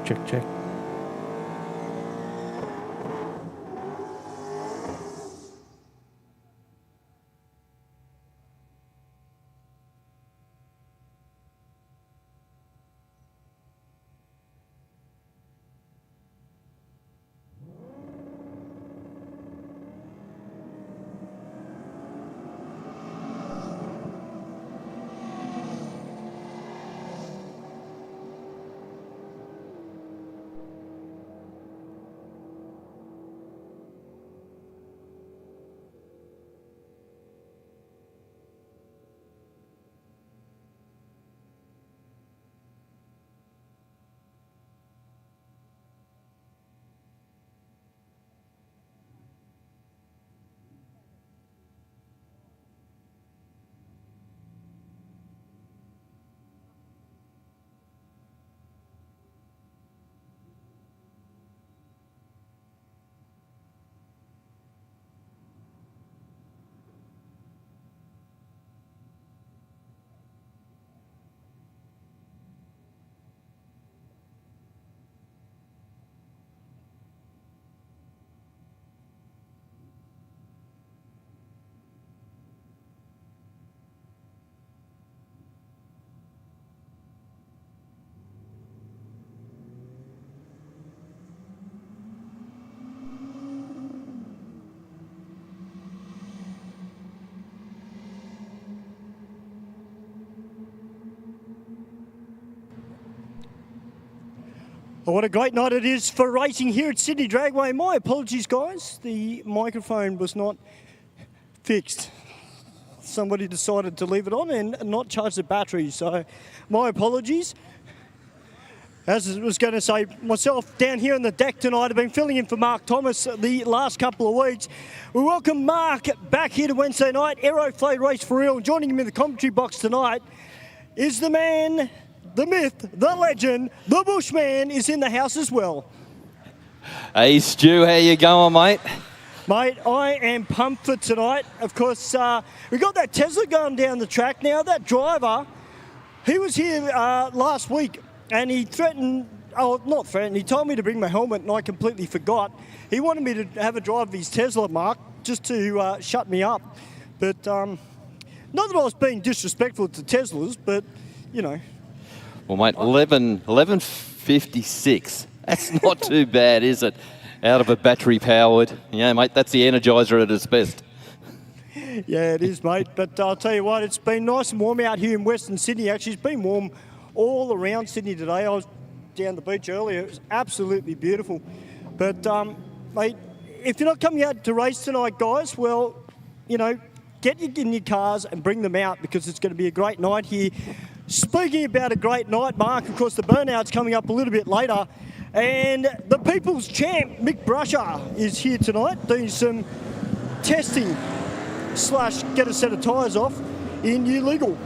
check. Well, what a great night it is for racing here at Sydney Dragway. My apologies, guys. The microphone was not fixed. Somebody decided to leave it on and not charge the battery, so my apologies. As I was going to say, myself down here on the deck tonight, I've been filling in for Mark Thomas the last couple of weeks. We welcome Mark back here to Wednesday night, Aeroflot Race for Real. Joining him in the commentary box tonight is the man, the myth, the legend, the Bushman is in the house as well. Hey Stu, how you going, mate? Mate, I am pumped for tonight. Of course, we got that Tesla going down the track now. That driver, he was here last week and he threatened, oh, not threatened, he told me to bring my helmet and I completely forgot. He wanted me to have a drive of his Tesla, Mark, just to shut me up. But not that I was being disrespectful to Teslas, but, you know. Well, mate, 11:56. That's not too bad, is it? Out of a battery-powered. Yeah, mate, that's the Energizer at its best. Yeah, it is, mate. But I'll tell you what, it's been nice and warm out here in Western Sydney. Actually, it's been warm all around Sydney today. I was down the beach earlier. It was absolutely beautiful. But, mate, if you're not coming out to race tonight, guys, well, you know, get in your cars and bring them out because it's going to be a great night here. Speaking about a great night, Mark, of course, the Burnout's coming up a little bit later. And the People's Champ, Mick Brasher, is here tonight doing some testing / get a set of tyres off in ULEGAL.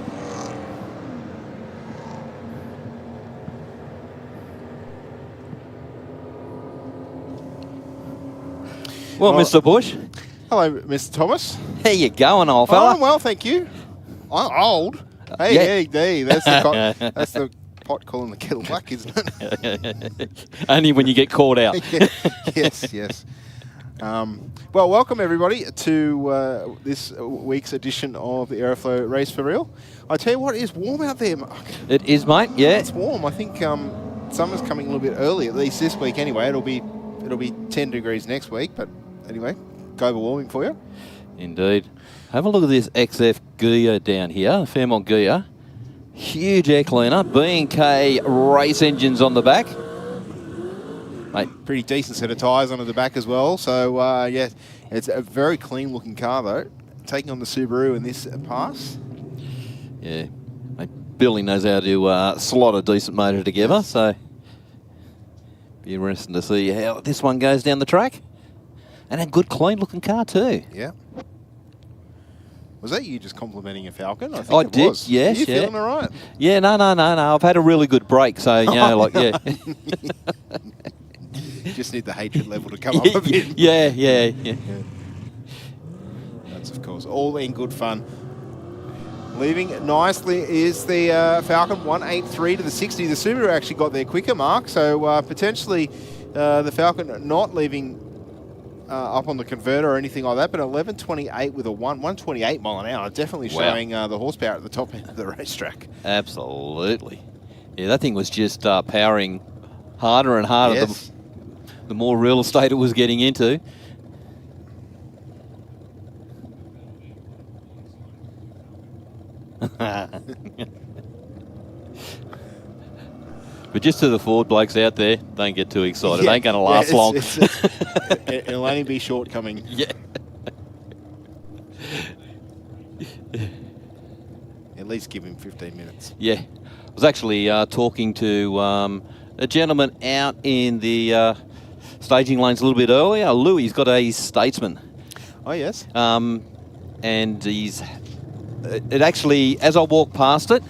Well, Mr. Bush. Hello, Mr. Thomas. How you going, old fella? Oh, well, thank you. I'm old. Hey, Yeah. hey, that's the pot calling the kettle black, isn't it? Only when you get caught out. Yes. Well, welcome everybody to this week's edition of the Aeroflot Race for Real. I tell you what, it is warm out there, Mark. It is, mate. Yeah. It's warm. I think summer's coming a little bit early, at least this week anyway. It'll be 10 degrees next week, but anyway, global warming for you. Indeed. Have a look at this XF gear down here, Fairmont gear. Huge air cleaner, B&K race engines on the back. Mate, Pretty decent set of tyres onto the back as well. So, yeah, it's a very clean looking car though. Taking on the Subaru in this pass. yeah, mate, Billy knows how to slot a decent motor together, so be interesting to see how this one goes down the track. And a good, clean-looking car too. Yeah. Was that you just complimenting a Falcon? I think I it did, was. yes, Are you yeah. feeling all right? Yeah, no. I've had a really good break, so, you know, like, yeah. Just need the hatred level to come up a bit. Yeah. That's, of course, all in good fun. Leaving nicely is the Falcon, 183 to the 60. The Subaru actually got there quicker, Mark, so potentially the Falcon not leaving up on the converter or anything like that, but 11.28 with a 128 mile an hour, definitely showing the horsepower at the top end of the racetrack. Absolutely. Yeah, that thing was just powering harder and harder Yes. the more real estate it was getting into. But just to the Ford blokes out there, don't get too excited. It ain't going to last long. It'll only be shortcoming. Yeah. At least give him 15 minutes. Yeah. I was actually talking to a gentleman out in the staging lanes a little bit earlier. Louis got a Statesman. Oh, yes. And it actually, as I walk past it,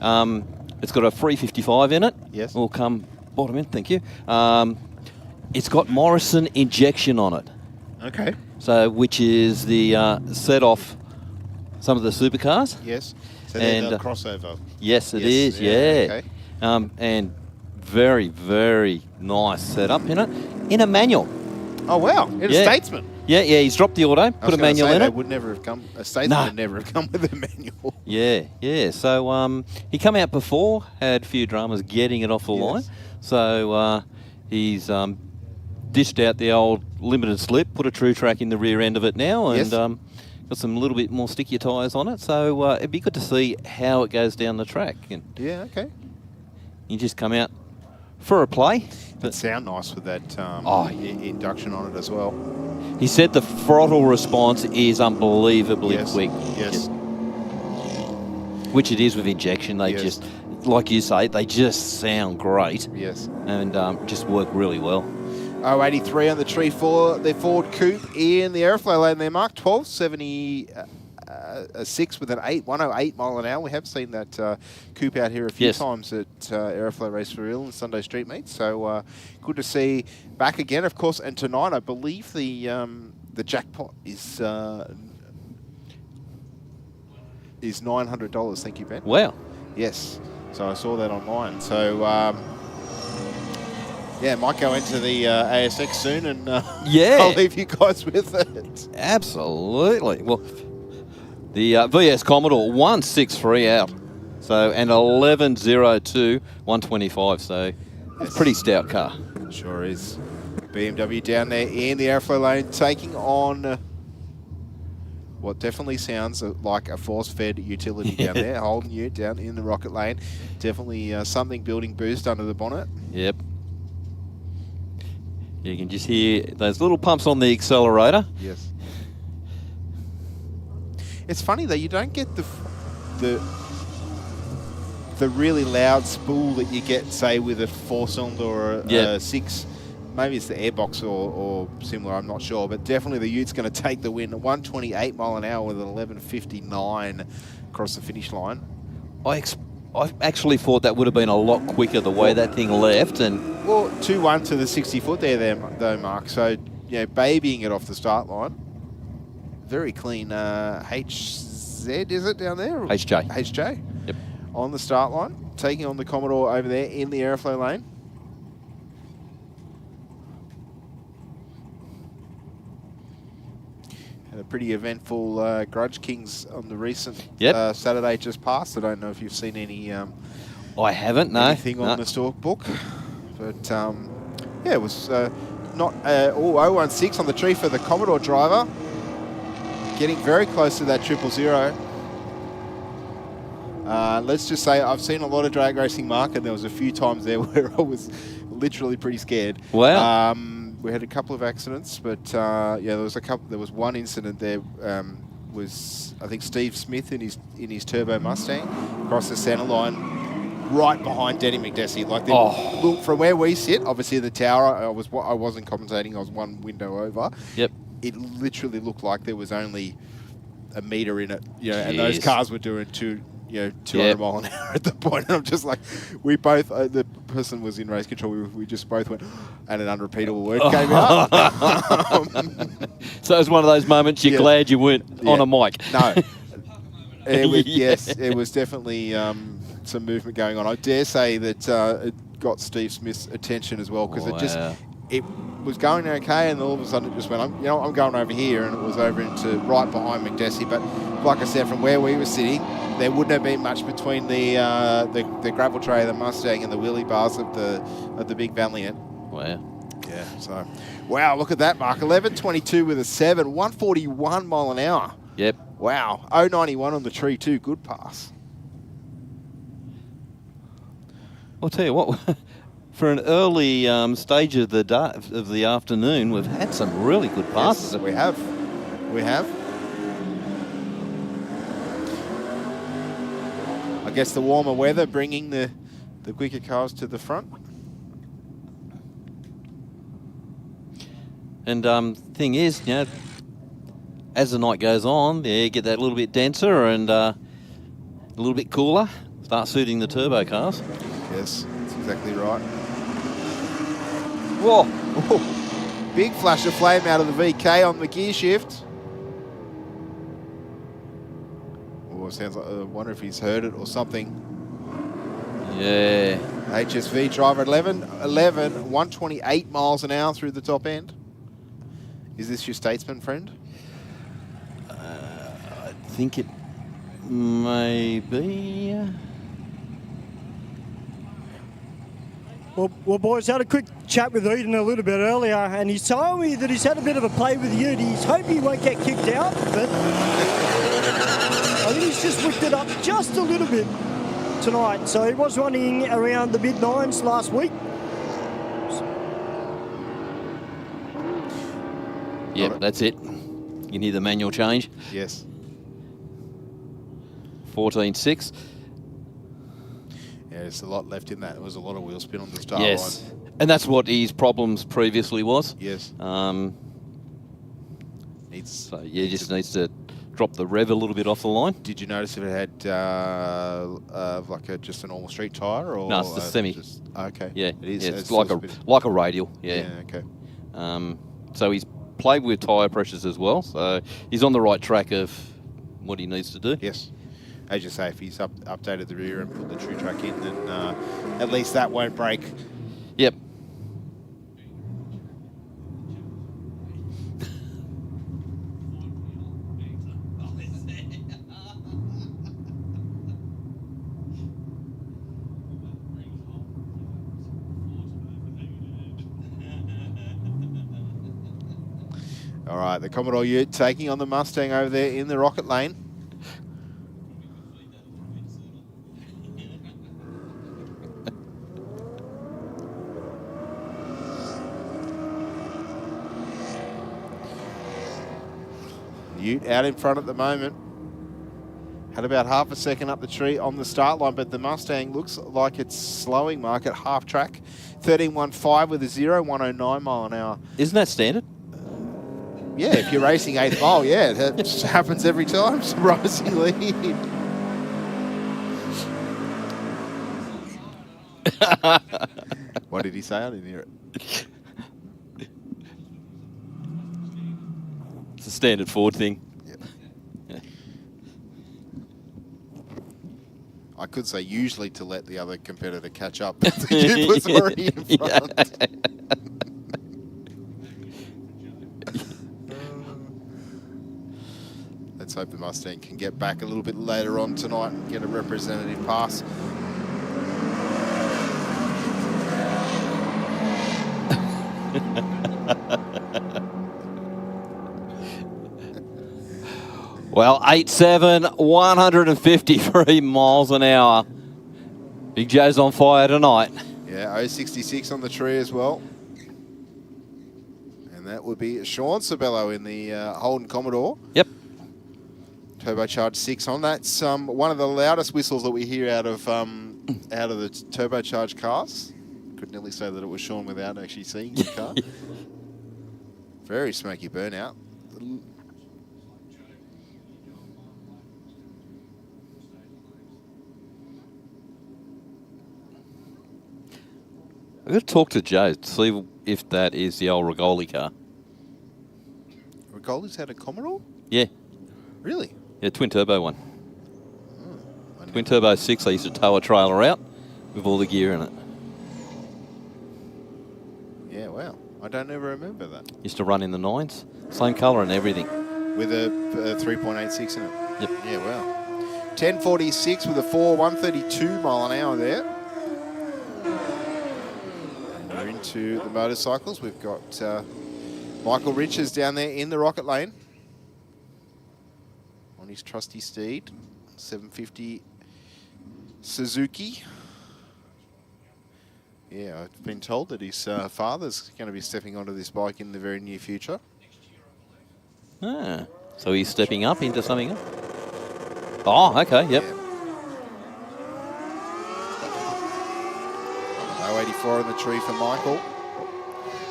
it's got a 355 in it. Yes. We'll come bottom in, thank you. It's got Morrison injection on it. Okay. So, which is the set off some of the supercars. Yes. So they're the crossover. Yes, it is. Yeah. Okay. And very, very nice setup in it. In a manual. Oh, wow. In a Statesman. Yeah, he's dropped the auto, put a manual in it. Would never have come. A Statesman would never have come with a manual. Yeah. So he come out before, had a few dramas getting it off the line. So he's dished out the old limited slip, put a true track in the rear end of it now, and got some little bit more stickier tyres on it. So it'd be good to see how it goes down the track. And yeah, okay. You just come out for a play. It'd sound nice with that induction on it as well. He said the throttle response is unbelievably quick. Yes. Which it is with injection. They just, like you say, they just sound great. Yes. And just work really well. 083 on the tree for the Ford Coupe in the airflow lane there, Mark. 12.76 with an 108 mile an hour. We have seen that Coupe out here a few times at Aeroflow Race for Real and Sunday Street Meets. So good to see back again, of course. And tonight, I believe the jackpot is $900. Thank you, Ben. Wow. Yes. So I saw that online. So yeah, might go into the ASX soon, and I'll leave you guys with it. Absolutely. Well, the VS Commodore 163 out, so and 11.02 125. So that's a pretty stout car. Sure is. BMW down there in the airflow lane, taking on what definitely sounds like a force-fed utility down there, holding you down in the rocket lane. Definitely something building boost under the bonnet. Yep. You can just hear those little pumps on the accelerator. Yes. It's funny though, you don't get the really loud spool that you get, say, with a 4-cylinder or a 6. Maybe it's the airbox or similar, I'm not sure. But definitely the Utes going to take the win. 128 mile an hour with an 11.59 across the finish line. I actually thought that would have been a lot quicker the way that thing left. And well, 2-1 to the 60 foot there though, Mark. So, you know, babying it off the start line. Very clean HZ, is it down there? HJ. HJ. Yep. On the start line, taking on the Commodore over there in the airflow lane. Had a pretty eventful Grudge Kings on the recent Saturday just passed. I don't know if you've seen any. I haven't. No. Anything on the stock book, but yeah, it was not 016 on the tree for the Commodore driver. Getting very close to that 000. Let's just say I've seen a lot of drag racing, Mark, and there was a few times there where I was literally pretty scared. Wow. We had a couple of accidents, but yeah, there was a couple. There was one incident there. Was I think Steve Smith in his turbo Mustang across the centre line, right behind Denny McDessie. Like, look, from where we sit, obviously the tower. I wasn't commentating. I was one window over. Yep. It literally looked like there was only a metre in it, you know, and those cars were doing 200 mile an hour at the point. And I'm just like, we both, the person was in race control, we just both went, and an unrepeatable word came out. So it was one of those moments you're glad you weren't on a mic. No. Yes, it was definitely some movement going on. I dare say that it got Steve Smith's attention as well, because it was going okay, and all of a sudden it just went, I'm going over here, and it was over into right behind McDessie. But like I said, from where we were sitting, there wouldn't have been much between the gravel tray of the Mustang and the wheelie bars of the big Valiant. Wow. Yeah. So, wow, look at that, Mark. 11.22 with a 7, 141 mile an hour. Yep. Wow. 0.91 on the tree too. Good pass. I'll tell you what. For an early stage of the afternoon, we've had some really good passes. Yes, we have. We have. I guess the warmer weather bringing the quicker cars to the front. And thing is, as the night goes on, you get that little bit denser and a little bit cooler. Start suiting the turbo cars. Yes, that's exactly right. Whoa! Oh, big flash of flame out of the VK on the gear shift. Oh, it sounds like, I wonder if he's heard it or something. Yeah. HSV driver at 128 miles an hour through the top end. Is this your Statesman friend? I think it may be. Well, boys, had a quick chat with Eden a little bit earlier, and he's told me that he's had a bit of a play with the ute. He's hoping he won't get kicked out, but I think he's just whipped it up just a little bit tonight. So he was running around the mid-9s last week. Yep, that's it. You can hear the manual change. Yes. 14.6. Yeah, there's a lot left in that. There was a lot of wheel spin on the start Yes. line. And that's what his problems previously was. Yes. So yeah, just needs to drop the rev a little bit off the line. Did you notice if it had just a normal street tyre, or No, it's the semi. Okay. Yeah, it is. yeah, it's like a radial. Yeah. Yeah. Okay. So he's played with tyre pressures as well. So he's on the right track of what he needs to do. Yes. As you say, if he's updated the rear and put the true track in, then at least that won't break. Yep. All right, the Commodore Ute taking on the Mustang over there in the rocket lane. Ute out in front at the moment. Had about half a second up the tree on the start line, but the Mustang looks like it's slowing, Mark, at half track. 13.15 with a 0, 109 mile an hour. Isn't that standard? Yeah, if you're racing 8th mile, yeah, that happens every time, surprisingly. What did he say? I didn't hear it. It's a standard Ford thing. Yep. Yeah. I could say usually to let the other competitor catch up, but the Ute was already in front. Let's hope the Mustang can get back a little bit later on tonight and get a representative pass. Well, 8.7, 153 miles an hour. Big Joe's on fire tonight. Yeah, 066 on the tree as well. And that would be Sean Sabello in the Holden Commodore. Yep. Turbocharged 6 on. That's one of the loudest whistles that we hear out of the turbocharged cars. Could nearly say that it was Sean without actually seeing the car. Very smoky burnout. I've got to talk to Joe to see if that is the old Rigoli car. Rigoli's had a Commodore? Yeah. Really? Yeah, twin turbo one. Twin Turbo 6, I used to tow a trailer out with all the gear in it. Yeah, wow. I don't ever remember that. Used to run in the 9s. Same colour and everything. With a 3.86 in it. Yep. Yeah, wow. 10.46 with a 132 mile an hour there. And we're into the motorcycles. We've got Michael Richards down there in the rocket lane on his trusty steed, 750 Suzuki. Yeah, I've been told that his father's going to be stepping onto this bike in the very near future. Ah, so he's stepping up into something else? Oh, okay, yep. Yeah. 084 in the tree for Michael.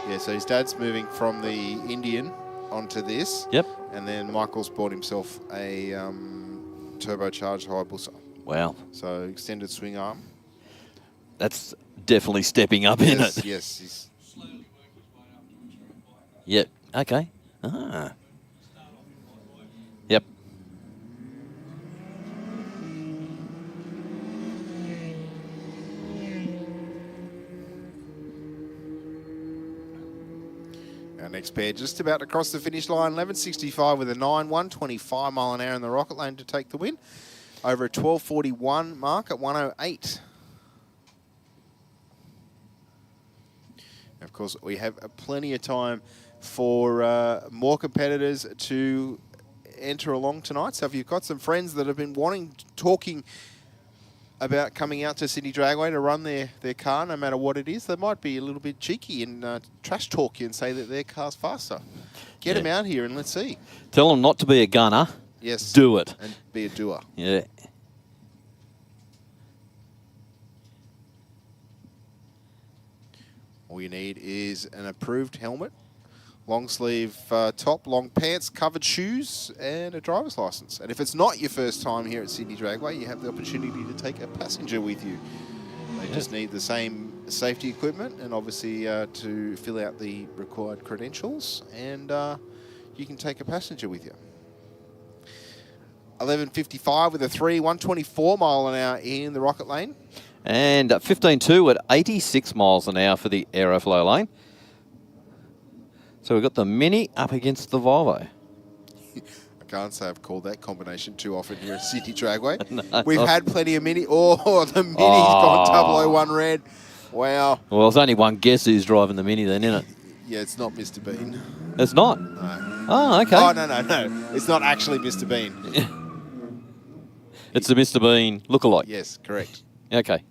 Yeah, so his dad's moving from the Indian onto this. Yep. And then Michael's bought himself a turbocharged Hayabusa. Wow. So extended swing arm. That's definitely stepping up in it. Yes, he's Yep, okay. Ah. Yep. our next pair just about to cross the finish line. 11.65 with a 9, 125 mile an hour in the rocket lane to take the win. Over a 12.41 mark at 108. Of course, we have plenty of time for more competitors to enter along tonight. So if you've got some friends that have been talking about coming out to Sydney Dragway to run their car, no matter what it is, they might be a little bit cheeky and trash talk you and say that their car's faster. Get them out here and let's see. Tell them not to be a gunner. Yes. Do it. And be a doer. Yeah. All you need is an approved helmet, long sleeve top, long pants, covered shoes, and a driver's license. And if it's not your first time here at Sydney Dragway, you have the opportunity to take a passenger with you. They just need the same safety equipment and obviously to fill out the required credentials, and you can take a passenger with you. 11.55 with a 3, 124 mile an hour in the rocket lane. And 15.2 at 86 miles an hour for the Aeroflow lane. So we've got the Mini up against the Volvo. I can't say I've called that combination too often here at Sydney Dragway. No, We've had plenty of Mini. Oh, the Mini's gone 001 red. Wow. Well, there's only one guess who's driving the Mini then, isn't it? Yeah, it's not Mr. Bean. It's not? No. Oh, okay. Oh, no. It's not actually Mr. Bean. It's the Mr. Bean lookalike. Yes, correct. Okay.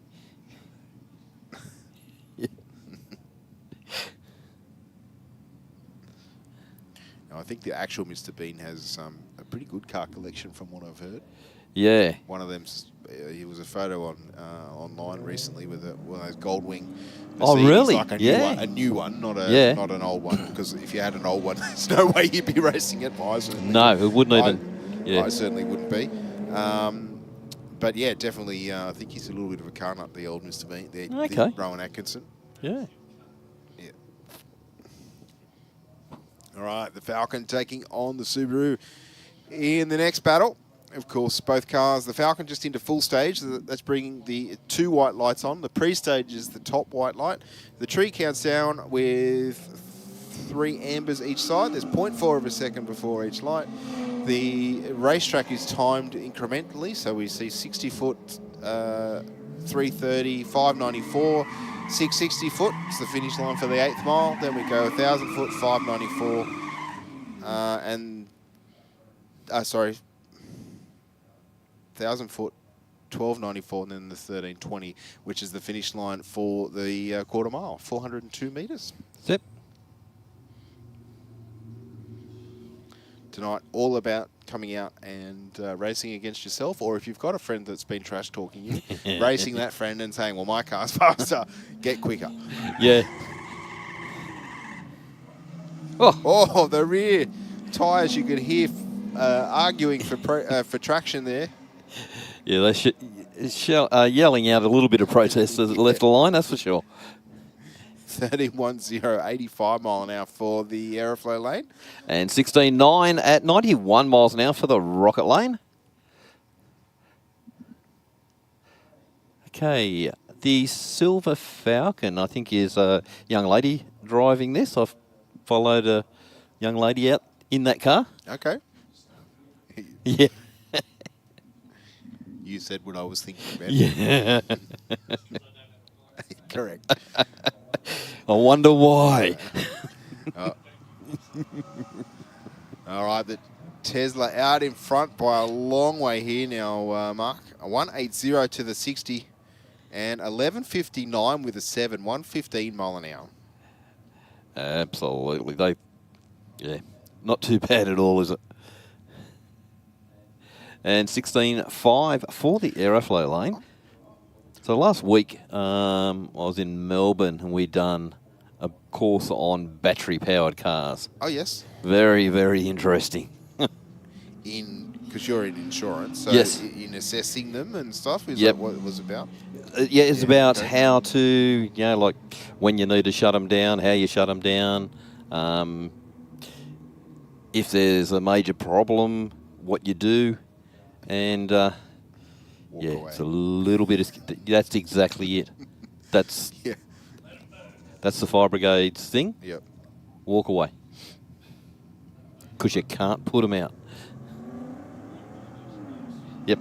I think the actual Mr. Bean has a pretty good car collection from what I've heard. Yeah. One of them's, he was a photo on online recently with one of those Goldwing. Oh, really? Like a new one, not an old one. Because if you had an old one, there's no way you'd be racing it. No, it wouldn't even. Yeah. I certainly wouldn't be. But yeah, definitely, I think he's a little bit of a car nut, the old Mr. Bean, the Rowan Atkinson. Yeah. All right, the Falcon taking on the Subaru in the next battle. Of course, both cars, the Falcon just into full stage. That's bringing the 2 white lights on. The pre-stage is the top white light. The tree counts down with 3 ambers each side. There's 0.4 of a second before each light. The racetrack is timed incrementally, so we see 60 foot, 330, 594, 660 foot. It's the finish line for the 8th mile. Then we go 1,000 foot, 594, 1,000 foot, 1294, and then the 1320, which is the finish line for the quarter mile, 402 metres. Yep. Tonight, all about coming out and racing against yourself, or if you've got a friend that's been trash talking you, racing that friend and saying, well, my car's faster, get quicker. Yeah. Oh, the rear tyres, you could hear arguing for traction there. Yeah, they're yelling out a little bit of protest as it left the line, that's for sure. 13.10, 85 mile an hour for the Aeroflow lane. And 16.9 at 91 miles an hour for the Rocket lane. Okay, the Silver Falcon, I think, is a young lady driving this. I've followed a young lady out in that car. Okay. Yeah. You said what I was thinking about. Yeah. Correct. I wonder why. All right, the Tesla out in front by a long way here now, Mark. A 180 to the 60 and 11.59 with a 7, 115 mile an hour. Absolutely. Yeah, not too bad at all, is it? And 16.5 for the Aeroflow lane. So last week I was in Melbourne and we'd done a course on battery-powered cars. Oh, yes. Very, very interesting. Because you're in insurance, so yes. In assessing them and stuff, is yep. that what it was about? Yeah, it's about how to, like when you need to shut them down, how you shut them down. If there's a major problem, what you do. And, yeah, it's a little bit of... That's exactly it. That's that's the fire brigade's thing. Yep. Walk away. Because you can't put them out. Yep.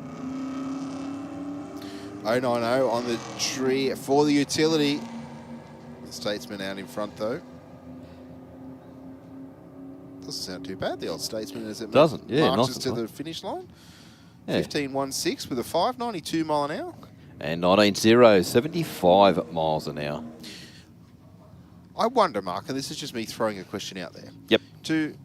090 on the tree for the utility. The Statesman out in front, though. Doesn't sound too bad, the old Statesman, as it doesn't. Yeah, marches nice to the finish line. Yeah. 15.16 with a 592 mile an hour. And 19.0, 75 miles an hour. I wonder, Mark, and this is just me throwing a question out there. Yep. To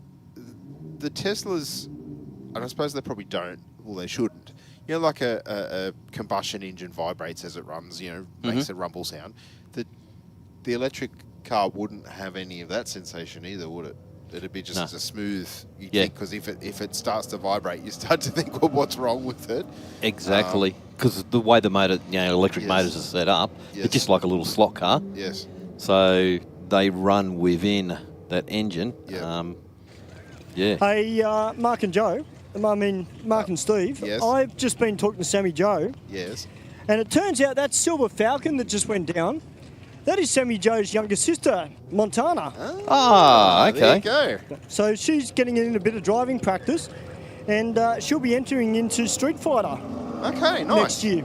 the Teslas, and I suppose they probably don't, well, they shouldn't. You know, like a combustion engine vibrates as it runs, you know, makes a rumble sound. The electric car wouldn't have any of that sensation either, would it? It'd be just a smooth, you think, because if it starts to vibrate, you start to think, well, what's wrong with it? Exactly. Because the way the motor, electric motors are set up, it's just like a little slot car. Yes. So they run within that engine. Yeah. Hey, Mark and Joe, Mark and Steve, yes. I've just been talking to Sammy Joe. Yes. And it turns out that Silver Falcon that just went down, that is Sammy Joe's younger sister, Montana. Okay. There you go. So she's getting in a bit of driving practice, and she'll be entering into Street Fighter Okay, nice. next year.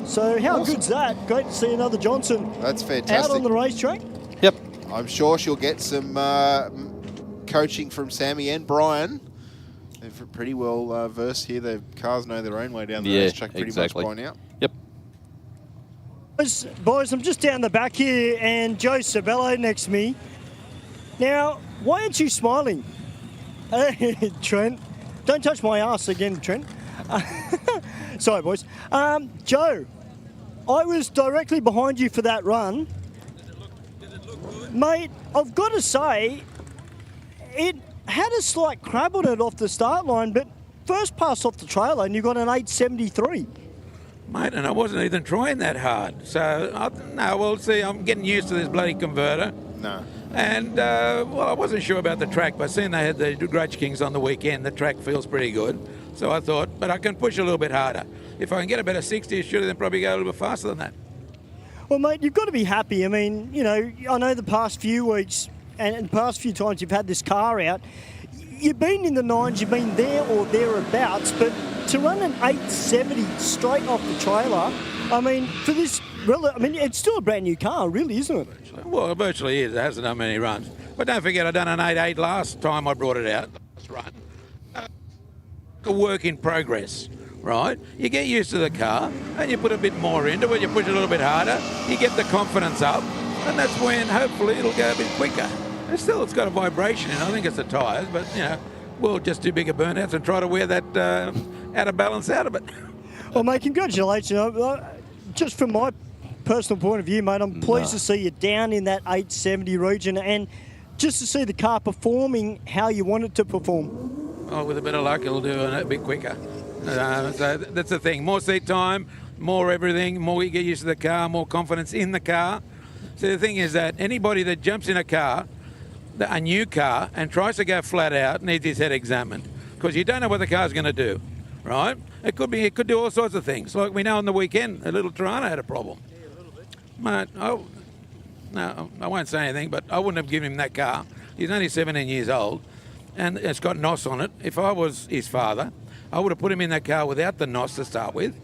So how good's that? Great to see another Johnson That's fantastic. out on the racetrack. Yep. I'm sure she'll get some coaching from Sammy and Brian. They're pretty well versed here. Their cars know their own way down the racetrack pretty much by now. Yep. Boys, I'm just down the back here, and Joe Sabello next to me. Now, why aren't you smiling? Hey, Trent. Don't touch my ass again, Trent. Sorry, boys. Joe, I was directly behind you for that run. Did it look good? Mate, I've got to say, it had a slight crab on it off the start line, but first pass off the trailer and you got an 873. Mate, and I wasn't even trying that hard. So, we'll see. I'm getting used to this bloody converter. No. And, well, I wasn't sure about the track, but seeing they had the Grudge Kings on the weekend, the track feels pretty good. So I thought, but I can push a little bit harder. If I can get a better 60, it should then probably go a little bit faster than that. Well, mate, you've got to be happy. I mean, I know the past few weeks and the past few times you've had this car out, you've been in the nines, you've been there or thereabouts, but to run an 870 straight off the trailer, I mean, for this, it's still a brand new car, really, isn't it? Well, it virtually is. It hasn't done many runs. But don't forget, I done an 8.8 last time I brought it out. Last run. A work in progress, right? You get used to the car and you put a bit more into it, you push a little bit harder, you get the confidence up, and that's when hopefully it'll go a bit quicker. And still, it's got a vibration in it. I think it's the tyres, but, we'll just do bigger burnouts and try to wear that out of balance out of it. Well, mate, congratulations. Just from my personal point of view, mate, I'm pleased to see you down in that 870 region and just to see the car performing how you want it to perform. Oh, with a bit of luck, it'll do it a bit quicker. So that's the thing. More seat time, more everything, more you get used to the car, more confidence in the car. So the thing is that anybody that jumps in a car, a new car, and tries to go flat out needs his head examined because you don't know what the car's going to do. right? It could do all sorts of things. Like we know on the weekend, a little Toronto had a problem. Mate, no, I won't say anything, but I wouldn't have given him that car. He's only 17 years old, and it's got NOS on it. If I was his father, I would have put him in that car without the NOS to start with,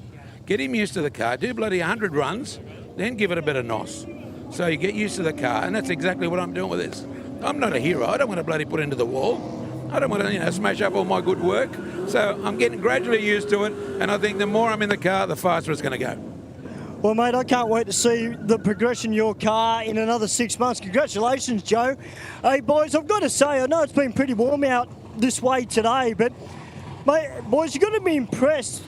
get him used to the car, do bloody 100 runs, then give it a bit of NOS. So you get used to the car, and that's exactly what I'm doing with this. I'm not a hero. I don't want to bloody put into the wall. I don't want to, smash up all my good work. So I'm getting gradually used to it, and I think the more I'm in the car, the faster it's going to go. Well, mate, I can't wait to see the progression of your car in another 6 months. Congratulations, Joe. Hey, boys, I've got to say, I know it's been pretty warm out this way today, but, mate, boys, you've got to be impressed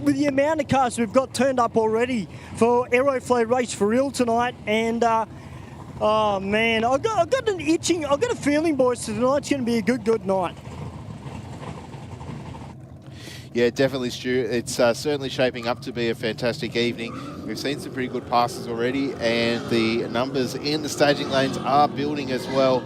with the amount of cars we've got turned up already for Aeroflow Race for Real tonight. And, oh, man, I've got a feeling, boys, tonight's going to be a good night. Yeah, definitely, Stu. It's certainly shaping up to be a fantastic evening. We've seen some pretty good passes already, and the numbers in the staging lanes are building as well.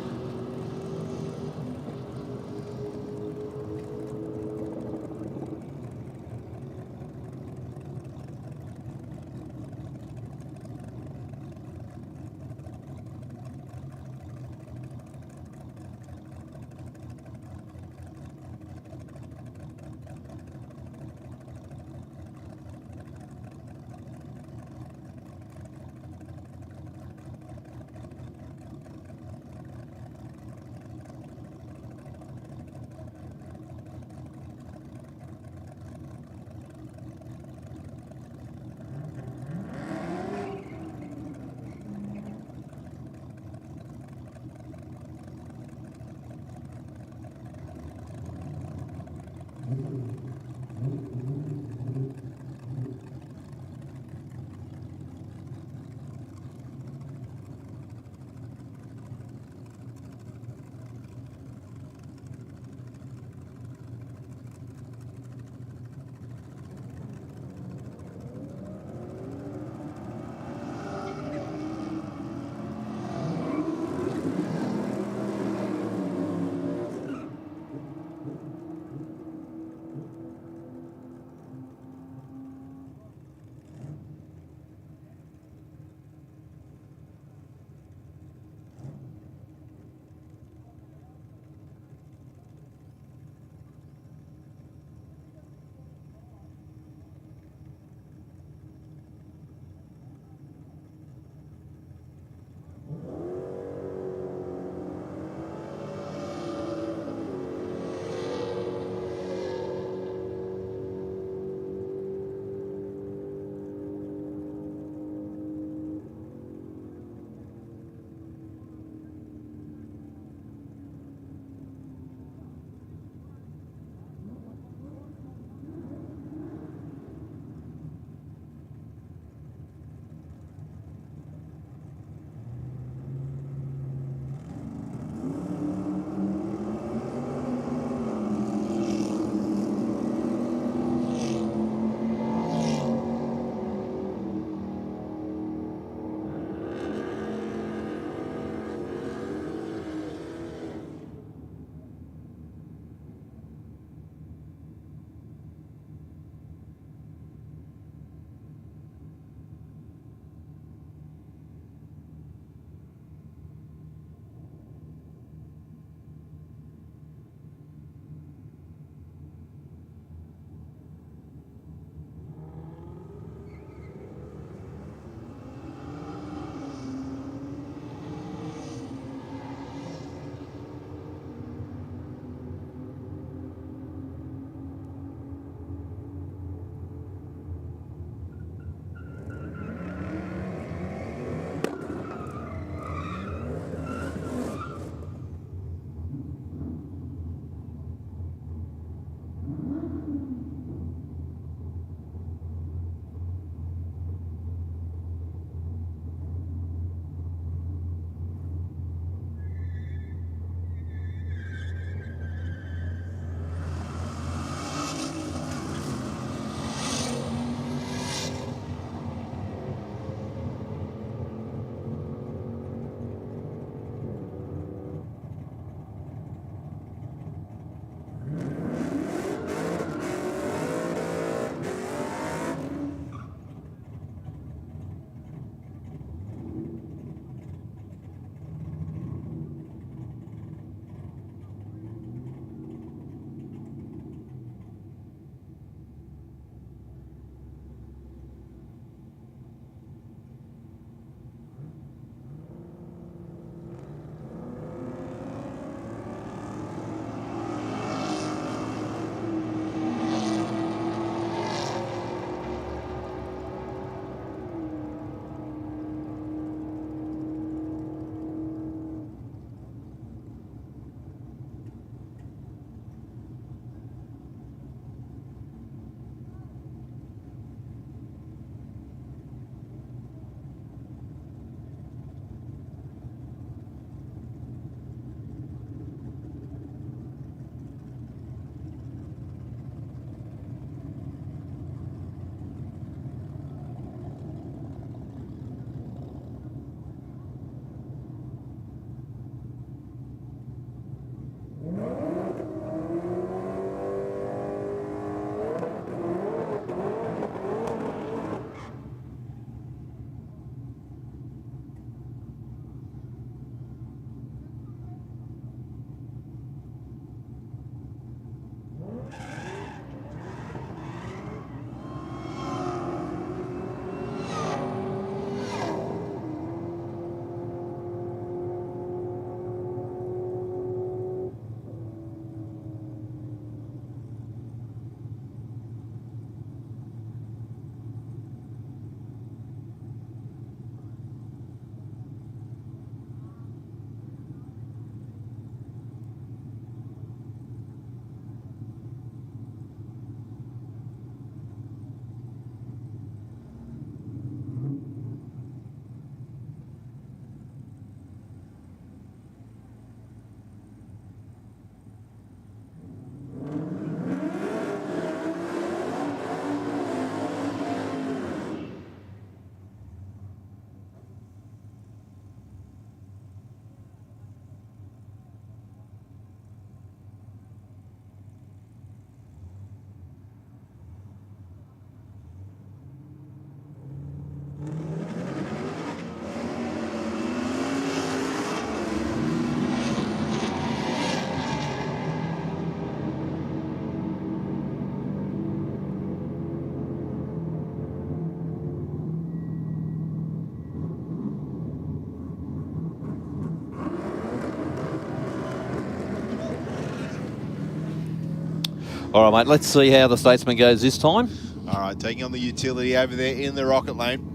All right, mate, let's see how the Statesman goes this time. All right, taking on the utility over there in the rocket lane.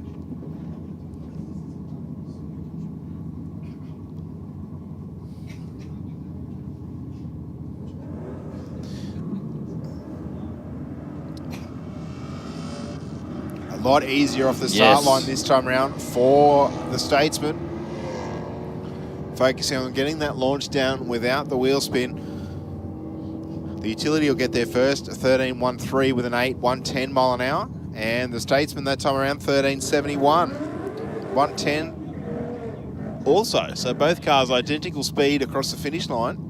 A lot easier off the start line this time around for the Statesman. Focusing on getting that launch down without the wheel spin. The utility will get there first, 13.13 with an 8.110 mile an hour. And the Statesman that time around, 13.71. 110 also. So both cars identical speed across the finish line.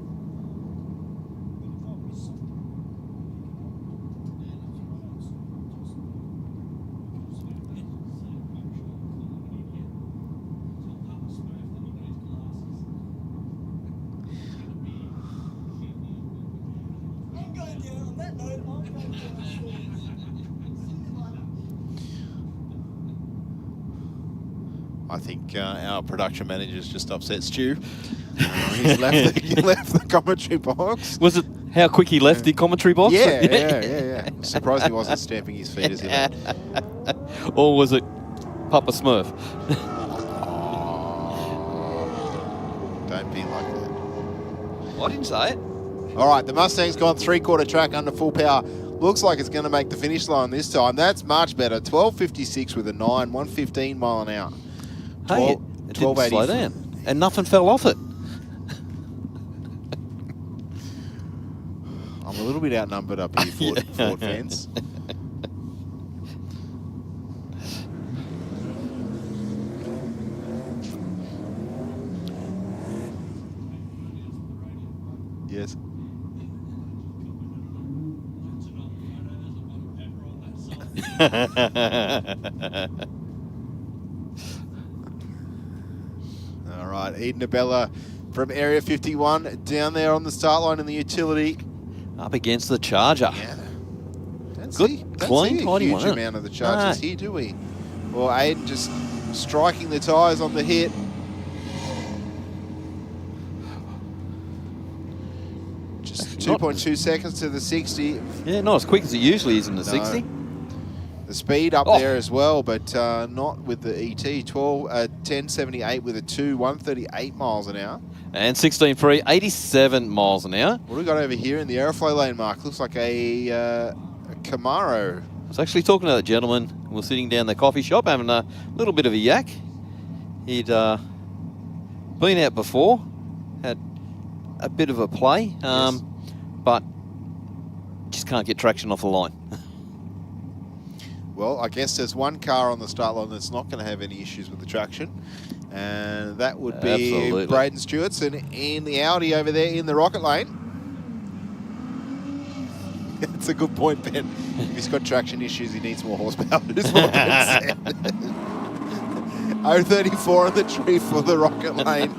I think our production manager's just upset Stu. He's left the commentary box. Was it how quick he left the commentary box? Yeah. Surprised he wasn't stamping his feet as he left. Or was it Papa Smurf? Don't be like that. I didn't say it. All right, the Mustang's gone 3/4 track under full power. Looks like it's going to make the finish line this time. That's much better. 12.56 with a 9, 115 mile an hour. Hey, it didn't slow down. And nothing fell off it. I'm a little bit outnumbered up here, Ford fans. Yes. All right, Eden Abella from Area 51 down there on the start line in the utility. Up against the Charger. Yeah. Don't Good, see clean, a tidy huge one. amount of the Chargers here, do we? Well, Aiden just striking the tyres on the hit. Just 2.2 seconds to the 60. Yeah, not as quick as it usually is in the 60. The speed up there as well, but not with the ET. 10.78 with a 2, 138 miles an hour. And 16.3, 87 miles an hour. What do we got over here in the aeroflow lane, Mark? Looks like a Camaro. I was actually talking to that gentleman. We were sitting down the coffee shop having a little bit of a yak. He'd been out before, had a bit of a play, but just can't get traction off the line. Well, I guess there's one car on the start line that's not going to have any issues with the traction, and that would be Braden Stewart's in the Audi over there in the rocket lane. That's a good point, Ben. If he's got traction issues, he needs more horsepower. Is what Ben said. 0.34 on the tree for the rocket lane,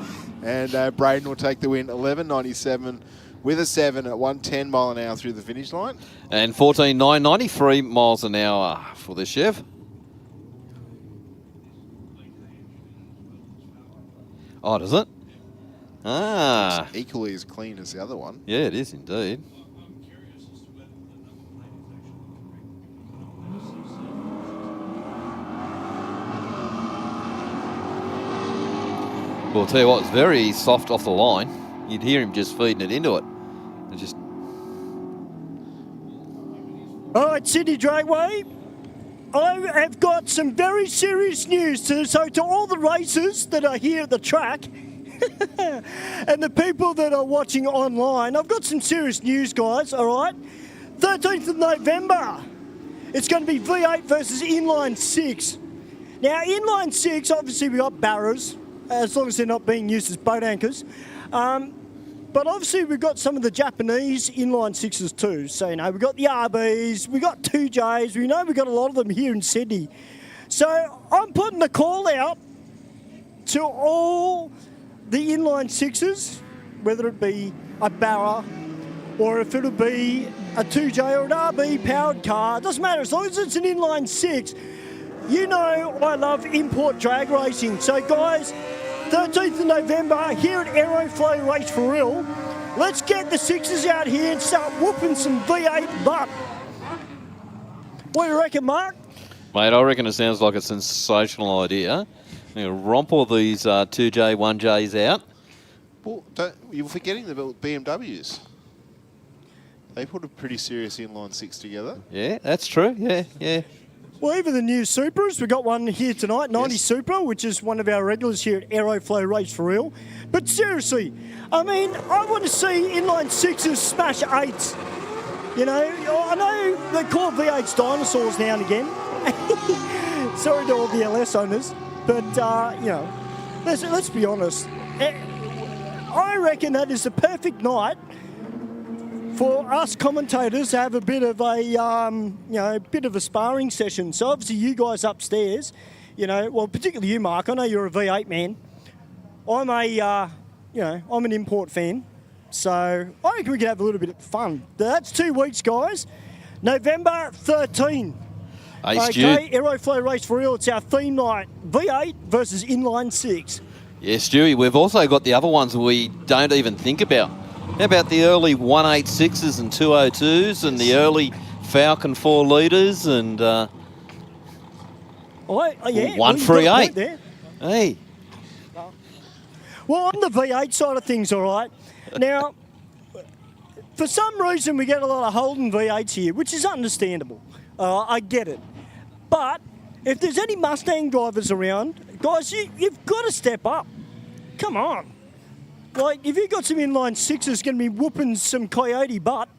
and Braden will take the win. 11.97 with a 7 at 110 mile an hour through the finish line. And 14.993 miles an hour for the Chev. Oh, does it? Ah. It's equally as clean as the other one. Yeah, it is indeed. Well, I'll tell you what, it's very soft off the line. You'd hear him just feeding it into it. It just... All right, Sydney Dragway, I have got some very serious news. So to all the racers that are here at the track and the people that are watching online, I've got some serious news, guys, all right? 13th of November, it's going to be V8 versus Inline 6. Now, Inline 6, obviously we got barrows, as long as they're not being used as boat anchors. But obviously we've got some of the Japanese inline 6s too. So, you know, we've got the RBs, we've got 2Js, we know we've got a lot of them here in Sydney. So I'm putting the call out to all the inline 6s, whether it be a Barra or if it'll be a 2J or an RB powered car, it doesn't matter, as long as it's an inline 6. You know I love import drag racing. So guys, 13th of November here at Aeroflow Race for Real. Let's get the sixes out here and start whooping some V8 butt. What do you reckon, Mark? Mate, I reckon it sounds like a sensational idea. Romp all these 2J, 1Js out. Well, you're forgetting the BMWs. They put a pretty serious inline 6 together. Yeah, that's true. Yeah. Well, even the new Supras, we've got one here tonight, 90 Yes. Supra, which is one of our regulars here at Aeroflow Race for Real. But seriously, I mean, I want to see inline 6s smash 8s. You know, I know they call V8s dinosaurs now and again. Sorry to all the LS owners, but, you know, let's be honest. I reckon that is the perfect night for us commentators to have a bit of a, bit of a sparring session. So obviously you guys upstairs, you know, well, particularly you, Mark, I know you're a V8 man. I'm I'm an import fan. So I reckon we could have a little bit of fun. That's 2 weeks, guys. November 13. Hey, Stu. Okay, Aeroflow Race for Real. It's our theme night. V8 versus inline 6. Yeah, Stewie, we've also got the other ones we don't even think about. How about the early 186s and 202s and the early Falcon 4 litres and 138? Hey. Well, on the V8 side of things, all right. Now, for some reason, we get a lot of Holden V8s here, which is understandable. I get it. But if there's any Mustang drivers around, guys, you've got to step up. Come on. Like, if you've got some inline 6s going to be whooping some coyote butt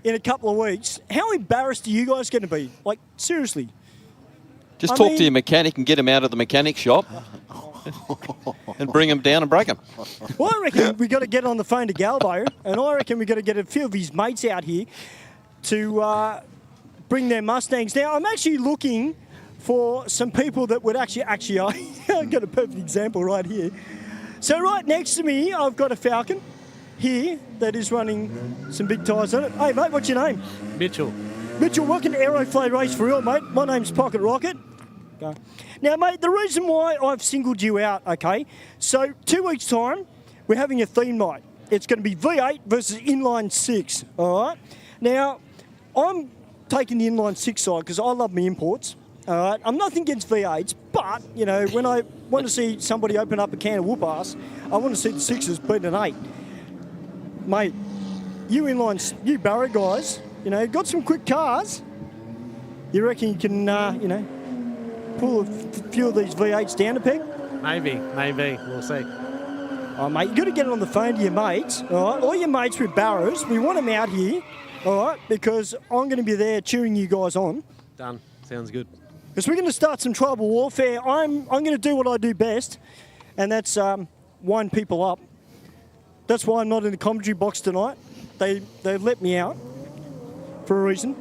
in a couple of weeks, how embarrassed are you guys going to be? Like, seriously. Just talk to your mechanic and get him out of the mechanic shop and bring him down and break him. Well, I reckon we've got to get on the phone to Galbo, and I reckon we've got to get a few of his mates out here to bring their Mustangs. Now, I'm actually looking for some people that would actually I've got a perfect example right here. So right next to me, I've got a Falcon here that is running some big tyres on it. Hey, mate, what's your name? Mitchell. Mitchell, welcome to Aeroflow Race for Real, mate. My name's Pocket Rocket. Okay. Now, mate, the reason why I've singled you out, okay, so 2 weeks' time, we're having a theme night. It's going to be V8 versus inline 6, all right? Now, I'm taking the inline 6 side because I love my imports, all right? I'm nothing against V8s, but, you know, when I want to see somebody open up a can of whoop ass, I want to see the 6s beat an 8. Mate, you Barra guys, you know, got some quick cars. You reckon you can, pull a few of these V8s down a peg? Maybe. We'll see. Oh, mate, you got to get it on the phone to your mates, all right? All your mates with barrows, we want them out here, all right? Because I'm going to be there cheering you guys on. Done. Sounds good. Because we're going to start some tribal warfare. I'm going to do what I do best, and that's wind people up. That's why I'm not in the commentary box tonight. They've let me out for a reason.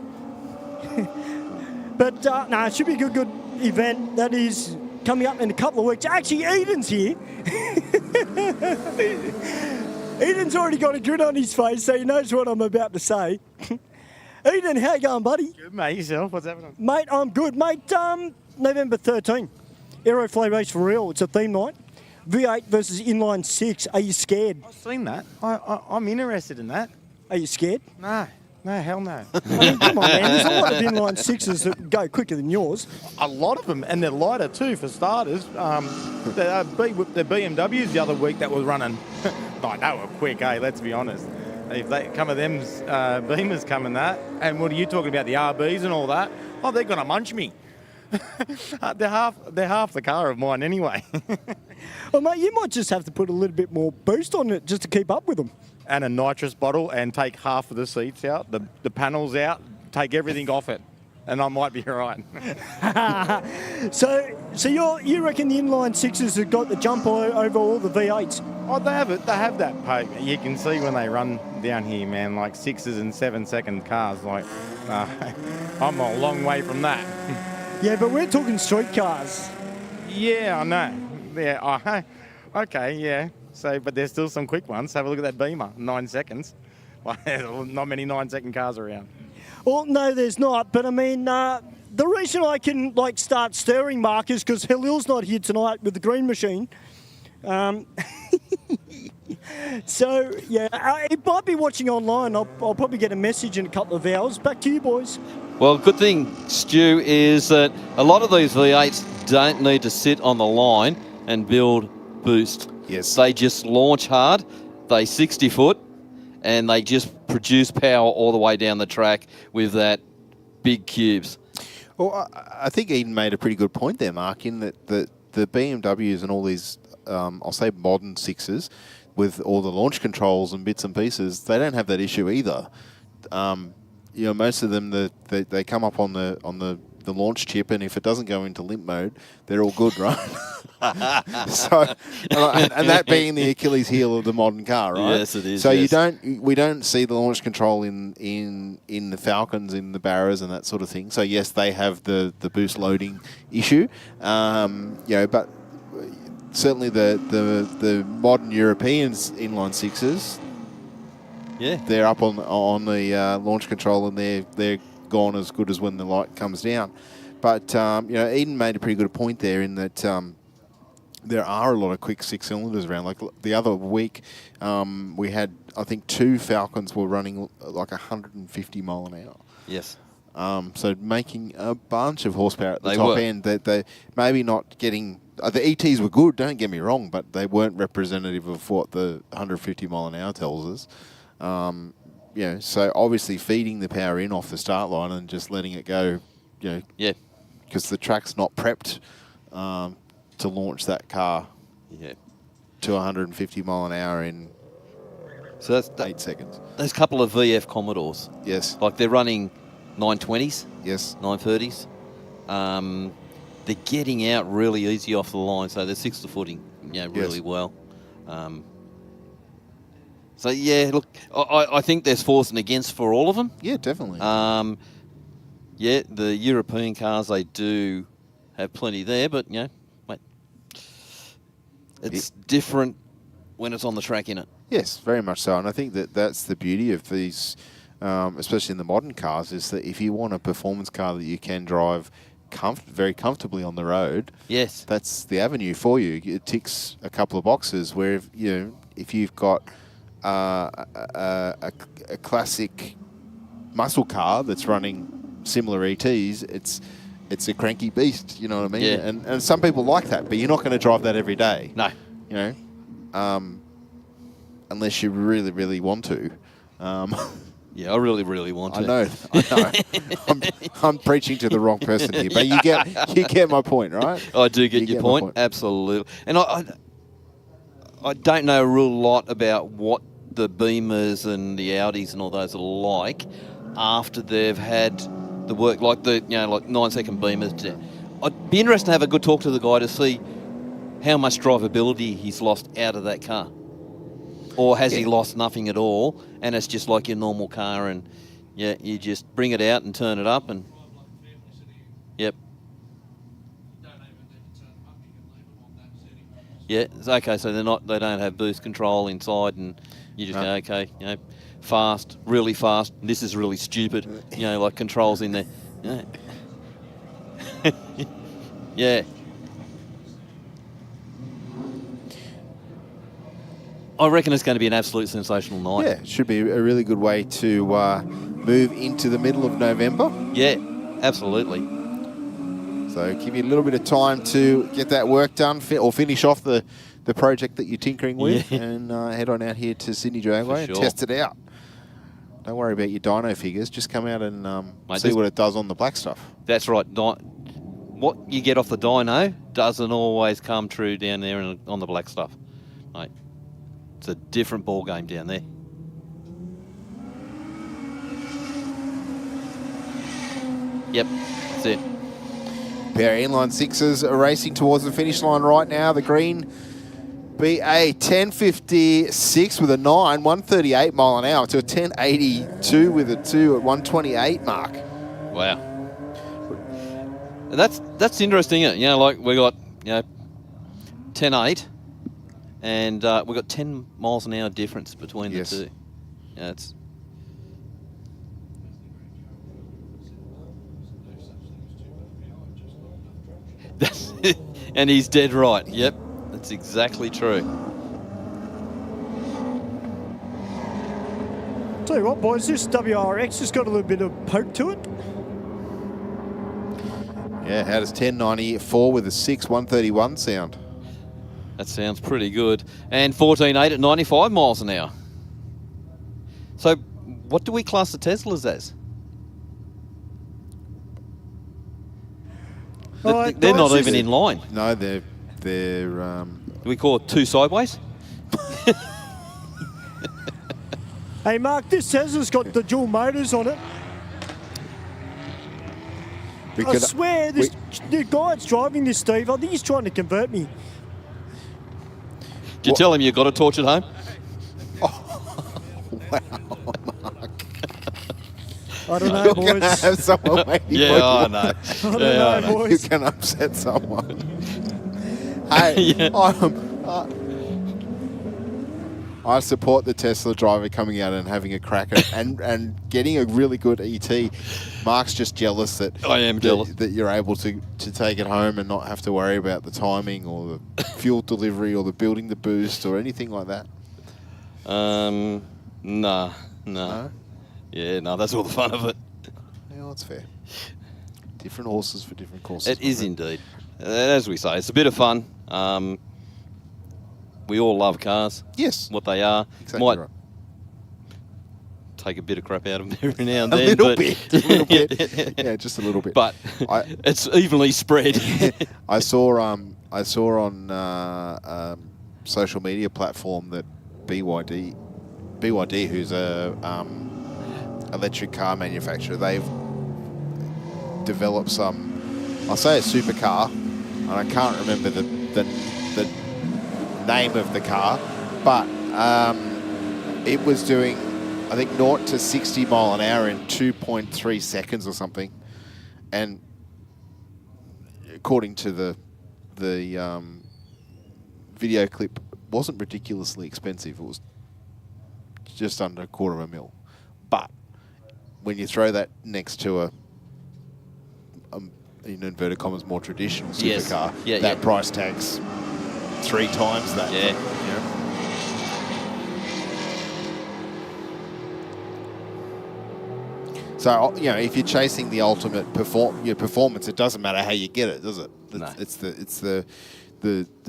But, it should be a good event. That is coming up in a couple of weeks. Actually, Eden's here. Eden's already got a grin on his face, so he knows what I'm about to say. Eden, how you going, buddy? Good, mate. Yourself? What's happening? Mate, I'm good. Mate, November 13, Aeroflow Race for Real. It's a theme night. V8 versus inline 6. Are you scared? I've seen that. I'm interested in that. Are you scared? No, hell no. I mean, come on, man. There's a lot of inline 6s that go quicker than yours. A lot of them, and they're lighter too, for starters. The BMWs the other week that was running, like, they were quick, let's be honest. If they come of them Beamers come in that, and what are you talking about, the RBs and all that? Oh, they're going to munch me. They're half the car of mine anyway. Well, mate, you might just have to put a little bit more boost on it just to keep up with them. And a nitrous bottle, and take half of the seats out, the panels out, take everything off it, and I might be all right. So you reckon the inline 6s have got the jump over all the V8s? Oh, they have it. They have that poke. You can see when they run down here, man, like 6s and 7-second cars. Like, I'm a long way from that. Yeah, but we're talking street cars. Yeah, I know. Yeah, okay, yeah. So, but there's still some quick ones. Have a look at that Beamer, 9 seconds. Well, there's not many 9-second cars around. Well, no, there's not. But I mean, the reason I can start stirring, Mark, is because Halil's not here tonight with the green machine. So, yeah, he might be watching online. I'll probably get a message in a couple of hours. Back to you, boys. Well, good thing, Stu, is that a lot of these V8s don't need to sit on the line and build boost. Yes. They just launch hard, they 60 foot, and they just produce power all the way down the track with that big cubes. Well, I think Eden made a pretty good point there, Mark, in that the BMWs and all these, I'll say modern sixes, with all the launch controls and bits and pieces, they don't have that issue either. You know, most of them, they come up on the launch chip, and if it doesn't go into limp mode, they're all good, right? So, and that being the Achilles heel of the modern car, right? Yes, it is. So yes. we don't see the launch control in the Falcons, in the Barras, and that sort of thing. So yes, they have the boost loading issue, you know, but certainly the modern Europeans inline sixes, Yeah. they're up on the launch control, and they're gone as good as when the light comes down. But you know, Eden made a pretty good point there in that there are a lot of quick six cylinders around. Like the other week, we had, I think, 2 Falcons were running like 150 mile an hour. Yes. So making a bunch of horsepower at the They top were. end. That they maybe not getting. The ETs were good, don't get me wrong, but they weren't representative of what the 150 mile an hour tells us. You know, so obviously feeding the power in off the start line and just letting it go, you know, Yeah. because the track's not prepped to launch that car Yeah. to 150 mile an hour in So that's 8 seconds. There's a couple of VF Commodores. Yes. Like they're running 920s, Yes. 930s. They're getting out really easy off the line, so they're 6 to footing, really well. So yeah, look, I think there's for's and against for all of them. Yeah, definitely. Yeah, the European cars, they do have plenty there, but mate, it's different when it's on the track, innit? Yes, very much so. And I think that's the beauty of these, especially in the modern cars, is that if you want a performance car that you can drive very comfortably on the road, yes, that's the avenue for you. It ticks a couple of boxes where, if you've got a classic muscle car that's running similar ETs, it's a cranky beast, you know what I mean? Yeah. And some people like that, but you're not going to drive that every day. No. You know, unless you really, really want to. Yeah, I really, really want to. I know. I'm preaching to the wrong person here, but you get my point, right? I do get your my point, absolutely. And I don't know a real lot about what the Beamers and the Audis and all those are like after they've had the work, like the 9-second Beamers. I'd be interested to have a good talk to the guy to see how much drivability he's lost out of that car. Or has he lost nothing at all, and it's just like your normal car, and you just bring it out and turn it up, and yep. Yeah, it's okay. So they don't have boost control inside, and you just go, okay, fast, really fast. And this is really stupid, like controls in there. Yeah. Yeah. I reckon it's going to be an absolute sensational night. Yeah, it should be a really good way to move into the middle of November. Yeah, absolutely. So give you a little bit of time to get that work done or finish off the project that you're tinkering with, and head on out here to Sydney Dragway and test it out. Don't worry about your dyno figures. Just come out and see what it does on the black stuff. That's right. What you get off the dyno doesn't always come true down there on the black stuff, mate. It's a different ball game down there. Yep, that's it. Pair of inline sixes are racing towards the finish line right now. The green BA 1056 with a 9, 138 mile an hour to a 1082 with a 2 at 128 mark. Wow. And that's interesting, isn't it? Like we got 10.8. And we've got 10 miles an hour difference between the two. Yeah, it's. And he's dead right. Yep, that's exactly true. Tell you what, boys, this WRX has got a little bit of poke to it. Yeah, how does 1094 with a 6/131 sound? That sounds pretty good. And 14.8 at 95 miles an hour. So what do we class the Teslas as? All right, They're guys, not even in line. No, they're Do we call it 2 sideways? Hey, Mark, this Tesla's got the dual motors on it. I swear, the guy that's driving this, Steve, I think he's trying to convert me. Did you tell him you got a torch at home? Wow, Mark. I don't know, You're going to boys. have someone waiting Yeah, for you. I know. I don't know, boys. You're going to upset someone. Hey, Yeah. I support the Tesla driver coming out and having a crack at and getting a really good ET. Mark's just jealous that I am jealous that you're able to take it home and not have to worry about the timing or the fuel delivery or the building the boost or anything like that. No. Yeah, no, that's all the fun of it. Yeah, that's fair. Different horses for different courses. It is indeed. As we say, it's a bit of fun. We all love cars. Yes. What they are. Exactly Might right. take a bit of crap out of them every now and A then. little bit. Yeah, just a little bit. But it's evenly spread. I saw on social media platform that BYD, who's a electric car manufacturer, they've developed some, I'll say a supercar, and I can't remember the name of the car, but it was doing, I think, 0 to 60 mile an hour in 2.3 seconds or something, and according to the video clip, wasn't ridiculously expensive. It was just under $250,000. But when you throw that next to a in inverted commas more traditional supercar, that price tag's 3 times that. Yeah. So, if you're chasing the ultimate performance, it doesn't matter how you get it, does it? No. It's the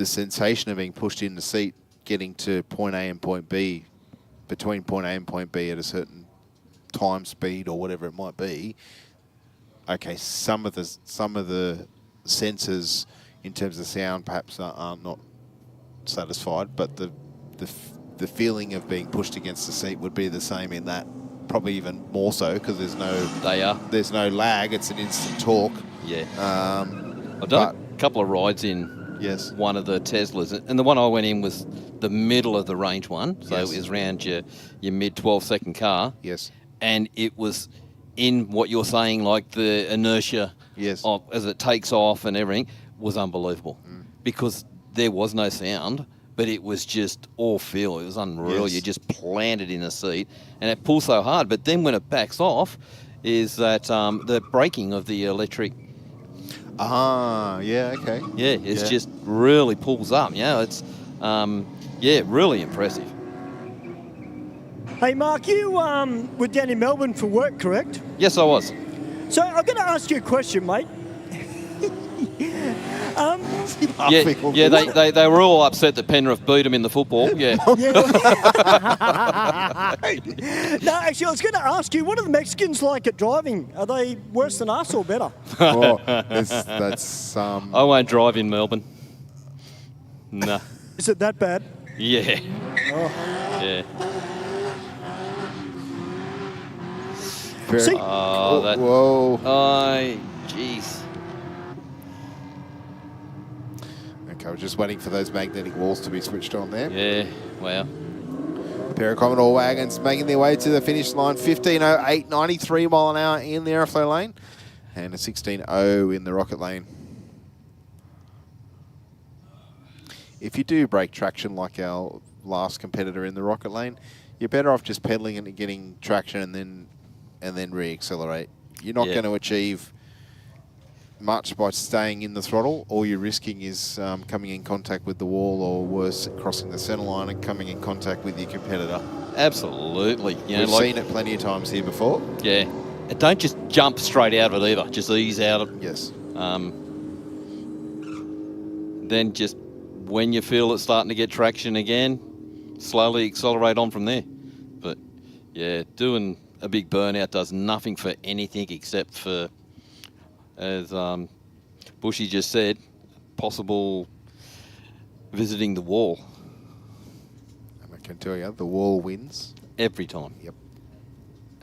sensation of being pushed in the seat, getting to point A and point B, between point A and point B at a certain time, speed, or whatever it might be. Okay, some of the sensors in terms of sound perhaps are not satisfied, but the feeling of being pushed against the seat would be the same in that, probably even more so, because there's no lag. It's an instant torque. Yeah. I've done a couple of rides in one of the Teslas, and the one I went in was the middle of the range one, so it was around your mid 12-second car. Yes. And it was in what you're saying, like the inertia as it takes off and everything was unbelievable, because there was no sound, but it was just all feel. It was unreal. Yes. You just planted in the seat, and it pulls so hard. But then when it backs off, is that the braking of the electric. Okay. Yeah, it's just really pulls up. Yeah, it's really impressive. Hey, Mark, you were down in Melbourne for work, correct? Yes, I was. So I'm going to ask you a question, mate. They were all upset that Penrith beat them in the football. Yeah. No, actually, I was going to ask you, what are the Mexicans like at driving? Are they worse than us or better? That's I won't drive in Melbourne. No. Is it that bad? Yeah. Oh. Yeah. See? Whoa. Oh, jeez. Okay, we're just waiting for those magnetic walls to be switched on there. Yeah, wow. A pair of Commodore wagons making their way to the finish line. 15.08, 93 mile an hour in the airflow lane, and a 16.0 in the rocket lane. If you do break traction like our last competitor in the rocket lane, you're better off just pedaling and getting traction and then re-accelerate. You're not going to achieve much by staying in the throttle. All you're risking is coming in contact with the wall, or worse, crossing the centre line and coming in contact with your competitor. Absolutely. You know, We've like, seen it plenty of times here before. yeah. And don't just jump straight out of it either. Just ease out of Yes. Then just when you feel it's starting to get traction again, slowly accelerate on from there. But yeah, doing a big burnout does nothing for anything except for, as Bushy just said, possible visiting the wall. And I can tell you, the wall wins. Every time. Yep.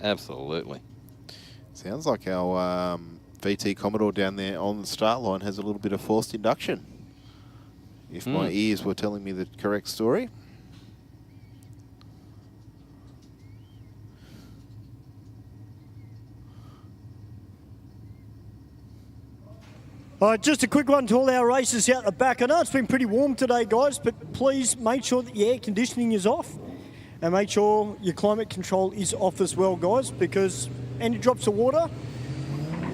Absolutely. Sounds like our VT Commodore down there on the start line has a little bit of forced induction. If my ears were telling me the correct story. Just a quick one to all our racers out the back. I know it's been pretty warm today, guys, but please make sure that your air conditioning is off and make sure your climate control is off as well, guys, because any drops of water,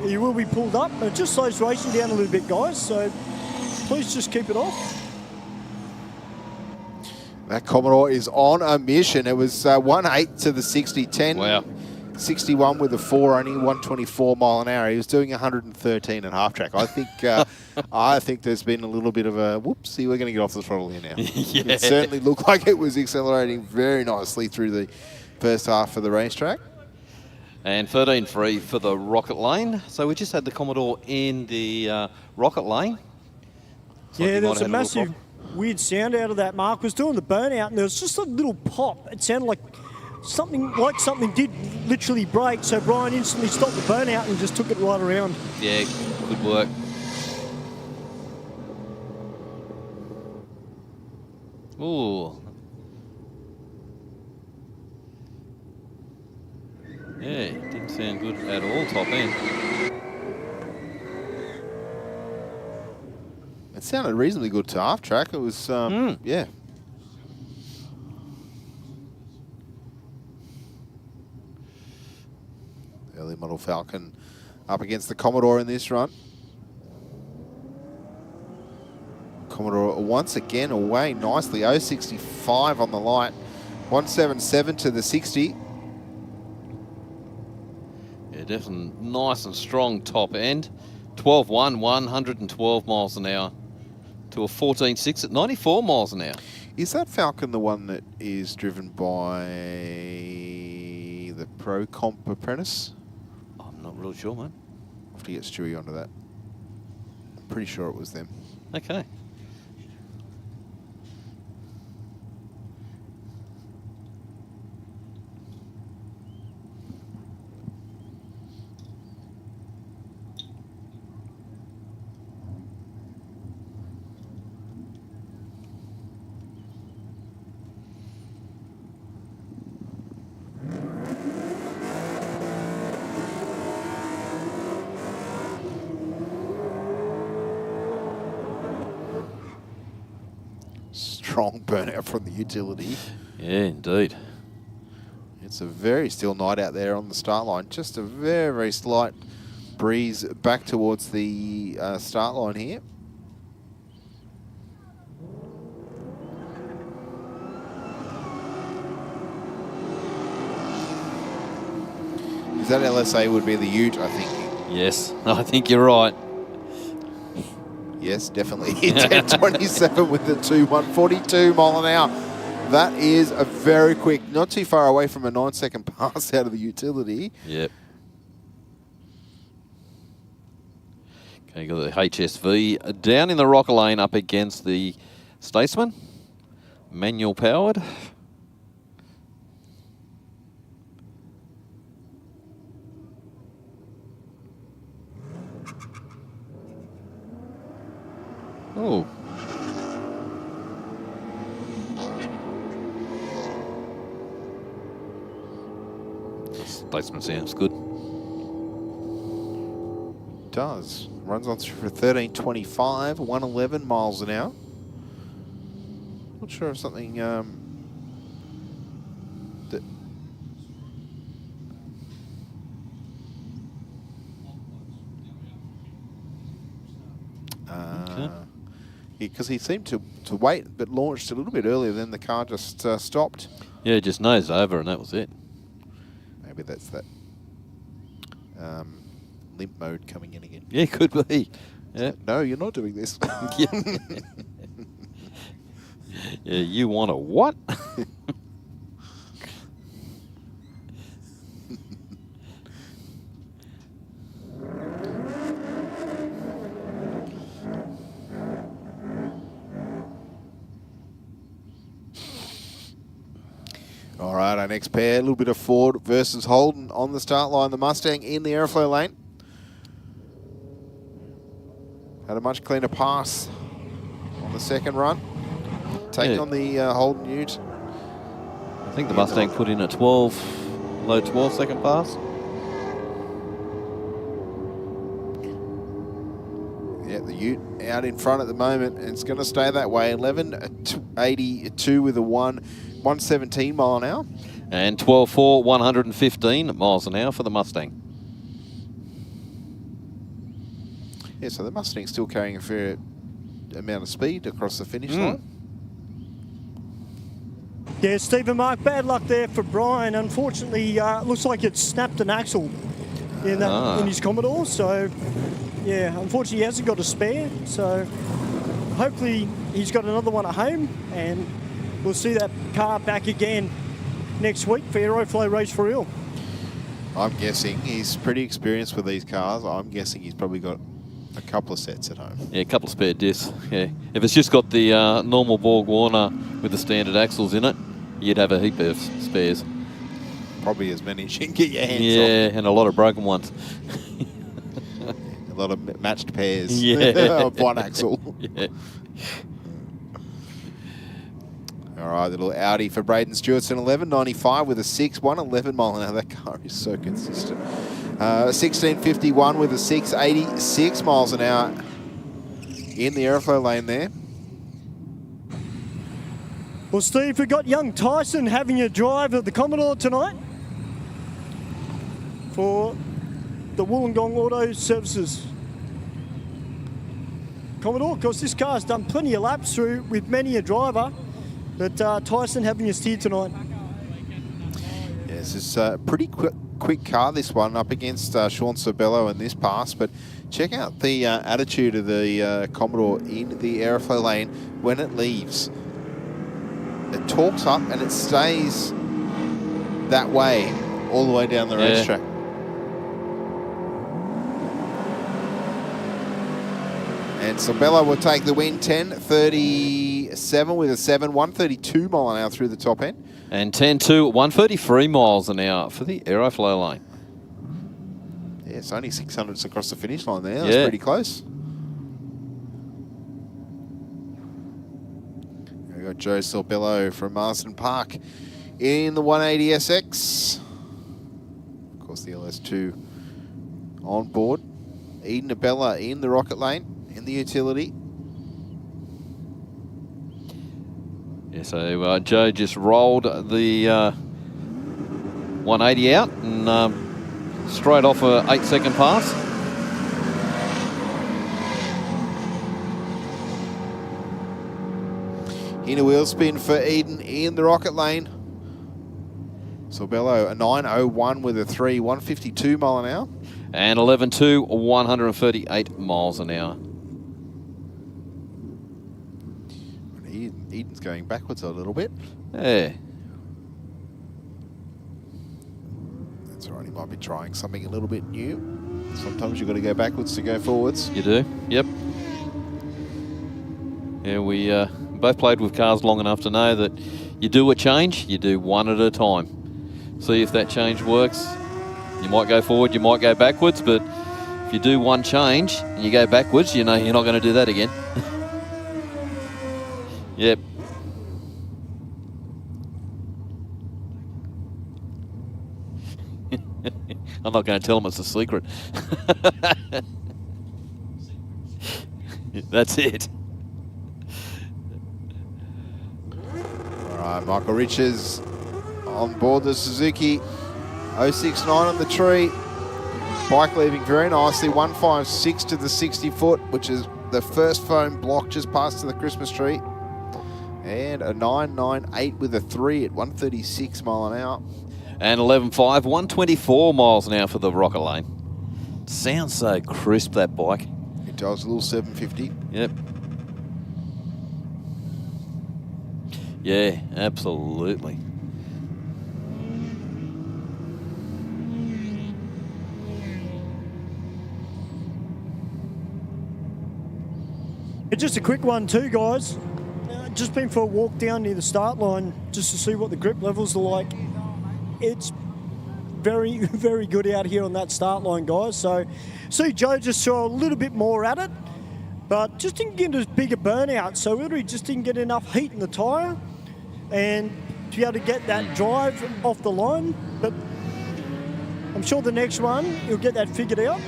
you will be pulled up. And it just slows racing down a little bit, guys, so please just keep it off. That Commodore is on a mission. It was 1.8 to the 60-10. Wow. 61 with a 4, only 124 mile an hour. He was doing 113 at half track. I think I think there's been a little bit of a whoopsie. We're going to get off the throttle here now. Yeah. It certainly looked like it was accelerating very nicely through the first half of the racetrack. And 13.3 for the rocket lane. So we just had the Commodore in the rocket lane. Looks like Yeah, he there's might a have had little massive weird sound out of that. Mark was doing the burnout, and there was just a little pop. It sounded like something did literally break. So Brian instantly stopped the burnout and just took it right around. Yeah, good work. Ooh. Yeah, didn't sound good at all, top end. It sounded reasonably good to half track. It was, yeah. Early model Falcon up against the Commodore in this run. Commodore once again away nicely. 065 on the light. 177 to the 60. Yeah, definitely nice and strong top end. 12.1, 112 miles an hour to a 14.6 at 94 miles an hour. Is that Falcon the one that is driven by the Pro Comp Apprentice? I'm not really sure, mate. I'll have to get Stewie onto that. I'm pretty sure it was them. Okay. Strong burnout from the utility. Yeah, indeed. It's a very still night out there on the start line. Just a very, very slight breeze back towards the start line here. Is that LSA would be the Ute, I think. Yes, I think you're right. Yes, definitely. 10.27 with the 2.142 mile an hour. That is a very quick, not too far away from a 9-second pass out of the utility. Yep. Okay, got the HSV down in the rocker lane up against the Statesman. Manual powered. Oh. Statesman sounds good. Does. Runs on for 13.25, 111 miles an hour. Not sure if something that because he seemed to wait, but launched a little bit earlier. Then the car just stopped. Yeah, just nosed over and that was it. Maybe that's that limp mode coming in again. Yeah, could be. Yeah. No, you're not doing this. Yeah, you want a what? All right, our next pair, a little bit of Ford versus Holden on the start line. The Mustang in the airflow lane. Had a much cleaner pass on the second run. Taking on the Holden Ute. I think the Mustang put in a low 12 second pass. Yeah, the Ute out in front at the moment, and it's going to stay that way. 11.82 with a 117 mile an hour. And 12.4, 115 miles an hour for the Mustang. Yeah, so the Mustang's still carrying a fair amount of speed across the finish line. Yeah, Stephen Mark, bad luck there for Brian. Unfortunately, looks like it snapped an axle in his Commodore. So, yeah, unfortunately he hasn't got a spare. So, hopefully he's got another one at home, and we'll see that car back again next week for Aeroflow Race for Real. I'm guessing he's pretty experienced with these cars. I'm guessing he's probably got a couple of sets at home. Yeah, a couple of spare discs. Yeah, if it's just got the normal Borg Warner with the standard axles in it, you'd have a heap of spares. Probably as many as you can get your hands on. Yeah, and a lot of broken ones. A lot of matched pairs. Yeah. Of one axle. Yeah. All right, little Audi for Braden Stewart's an 11.95 with a 111 mile an hour. That car is so consistent. 16.51 with a 686 miles an hour in the airflow lane there. Well, Steve, we've got young Tyson having a drive at the Commodore tonight for the Wollongong Auto Services Commodore. Of course, this car's done plenty of laps through with many a driver, but Tyson having a steer tonight. Yes, it's a pretty quick car, this one, up against Sean Sabello in this pass, but check out the attitude of the Commodore in the airflow lane when it leaves. It torques up and it stays that way all the way down the racetrack. And Sabello will take the win, 10.37 with a 132 mile an hour through the top end. And 10.2, 133 miles an hour for the aeroflow lane. Yeah, it's only 600s across the finish line there. That's pretty close. We've got Joe Sabello from Marsden Park in the 180SX. Of course, the LS2 on board. Eden Abella in the rocket lane in the utility. Yeah, so Joe just rolled the 180 out and straight off a 8-second pass. In a wheel spin for Eden in the rocket lane. Sabello a 9.01 with a 152 mile an hour. And 11.2, 138 miles an hour. Eden's going backwards a little bit. Yeah. That's all right, he might be trying something a little bit new. Sometimes you've got to go backwards to go forwards. You do, yep. Yeah, we both played with cars long enough to know that you do a change, you do one at a time. See if that change works. You might go forward, you might go backwards, but if you do one change and you go backwards, you know you're not going to do that again. Yep. I'm not going to tell them it's a secret. That's it. All right, Michael Riches on board the Suzuki 069 on the tree. Bike leaving very nicely, 156 to the 60 foot, which is the first foam block just past to the Christmas tree. And a 998 with a 3 at 136 mile an hour. And 11.5, 124 miles an hour for the Rocket Lane. Sounds so crisp, that bike. It does, a little 750. Yep. Yeah, absolutely. Just a quick one too, guys. Just been for a walk down near the start line just to see what the grip levels are like. It's very, very good out here on that start line, guys. So, see, Joe just saw a little bit more at it, but just didn't get as big a burnout. So really just didn't get enough heat in the tyre and to be able to get that drive off the line. But I'm sure the next one, he'll get that figured out.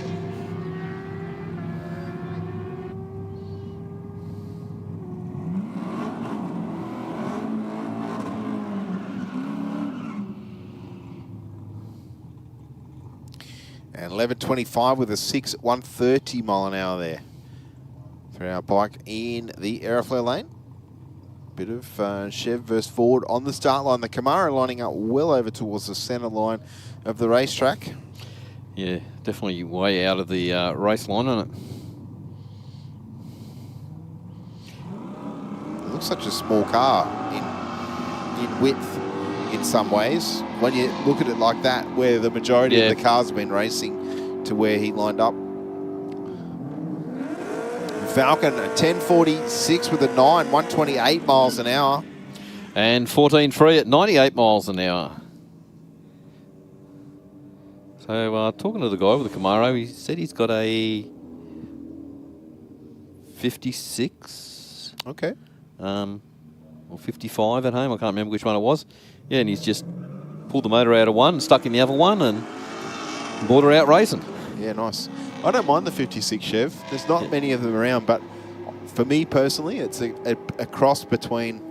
And 11.25 with a 6 at 130 mile an hour there. For our bike in the Aeroflare lane. Bit of Chev versus Ford on the start line. The Camaro lining up well over towards the centre line of the racetrack. Yeah, definitely way out of the race line, isn't it? It looks such a small car in width in some ways. When you look at it like that, where the majority of the cars have been racing to where he lined up. Falcon, a 10.46 with a 9, 128 miles an hour. And 14.3 at 98 miles an hour. So talking to the guy with the Camaro, he said he's got a 56. Okay. Or 55 at home. I can't remember which one it was. Yeah, and he's just pulled the motor out of one, stuck in the other one, and brought her out racing. Yeah, nice. I don't mind the 56 Chev. There's not many of them around, but for me personally, it's a cross between,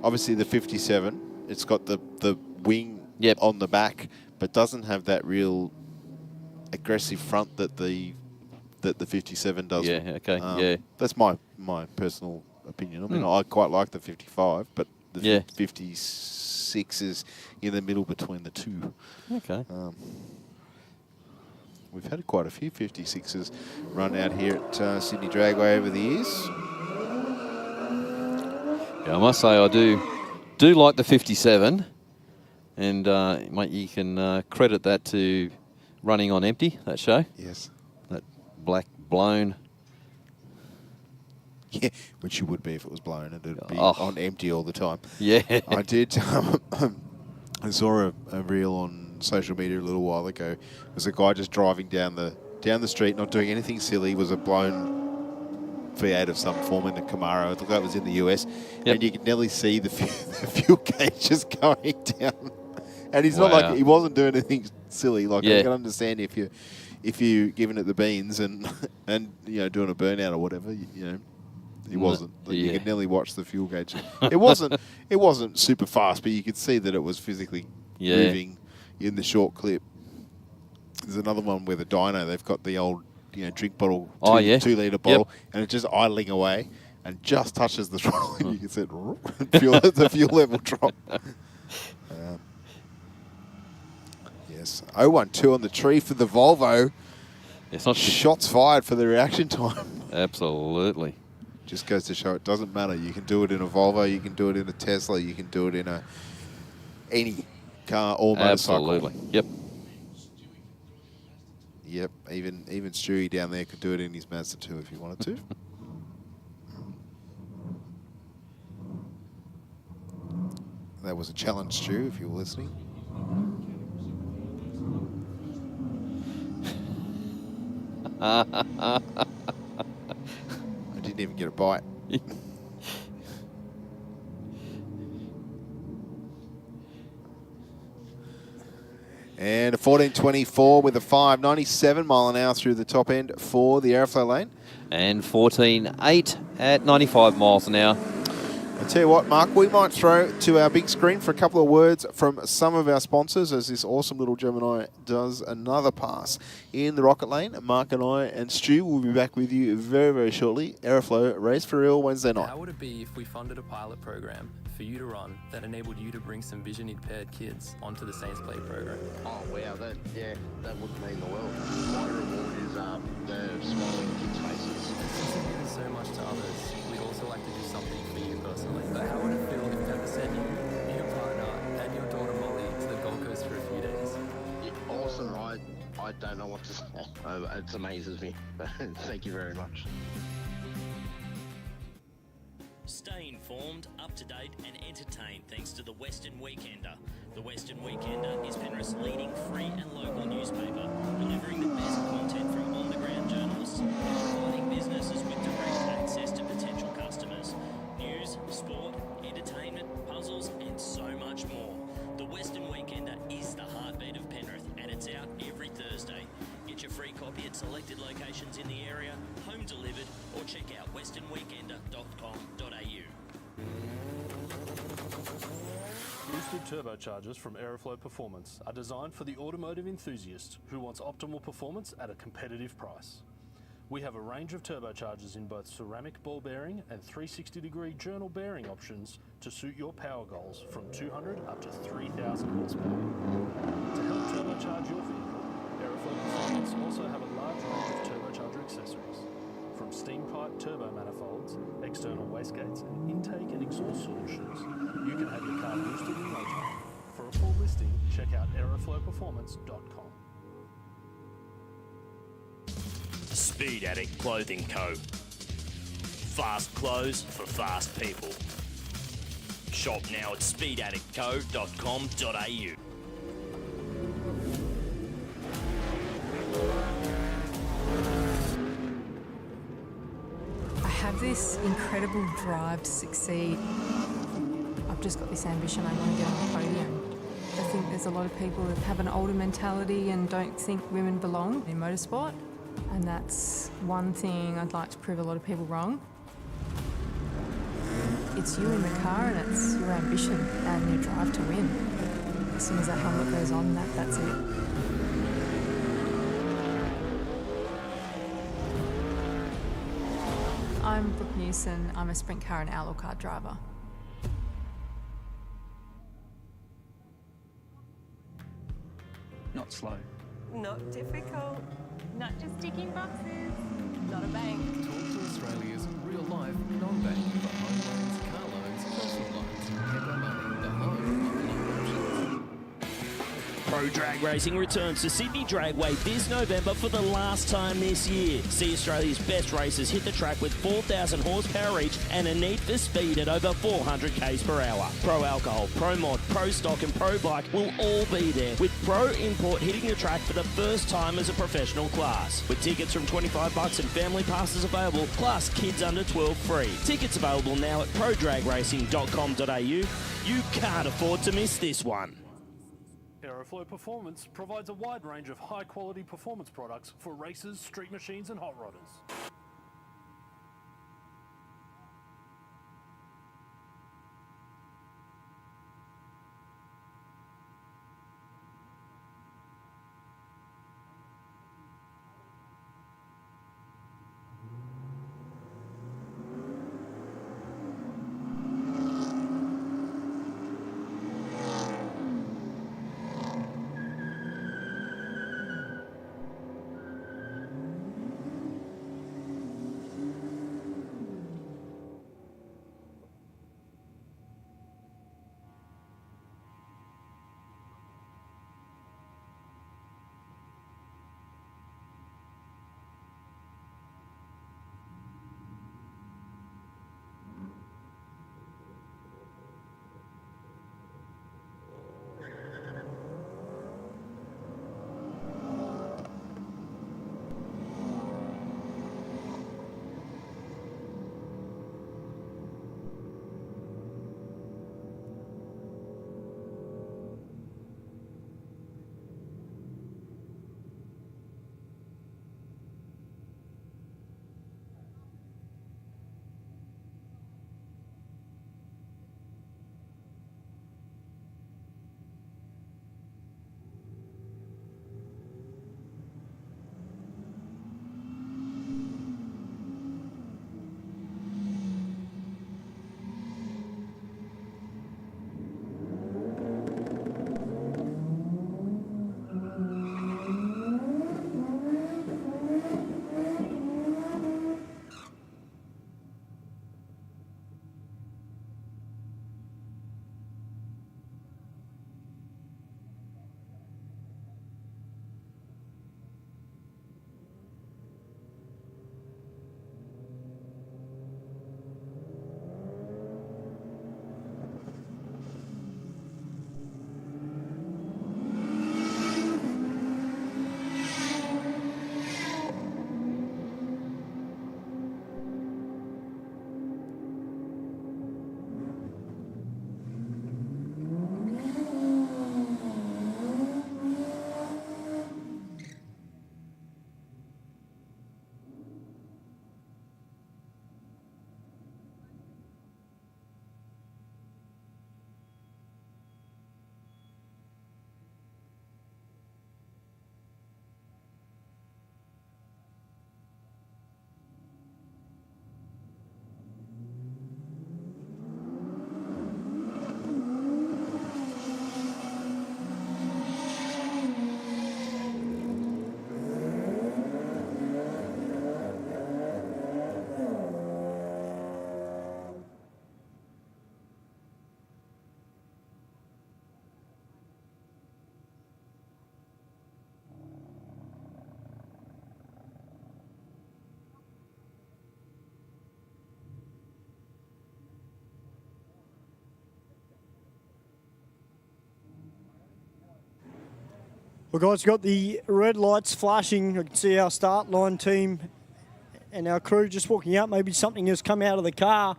obviously, the 57. It's got the wing on the back, but doesn't have that real aggressive front that the 57 does. Yeah, okay, yeah. That's my personal opinion. I mean, I quite like the 55, but the 56 is in the middle between the two. Okay. We've had quite a few 56s run out here at Sydney Dragway over the years. Yeah, I must say I do like the 57, and mate, you can credit that to running on empty, that show. Yes. That black blown. Yeah, which you would be if it was blown and it'd be on empty all the time. Yeah. I did. I saw a reel on social media a little while ago. It was a guy just driving down the street, not doing anything silly. Was a blown V8 of some form in the Camaro. I think that was in the US, and you could nearly see the fuel gauge just going down. And he's not like, he wasn't doing anything silly. Like I can understand if you giving it the beans and you know, doing a burnout or whatever. You know, he wasn't. You could nearly watch the fuel gauge. It wasn't super fast, but you could see that it was physically moving in the short clip. There's another one where the dyno, they've got the old, you know, drink bottle, 2 litre bottle, and it's just idling away and just touches the throttle, and you can see the fuel level drop. Yes, 012 on the tree for the Volvo. It's not shots fired for the reaction time. Absolutely. Just goes to show it doesn't matter. You can do it in a Volvo, you can do it in a Tesla, you can do it in any car or motorcycle. Absolutely. Yep. Yep. Even Stewie down there could do it in his Mazda 2 if he wanted to. That was a challenge, Stew, if you were listening. I didn't even get a bite. And a 14.24 with a 5.97 mile an hour through the top end for the Aeroflow lane. And 14.8 at 95 miles an hour. And Tell you what, Mark, we might throw to our big screen for a couple of words from some of our sponsors as this awesome little Gemini does another pass in the rocket lane. Mark and I and Stu will be back with you very, very shortly. Aeroflow, Race for Real, Wednesday night. How would it be if we funded a pilot program for you to run that enabled you to bring some vision impaired kids onto the Saints Play program? Oh wow, that would mean the world. My reward is the smiling kids' faces. Since you've given so much to others, we'd also like to do something for you personally. But how would it feel if Pepper sent you, your partner, and your daughter Molly to the Gold Coast for a few days? Yeah, awesome. I don't know what to say. It amazes me. Thank you very much. Stay informed, up to date and entertained thanks to the Western Weekender. The Western Weekender is Penrith's leading free and local newspaper, delivering the best content from on-the-ground journalists, providing businesses with direct access to potential customers, news, sport, entertainment, puzzles and so much more. The Western Weekender is the heartbeat of Penrith and it's out every Thursday. Get your free copy at selected locations in the area, home delivered, or check out westernweekender.com.au. Boosted turbochargers from Aeroflow Performance are designed for the automotive enthusiast who wants optimal performance at a competitive price. We have a range of turbochargers in both ceramic ball bearing and 360-degree journal bearing options to suit your power goals from 200 up to 3,000 horsepower. To help turbocharge your vehicle, Aeroflow Performance also have a large range of turbocharger accessories. From steam pipe turbo manifolds, external wastegates, and intake and exhaust solutions, you can have your car boosted in no time. For a full listing, check out aeroflowperformance.com. Speed Addict Clothing Co. Fast clothes for fast people. Shop now at speedaddictco.com.au. I have this incredible drive to succeed. I've just got this ambition, I want to get on the podium. I think there's a lot of people that have an older mentality and don't think women belong in motorsport. And that's one thing I'd like to prove a lot of people wrong. It's you in the car and it's your ambition and your drive to win. As soon as that helmet goes on, that's it. I'm Brooke Newson. I'm a sprint car and outlaw car driver. Not slow. Not difficult. Not just ticking boxes. Not a bank. Talk to Australia's real-life non-bank for home loans, car loans, personal loans, Pepper Money, the home of loan options. Pro Drag Racing returns to Sydney Dragway this November for the last time this year. See Australia's best racers hit the track with 4,000 horsepower each and a need for speed at over 400 k's per hour. Pro Alcohol, Pro Mod, Pro Stock and Pro Bike will all be there, with Pro Import hitting the track for the first time as a professional class. With tickets from $25 and family passes available, plus kids under 12 free. Tickets available now at prodragracing.com.au. You can't afford to miss this one. Aeroflow Performance provides a wide range of high-quality performance products for racers, street machines and hot rodders. Well, guys, we've got the red lights flashing. I can see our start line team and our crew just walking out. Maybe something has come out of the car.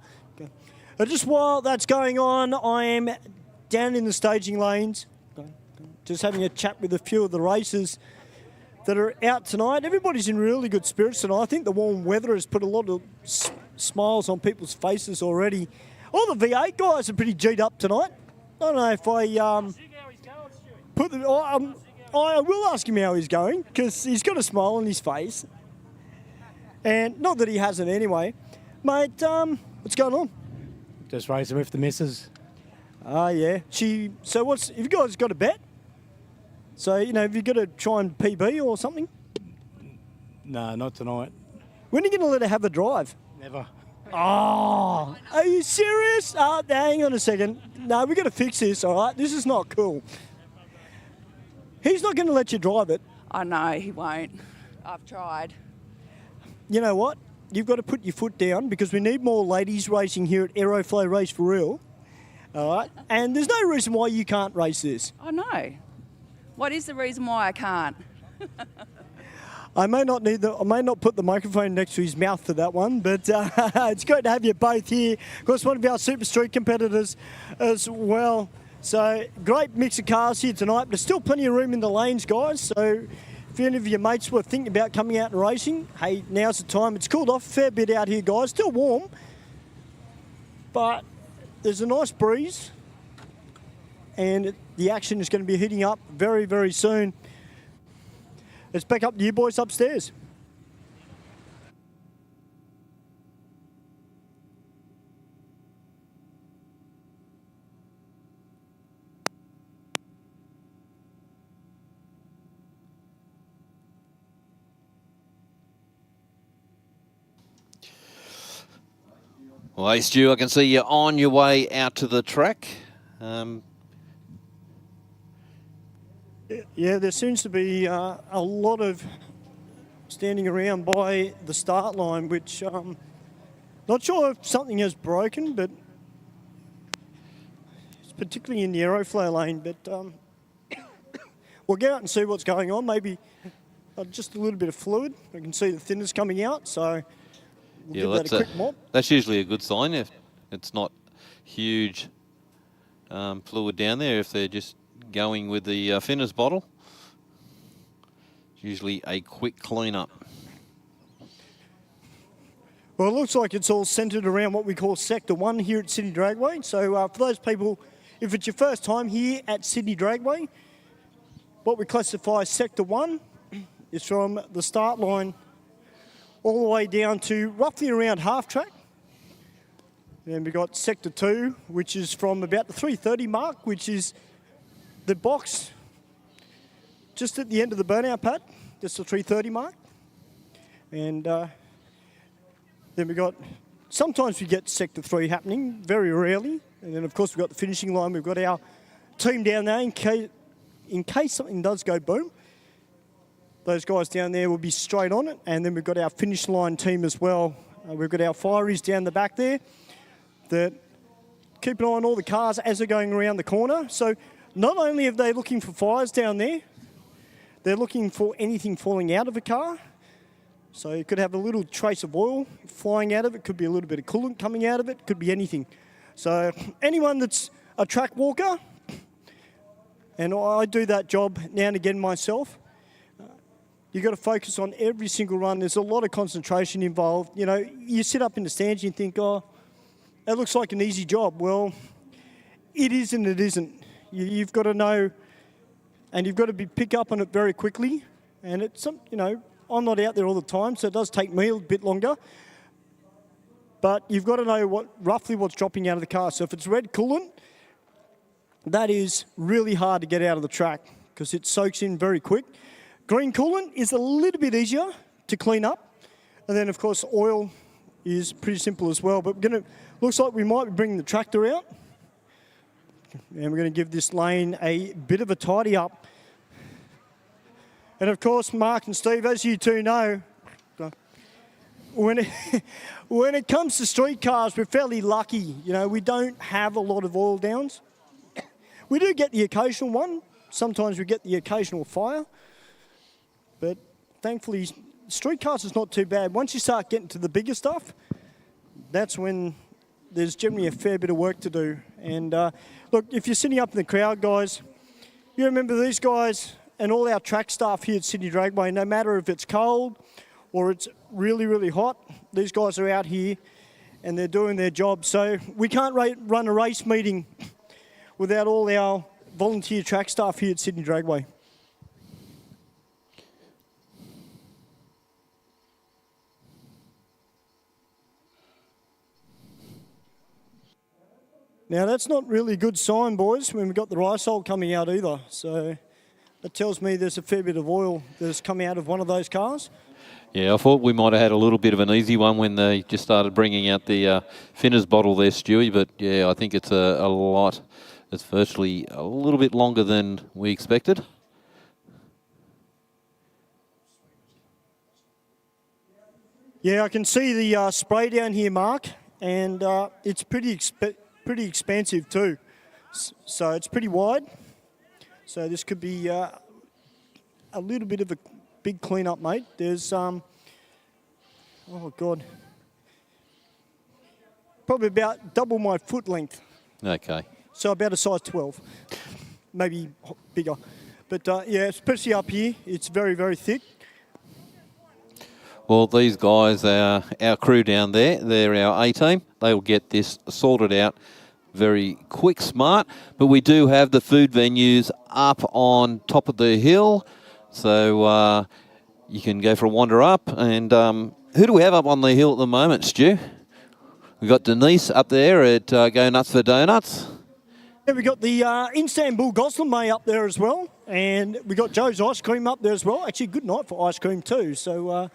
Just while that's going on, I am down in the staging lanes, just having a chat with a few of the racers that are out tonight. Everybody's in really good spirits tonight. I think the warm weather has put a lot of smiles on people's faces already. All the V8 guys are pretty G'd up tonight. I don't know if I put the... I will ask him how he's going, because he's got a smile on his face. And not that he hasn't anyway. Mate, what's going on? Just racing with the missus. Yeah. So have you guys got a bet? So, have you got to try and PB or something? No, not tonight. When are you going to let her have a drive? Never. Oh, are you serious? Hang on a second. No, we've got to fix this, all right? This is not cool. He's not going to let you drive it. I know, he won't. I've tried. You know what? You've got to put your foot down, because we need more ladies racing here at Aeroflow Race for Real. All right? And there's no reason why you can't race this. I know. What is the reason why I can't? I may not put the microphone next to his mouth for that one, but it's great to have you both here. Of course, one of our Super Street competitors as well. So, great mix of cars here tonight, but there's still plenty of room in the lanes, guys. So, if any of your mates were thinking about coming out and racing, hey, now's the time. It's cooled off a fair bit out here, guys. Still warm, but there's a nice breeze, and the action is going to be heating up very, very soon. Let's back up to you boys upstairs. Well, hey, Stu, I can see you're on your way out to the track. Yeah, there seems to be a lot of standing around by the start line, which not sure if something has broken, but it's particularly in the Aeroflow lane. But we'll go out and see what's going on. Maybe just a little bit of fluid. I can see the thinners coming out, so we'll give that a quick mop. That's usually a good sign if it's not huge fluid down there, if they're just going with the thinners bottle. It's usually a quick clean up. Well, it looks like it's all centred around what we call Sector 1 here at Sydney Dragway. So for those people, if it's your first time here at Sydney Dragway, what we classify as Sector 1 is from the start line all the way down to roughly around half track. Then we've got Sector 2, which is from about the 3:30 mark, which is the box just at the end of the burnout pad, just the 3:30 mark. And then we got, sometimes we get Sector 3 happening, very rarely. And then of course we've got the finishing line. We've got our team down there in case something does go boom. Those guys down there will be straight on it. And then we've got our finish line team as well. We've got our fireys down the back there that keep an eye on all the cars as they're going around the corner. So not only are they looking for fires down there, they're looking for anything falling out of a car. So you could have a little trace of oil flying out of it, could be a little bit of coolant coming out of it, could be anything. So anyone that's a track walker, and I do that job now and again myself, you've got to focus on every single run. There's a lot of concentration involved. You know, you sit up in the stands and you think, oh, that looks like an easy job. Well, it is and it isn't. You've got to know, and you've got to pick up on it very quickly. And it's, I'm not out there all the time, so it does take me a bit longer. But you've got to know roughly what's dropping out of the car. So if it's red coolant, that is really hard to get out of the track because it soaks in very quick. Green coolant is a little bit easier to clean up. And then, of course, oil is pretty simple as well. But looks like we might be bringing the tractor out. And we're going to give this lane a bit of a tidy up. And, of course, Mark and Steve, as you two know, when it comes to street cars, we're fairly lucky. You know, we don't have a lot of oil downs. We do get the occasional one, Sometimes we get the occasional fire, but thankfully street cars is not too bad. Once you start getting to the bigger stuff, that's when there's generally a fair bit of work to do. And look, if you're sitting up in the crowd, guys, you remember these guys and all our track staff here at Sydney Dragway, no matter if it's cold or it's really, really hot, these guys are out here and they're doing their job. So we can't run a race meeting without all our volunteer track staff here at Sydney Dragway. Now that's not really a good sign, boys, when we've got the Rysol coming out either. So that tells me there's a fair bit of oil that's come out of one of those cars. Yeah, I thought we might have had a little bit of an easy one when they just started bringing out the Finner's bottle there, Stewie. But yeah, I think it's a lot. It's virtually a little bit longer than we expected. Yeah, I can see the spray down here, Mark, and it's pretty expansive too. So it's pretty wide. So this could be a little bit of a big clean-up, mate. There's, oh God, probably about double my foot length. Okay. So about a size 12, maybe bigger. But yeah, especially up here, it's very, very thick. Well, these guys, our crew down there, they're our A-team. They will get this sorted out very quick, smart. But we do have the food venues up on top of the hill. So you can go for a wander up. And who do we have up on the hill at the moment, Stu? We've got Denise up there at Go Nuts for Donuts. Yeah, we've got the Istanbul Gosling up there as well. And we've got Joe's Ice Cream up there as well. Actually, good night for ice cream too. So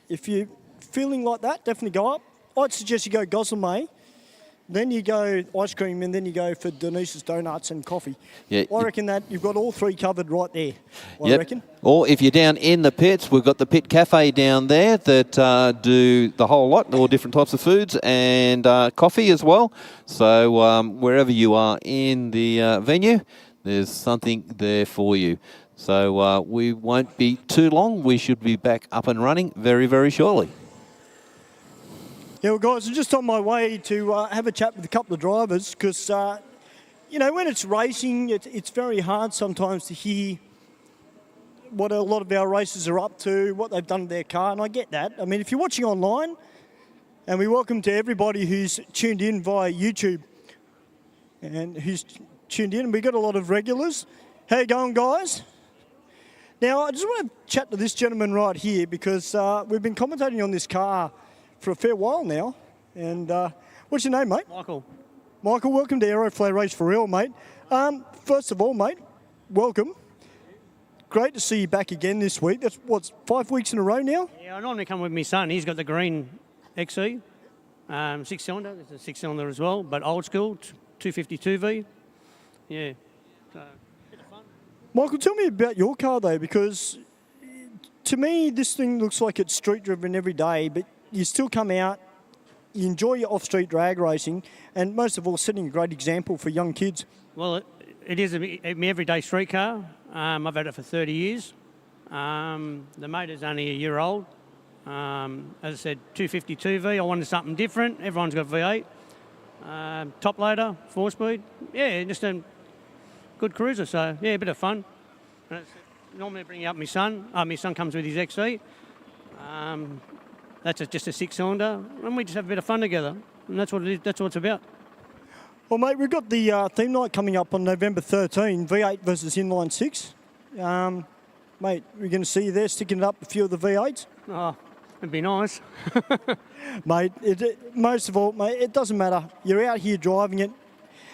if you're feeling like that, definitely go up. I'd suggest you go Gosling, then you go ice cream, and then you go for Denise's Donuts and coffee. Yeah, I reckon that you've got all three covered right there, I reckon. Or if you're down in the pits, we've got the Pit Cafe down there that do the whole lot, all different types of foods and coffee as well. So wherever you are in the venue, there's something there for you. So we won't be too long. We should be back up and running very, very shortly. Yeah, well, guys, I'm just on my way to have a chat with a couple of drivers because, you know, when it's racing, it's very hard sometimes to hear what a lot of our racers are up to, what they've done to their car, and I get that. I mean, if you're watching online, and we welcome to everybody who's tuned in via YouTube and who's tuned in, and we've got a lot of regulars. How you going, guys? Now, I just want to chat to this gentleman right here because we've been commentating on this car for a fair while now. And what's your name, mate? Michael. Michael, welcome to Aeroflare Race for Real, mate. First of all, mate, welcome. Great to see you back again this week. That's, 5 weeks in a row now? Yeah, I normally come with my son. He's got the green XE, six-cylinder. There's a six-cylinder as well, but old school, 252V. Yeah. So, bit of fun. Michael, tell me about your car, though, because to me, this thing looks like it's street-driven every day, but you still come out, you enjoy your off-street drag racing, and most of all, setting a great example for young kids. Well, it is my everyday street car. I've had it for 30 years. The motor's only a year old. As I said, 252V. I wanted something different. Everyone's got V8. Top loader, 4-speed. Yeah, just a good cruiser. So, yeah, a bit of fun. Normally I bring out my son. My son comes with his XE. That's just a six-cylinder, and we just have a bit of fun together, and that's what it is. That's what it's about. Well, mate, we've got the theme night coming up on November 13, V8 versus Inline 6. Mate, we're going to see you there sticking up a few of the V8s. Oh, it'd be nice. Mate, most of all, mate, it doesn't matter. You're out here driving it,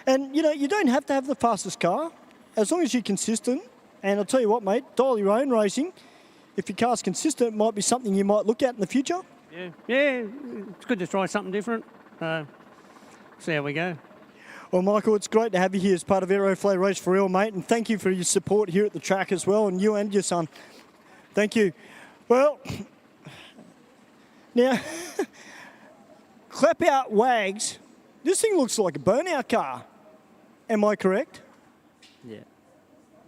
and, you know, you don't have to have the fastest car, as long as you're consistent. And I'll tell you what, mate, dial your own racing. If your car's consistent, it might be something you might look at in the future. Yeah, it's good to try something different. See how we go. Well, Michael, it's great to have you here as part of Aeroflare Race for Real, mate, and thank you for your support here at the track as well, and you and your son. Thank you. Well, now, clap out Wags. This thing looks like a Burnout car. Am I correct? Yeah.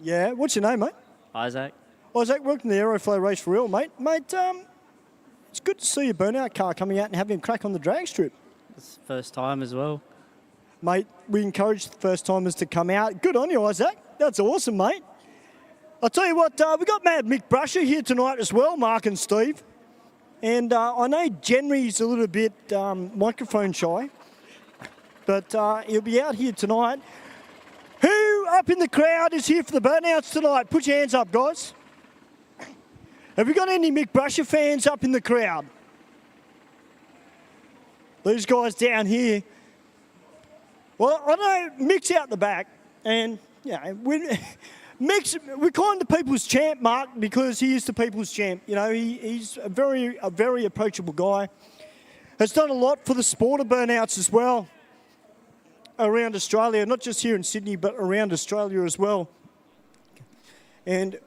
Yeah. What's your name, mate? Isaac. Isaac, welcome to the Aeroflow Race for Real, mate. Mate, it's good to see your Burnout car coming out and having a crack on the drag strip. It's the first time as well. Mate, we encourage the first timers to come out. Good on you, Isaac. That's awesome, mate. I'll tell you what, we got Mad Mick Brasher here tonight as well, Mark and Steve. And I know Jenry's a little bit microphone shy, but he'll be out here tonight. Who up in the crowd is here for the Burnouts tonight? Put your hands up, guys. Have we got any Mick Brasher fans up in the crowd? These guys down here. Well, I know Mick's out the back, and yeah, Mick's, we're calling the People's Champ, Mark, because he is the People's Champ. You know, he's a very approachable guy. Has done a lot for the sport of Burnouts as well around Australia, not just here in Sydney, but around Australia as well. And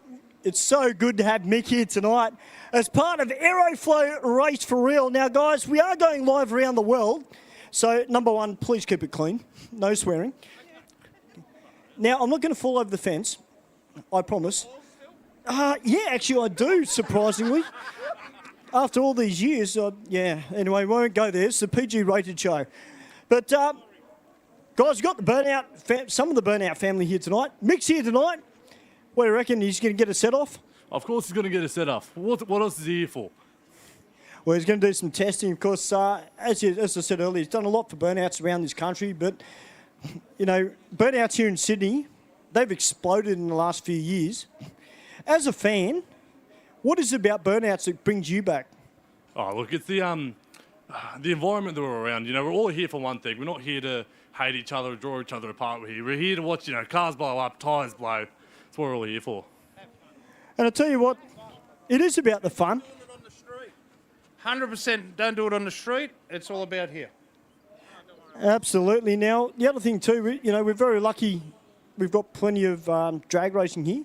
it's so good to have Mick here tonight as part of Aeroflow Race for Real. Now, guys, we are going live around the world. So, number one, please keep it clean. No swearing. Now, I'm not going to fall over the fence. I promise. Yeah, actually, I do, surprisingly. After all these years, yeah. Anyway, we won't go there. It's a PG-rated show. But, guys, we've got the Burnout, some of the Burnout family here tonight. Mick's here tonight. What do you reckon? He's going to get a set-off? Of course he's going to get a set-off. What else is he here for? Well, he's going to do some testing. Of course, as I said earlier, he's done a lot for Burnouts around this country. But, you know, Burnouts here in Sydney, they've exploded in the last few years. As a fan, what is it about Burnouts that brings you back? Oh, look, it's the environment that we're around. You know, we're all here for one thing. We're not here to hate each other or draw each other apart. We're here to watch, you know, cars blow up, tyres blow. That's what we're all here for. And I tell you what, it is about the fun. 100% don't do it on the street. It's all about here. Absolutely. Now, the other thing too, you know, we're very lucky. We've got plenty of drag racing here.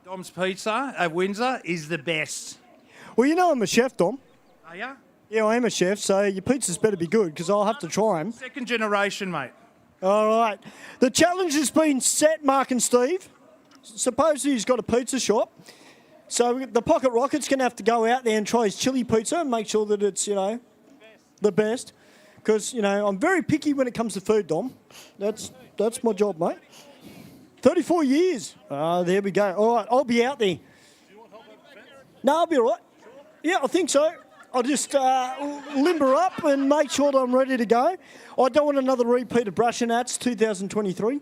Dom's Pizza at Windsor is the best. Well, you know I'm a chef, Dom. Are ya? Yeah, I am a chef, so your pizzas better be good because I'll have to try them. Second generation, mate. All right. The challenge has been set, Mark and Steve. Supposedly he's got a pizza shop. So the Pocket Rocket's going to have to go out there and try his chili pizza and make sure that it's, you know, the best. Because, you know, I'm very picky when it comes to food, Dom. That's my job, mate. 34 years. There we go. All right, I'll be out there. No, I'll be all right. Yeah, I think so. I'll just limber up and make sure that I'm ready to go. I don't want another repeat of Brush and Nats 2023.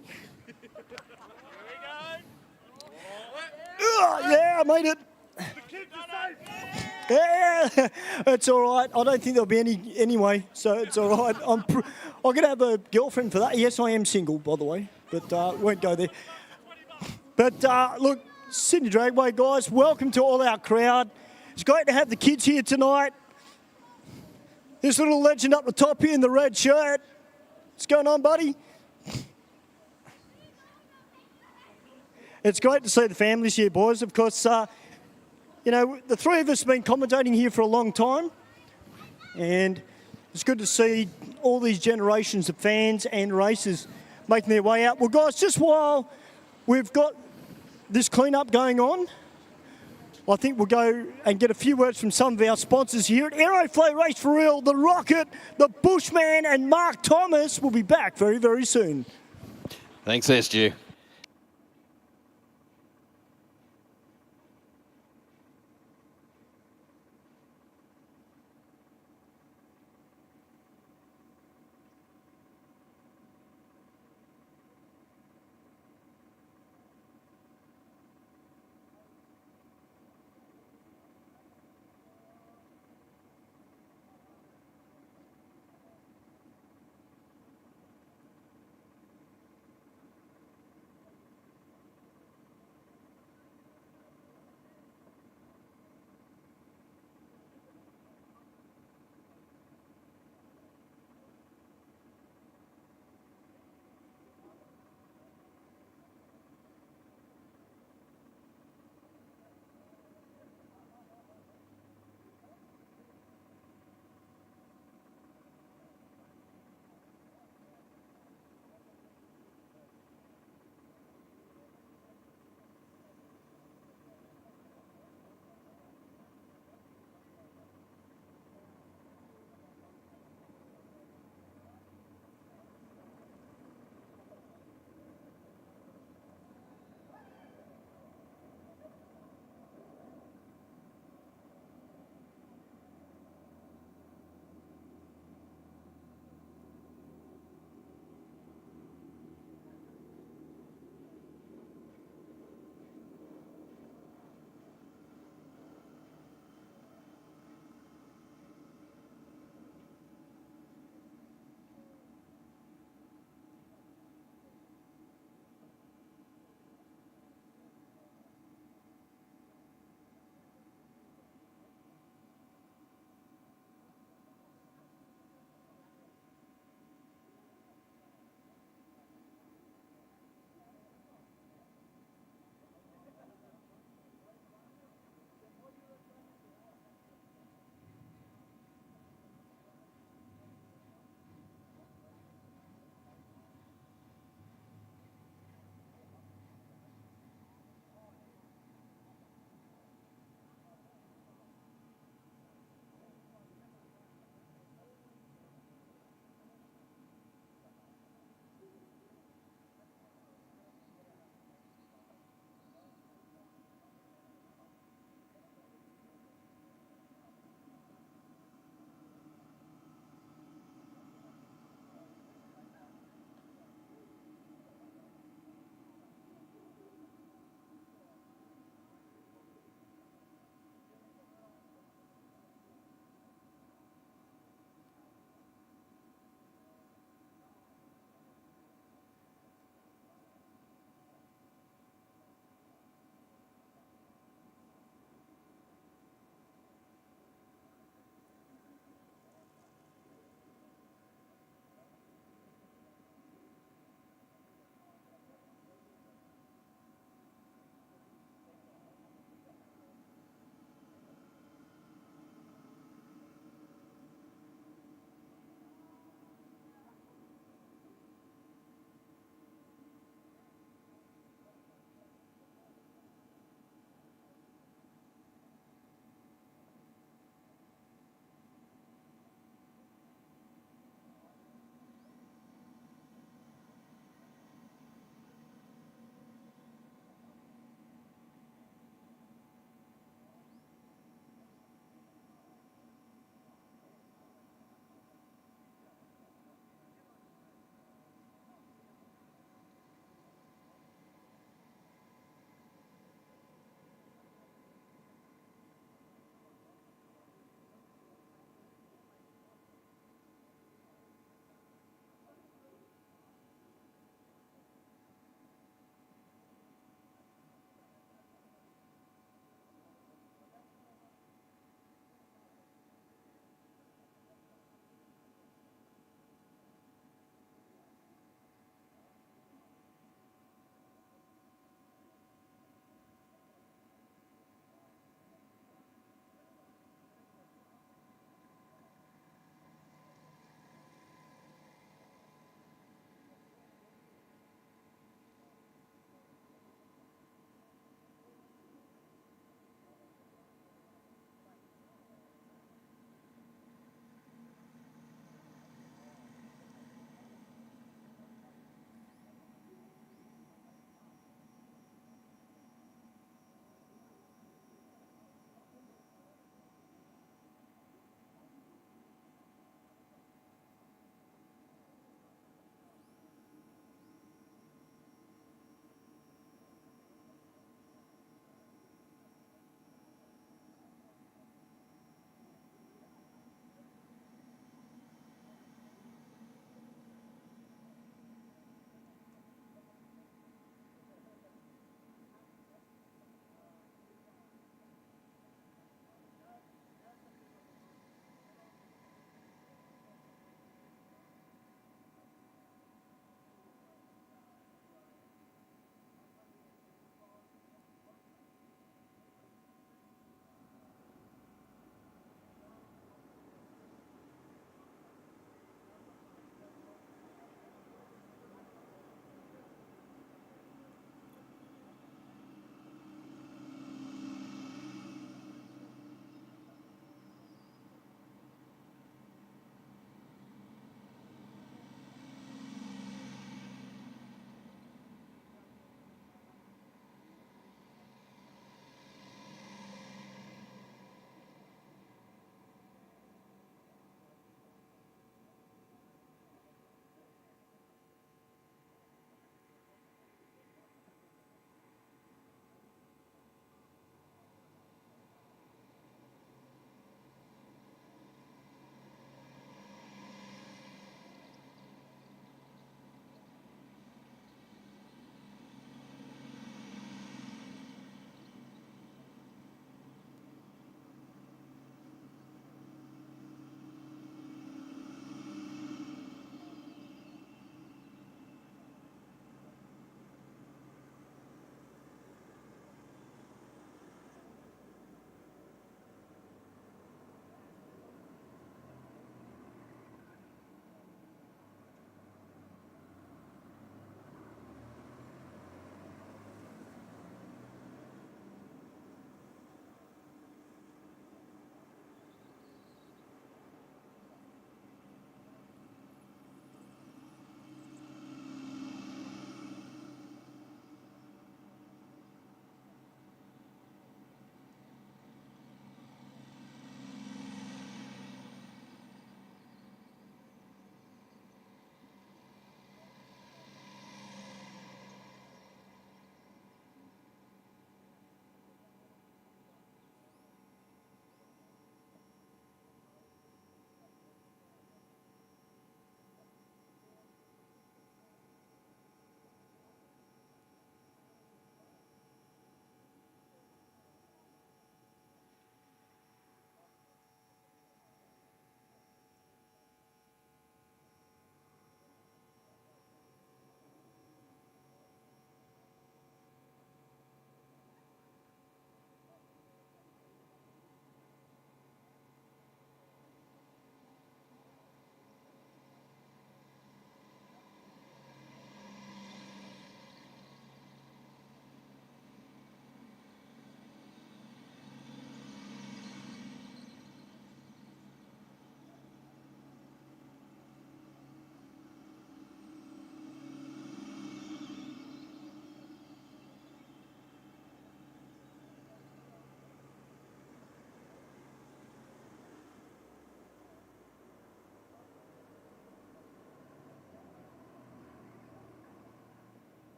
Yeah, I made it. Yeah, it's all right. I don't think there'll be any anyway, so it's all right. I'm going to have a girlfriend for that. Yes, I am single, by the way, but won't go there. But look, Sydney Dragway, guys, welcome to all our crowd. It's great to have the kids here tonight. This little legend up the top here in the red shirt. What's going on, buddy? It's great to see the families here, boys. Of course, you know, the three of us have been commentating here for a long time, and it's good to see all these generations of fans and racers making their way out. Well, guys, just while we've got this clean-up going on, I think we'll go and get a few words from some of our sponsors here at Aeroflow Race for Real. The Rocket, the Bushman, and Mark Thomas will be back very, very soon. Thanks, SG.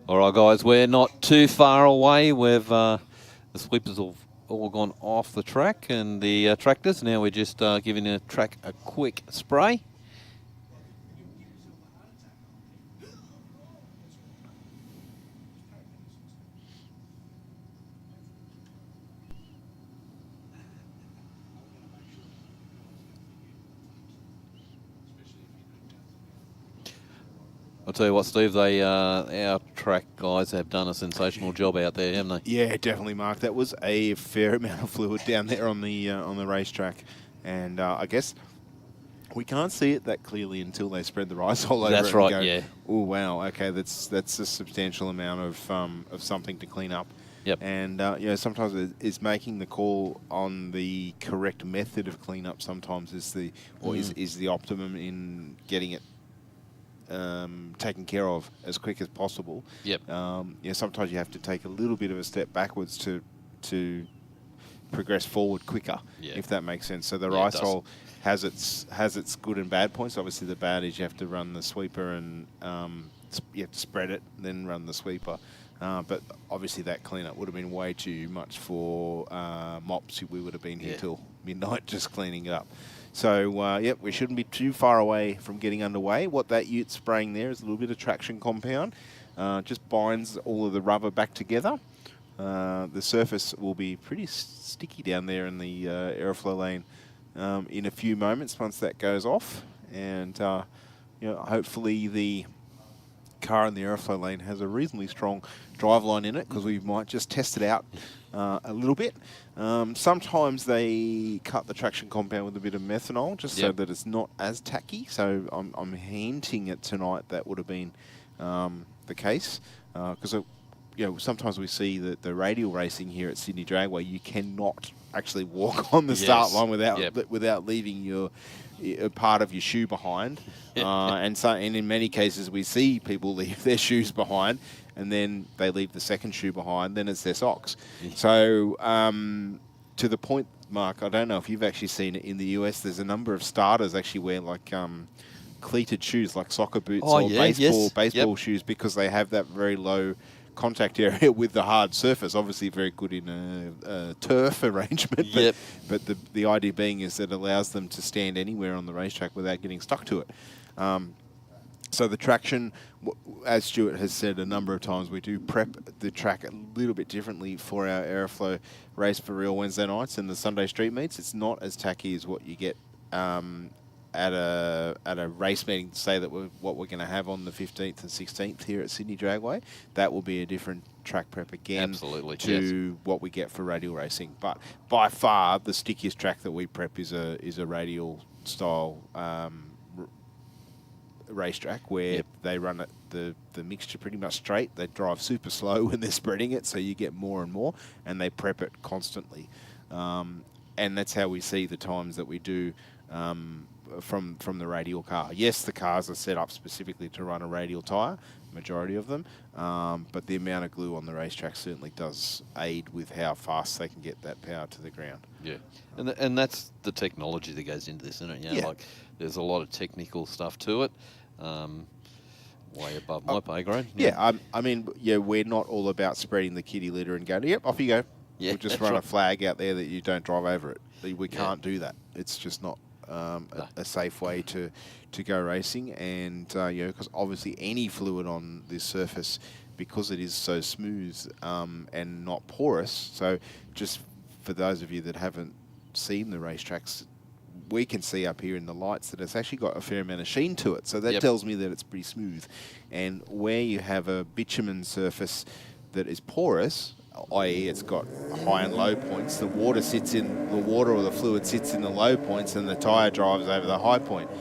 All right, guys, we're not too far away. We've the sweepers have all gone off the track and the tractors. Now we're just giving the track a quick spray. I'll tell you what, Steve, our track guys have done a sensational job out there, haven't they? Yeah, definitely, Mark. That was a fair amount of fluid down there on the racetrack, and I guess we can't see it that clearly until they spread the ice all over That's it right, and go, yeah. oh, wow, okay, that's a substantial amount of something to clean up. Yep. And, sometimes it's making the call on the correct method of cleanup sometimes is the optimum in getting it taken care of as quick as possible. Yep. Sometimes you have to take a little bit of a step backwards to progress forward quicker, if that makes sense. So the rice hole has its good and bad points. Obviously, the bad is you have to run the sweeper and you have to spread it, then run the sweeper. But obviously, that cleanup would have been way too much for mops. We would have been here till midnight just cleaning it up. So, we shouldn't be too far away from getting underway. What that ute's spraying there is a little bit of traction compound. Just binds all of the rubber back together. The surface will be pretty sticky down there in the aeroflow lane in a few moments once that goes off. And, hopefully the car in the aeroflow lane has a reasonably strong drive line in it, because we might just test it out a little bit. Sometimes they cut the traction compound with a bit of methanol just so that it's not as tacky. So I'm hinting at tonight that would have been the case, because sometimes we see that the radial racing here at Sydney Dragway, you cannot actually walk on the start line without leaving your part of your shoe behind. And in many cases we see people leave their shoes behind and then they leave the second shoe behind, then it's their socks. So to the point, Mark, I don't know if you've actually seen it in the US, there's a number of starters actually wear like cleated shoes, like soccer boots or baseball shoes, because they have that very low contact area with the hard surface. Obviously very good in a turf arrangement, but the idea being is that it allows them to stand anywhere on the racetrack without getting stuck to it. So the traction, as Stuart has said a number of times, we do prep the track a little bit differently for our aeroflow race for real Wednesday nights and the Sunday street meets. It's not as tacky as what you get at a race meeting, say that what we're going to have on the 15th and 16th here at Sydney Dragway. That will be a different track prep again to what we get for radial racing. But by far the stickiest track that we prep is a radial style racetrack where they run it the mixture pretty much straight. They drive super slow when they're spreading it, so you get more and more, and they prep it constantly. And that's how we see the times that we do from the radial car. Yes, the cars are set up specifically to run a radial tyre, majority of them, but the amount of glue on the racetrack certainly does aid with how fast they can get that power to the ground. Yeah, and that's the technology that goes into this, isn't it? You know, like there's a lot of technical stuff to it, way above my pay grade. I mean, we're not all about spreading the kitty litter and going, yep, off you go. We'll just run a flag out there that you don't drive over it. We can't do that. It's just not a safe way to go racing. And, because obviously any fluid on this surface, because it is so smooth and not porous, so just for those of you that haven't seen the racetracks, we can see up here in the lights that it's actually got a fair amount of sheen to it. So that tells me that it's pretty smooth. And where you have a bitumen surface that is porous, i.e. it's got high and low points, the water or the fluid sits in the low points and the tyre drives over the high point.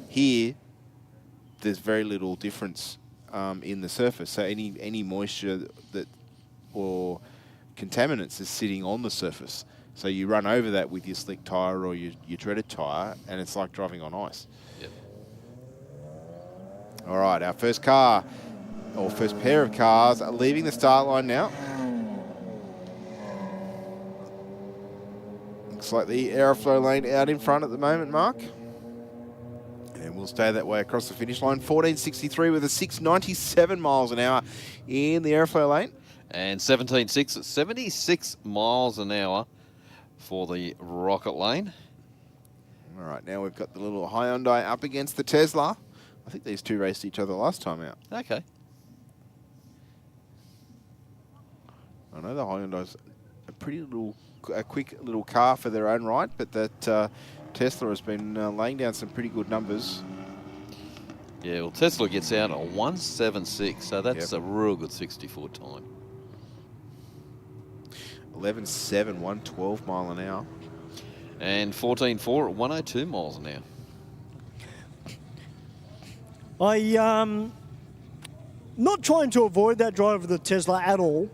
Here, there's very little difference in the surface. So any moisture or contaminants is sitting on the surface. So you run over that with your slick tyre or your treaded tyre, and it's like driving on ice. Yep. All right, our first car, or first pair of cars, are leaving the start line now. Looks like the aeroflow lane out in front at the moment, Mark. And we'll will stay that way across the finish line. 14.63 with a 6.97 miles an hour in the airflow lane. And 17.6 at 76 miles an hour for the Rocket Lane. All right, now we've got the little Hyundai up against the Tesla. I think these two raced each other last time out. Okay. I know the Hyundai's a quick little car for their own right, but that Tesla has been laying down some pretty good numbers. Yeah, well, Tesla gets out at 1.76, so that's a real good 64 time. 11.7, 112 mile an hour. And 14.4 at 102 miles an hour. Not trying to avoid that drive of the Tesla at all,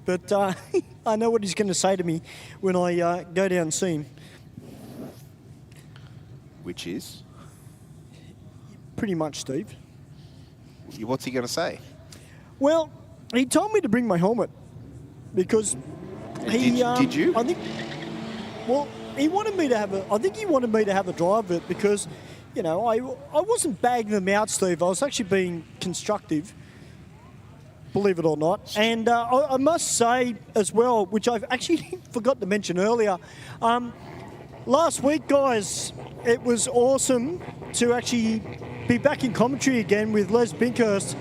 but I know what he's going to say to me when I go down and see him. Which is? Pretty much, Steve. What's he going to say? Well, he told me to bring my helmet because did you? I think. Well, he wanted me to have a. I think he wanted me to have a drive of it because, you know, I wasn't bagging them out, Steve. I was actually being constructive, believe it or not. And I must say as well, which I've actually forgot to mention earlier, last week, guys, it was awesome to actually be back in commentary again with Les Binkhurst.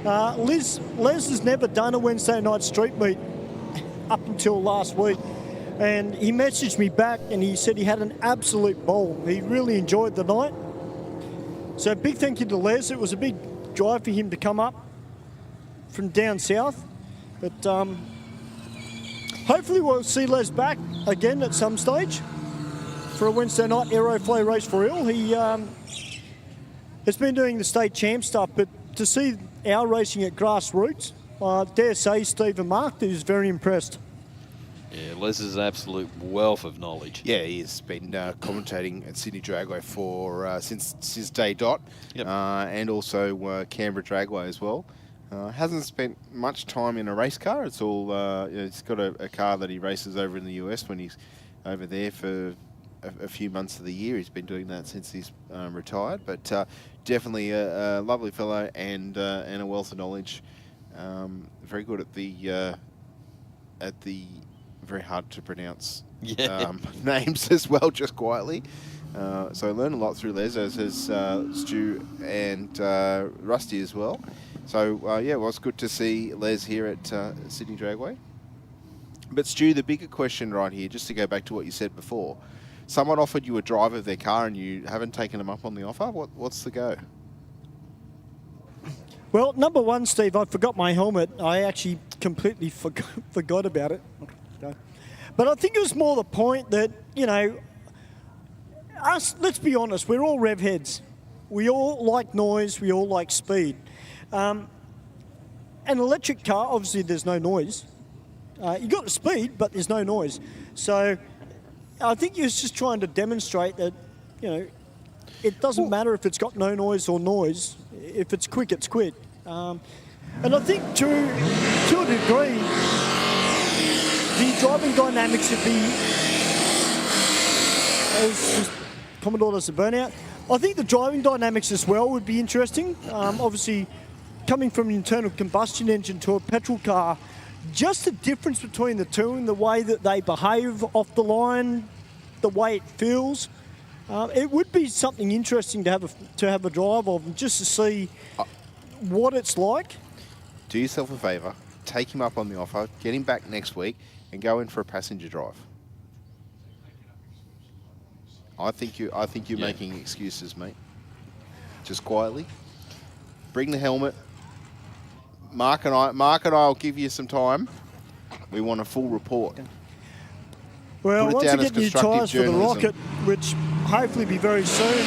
Les has never done a Wednesday night street meet up until last week. And he messaged me back and he said he had an absolute ball. He really enjoyed the night. So big thank you to Les. It was a big drive for him to come up from down south. But hopefully we'll see Les back again at some stage for a Wednesday night Aeroflow race for real. He has been doing the state champ stuff, but to see our racing at grassroots, I dare say Steve and Mark is very impressed. Yeah, Les is an absolute wealth of knowledge. Yeah, he's been commentating at Sydney Dragway for since day dot, and also Canberra Dragway as well. Hasn't spent much time in a race car. It's all he's got a car that he races over in the US when he's over there for a few months of the year. He's been doing that since he's retired, but definitely a lovely fellow and a wealth of knowledge. Very good at the very hard to pronounce names as well, just quietly. So I learned a lot through Les, as has Stu and Rusty as well. So yeah, it was good to see Les here at Sydney Dragway. But Stu, the bigger question right here, just to go back to what you said before, someone offered you a drive of their car and you haven't taken them up on the offer. What's the go? Well, number one, Steve, I forgot my helmet. I actually completely forgot about it. But I think it was more the point that, you know, let's be honest, we're all rev heads. We all like noise, we all like speed. An electric car, obviously there's no noise. You got the speed, but there's no noise. So I think he was just trying to demonstrate that, you know, it doesn't matter if it's got no noise or noise. If it's quick, it's quick. And I think to a degree, the driving dynamics of as Commodore does the Burnout, I think the driving dynamics as well would be interesting. Obviously, coming from an internal combustion engine to a petrol car, just the difference between the two and the way that they behave off the line, the way it feels. It would be something interesting to have a drive of, and just to see what it's like. Do yourself a favour, take him up on the offer, get him back next week, and go in for a passenger drive. I think you're making excuses, mate. Just quietly, bring the helmet. Mark and I will give you some time. We want a full report. Well, once you get new tyres for the Rocket, which hopefully be very soon,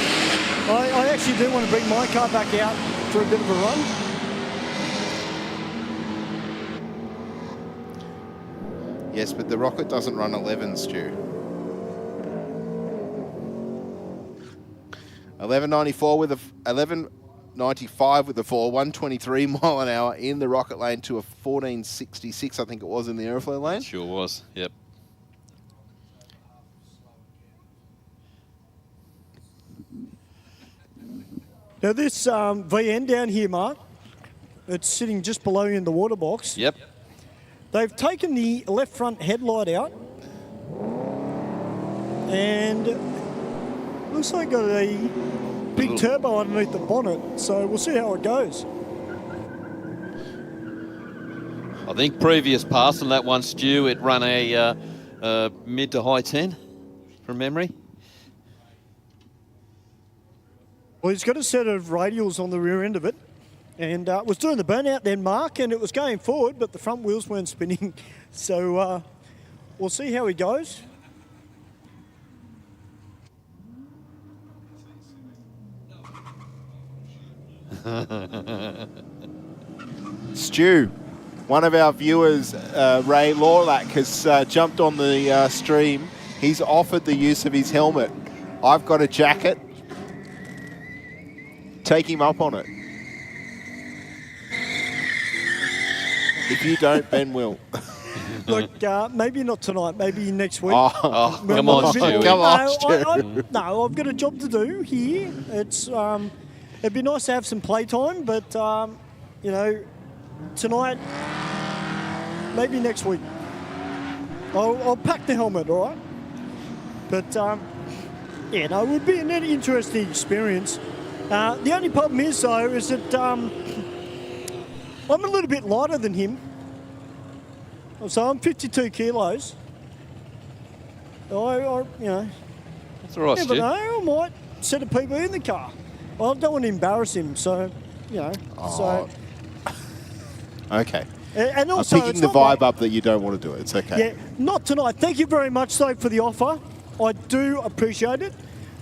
I actually do want to bring my car back out for a bit of a run. Yes, but the Rocket doesn't run 11, Stu. 11.95 with a 11.95 with the 123 mile an hour in the Rocket lane to a 14.66, I think it was, in the Aeroflow lane. Sure was. Yep. Now this VN down here, Mark, it's sitting just below you in the water box. Yep. They've taken the left front headlight out and looks like got a big turbo underneath the bonnet, so we'll see how it goes. I think previous pass on that one, Stu, it ran a mid to high 10 from memory. Well, he's got a set of radials on the rear end of it and was doing the burnout then, Mark, and it was going forward, but the front wheels weren't spinning. So we'll see how he goes. Stu, one of our viewers, Ray Lawlack, has jumped on the stream. He's offered the use of his helmet. I've got a jacket. Take him up on it. If you don't, Ben will. Look, maybe not tonight, maybe next week. Oh, come on, Stu. Come on, Stu. No, I've got a job to do here. It's it'd be nice to have some playtime, but you know, tonight, maybe next week. I'll pack the helmet, all right? But yeah, no, it would be an interesting experience. The only problem is, though, is that I'm a little bit lighter than him. So I'm 52 kilos. I you know, That's all right, never Stu. know, I might set of people in the car. Well, I don't want to embarrass him, so, you know. So, Okay. and also, I'm picking it's the not vibe my- up that you don't want to do it. It's okay. Yeah, not tonight. Thank you very much, though, for the offer. I do appreciate it,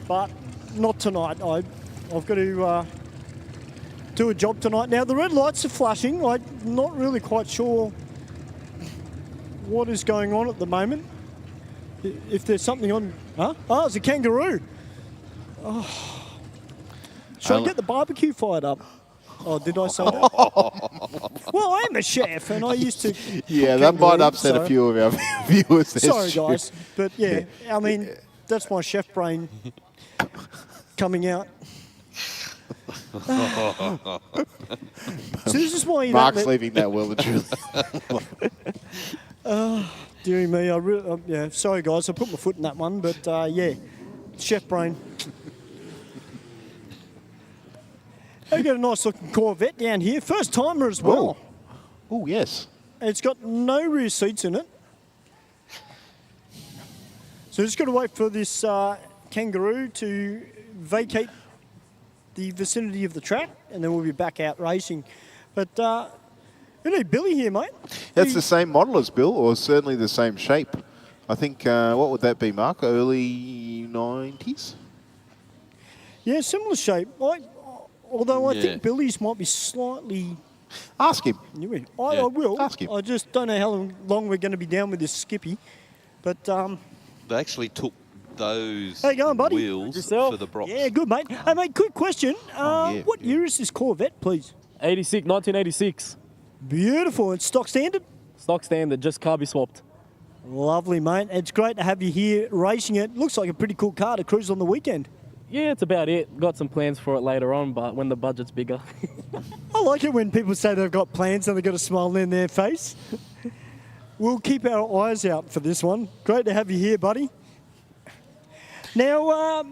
but not tonight. I've got to do a job tonight. Now, the red lights are flashing. I'm not really quite sure what is going on at the moment. If there's something on... Huh? Oh, it's a kangaroo. Oh. Should I get the barbecue fired up? Oh, did I say that? Well, I am a chef, and I used to... Yeah, cook that might kangaroo, upset so- a few of our viewers there, Sorry, Stu. guys. But, yeah, I mean, that's my chef brain coming out. So this is why you Mark's don't let... leaving that well and truly. Dearie me, yeah, sorry guys, I put my foot in that one, but yeah, chef brain. We've got a nice looking Corvette down here, first timer as well. Oh, yes. It's got no rear seats in it. So just got to wait for this kangaroo to vacate the vicinity of the track, and then we'll be back out racing. But you need Billy here, mate. That's the same model as Bill, or certainly the same shape. I think, what would that be, Mark? Early 90s? Yeah, similar shape. Although I Yeah. think Billy's might be slightly... Ask him. I will. Ask him. I just don't know how long we're going to be down with this Skippy. But They actually took those how you going, buddy? wheels for the Brox. Yeah, good, mate. Hey, mate, quick question. What year is this Corvette, please? 1986. Beautiful. It's stock standard? Stock standard, just carby swapped. Lovely, mate. It's great to have you here racing it. Looks like a pretty cool car to cruise on the weekend. Yeah, it's about it. Got some plans for it later on, but when the budget's bigger. I like it when people say they've got plans and they've got a smile in their face. We'll keep our eyes out for this one. Great to have you here, buddy. Now,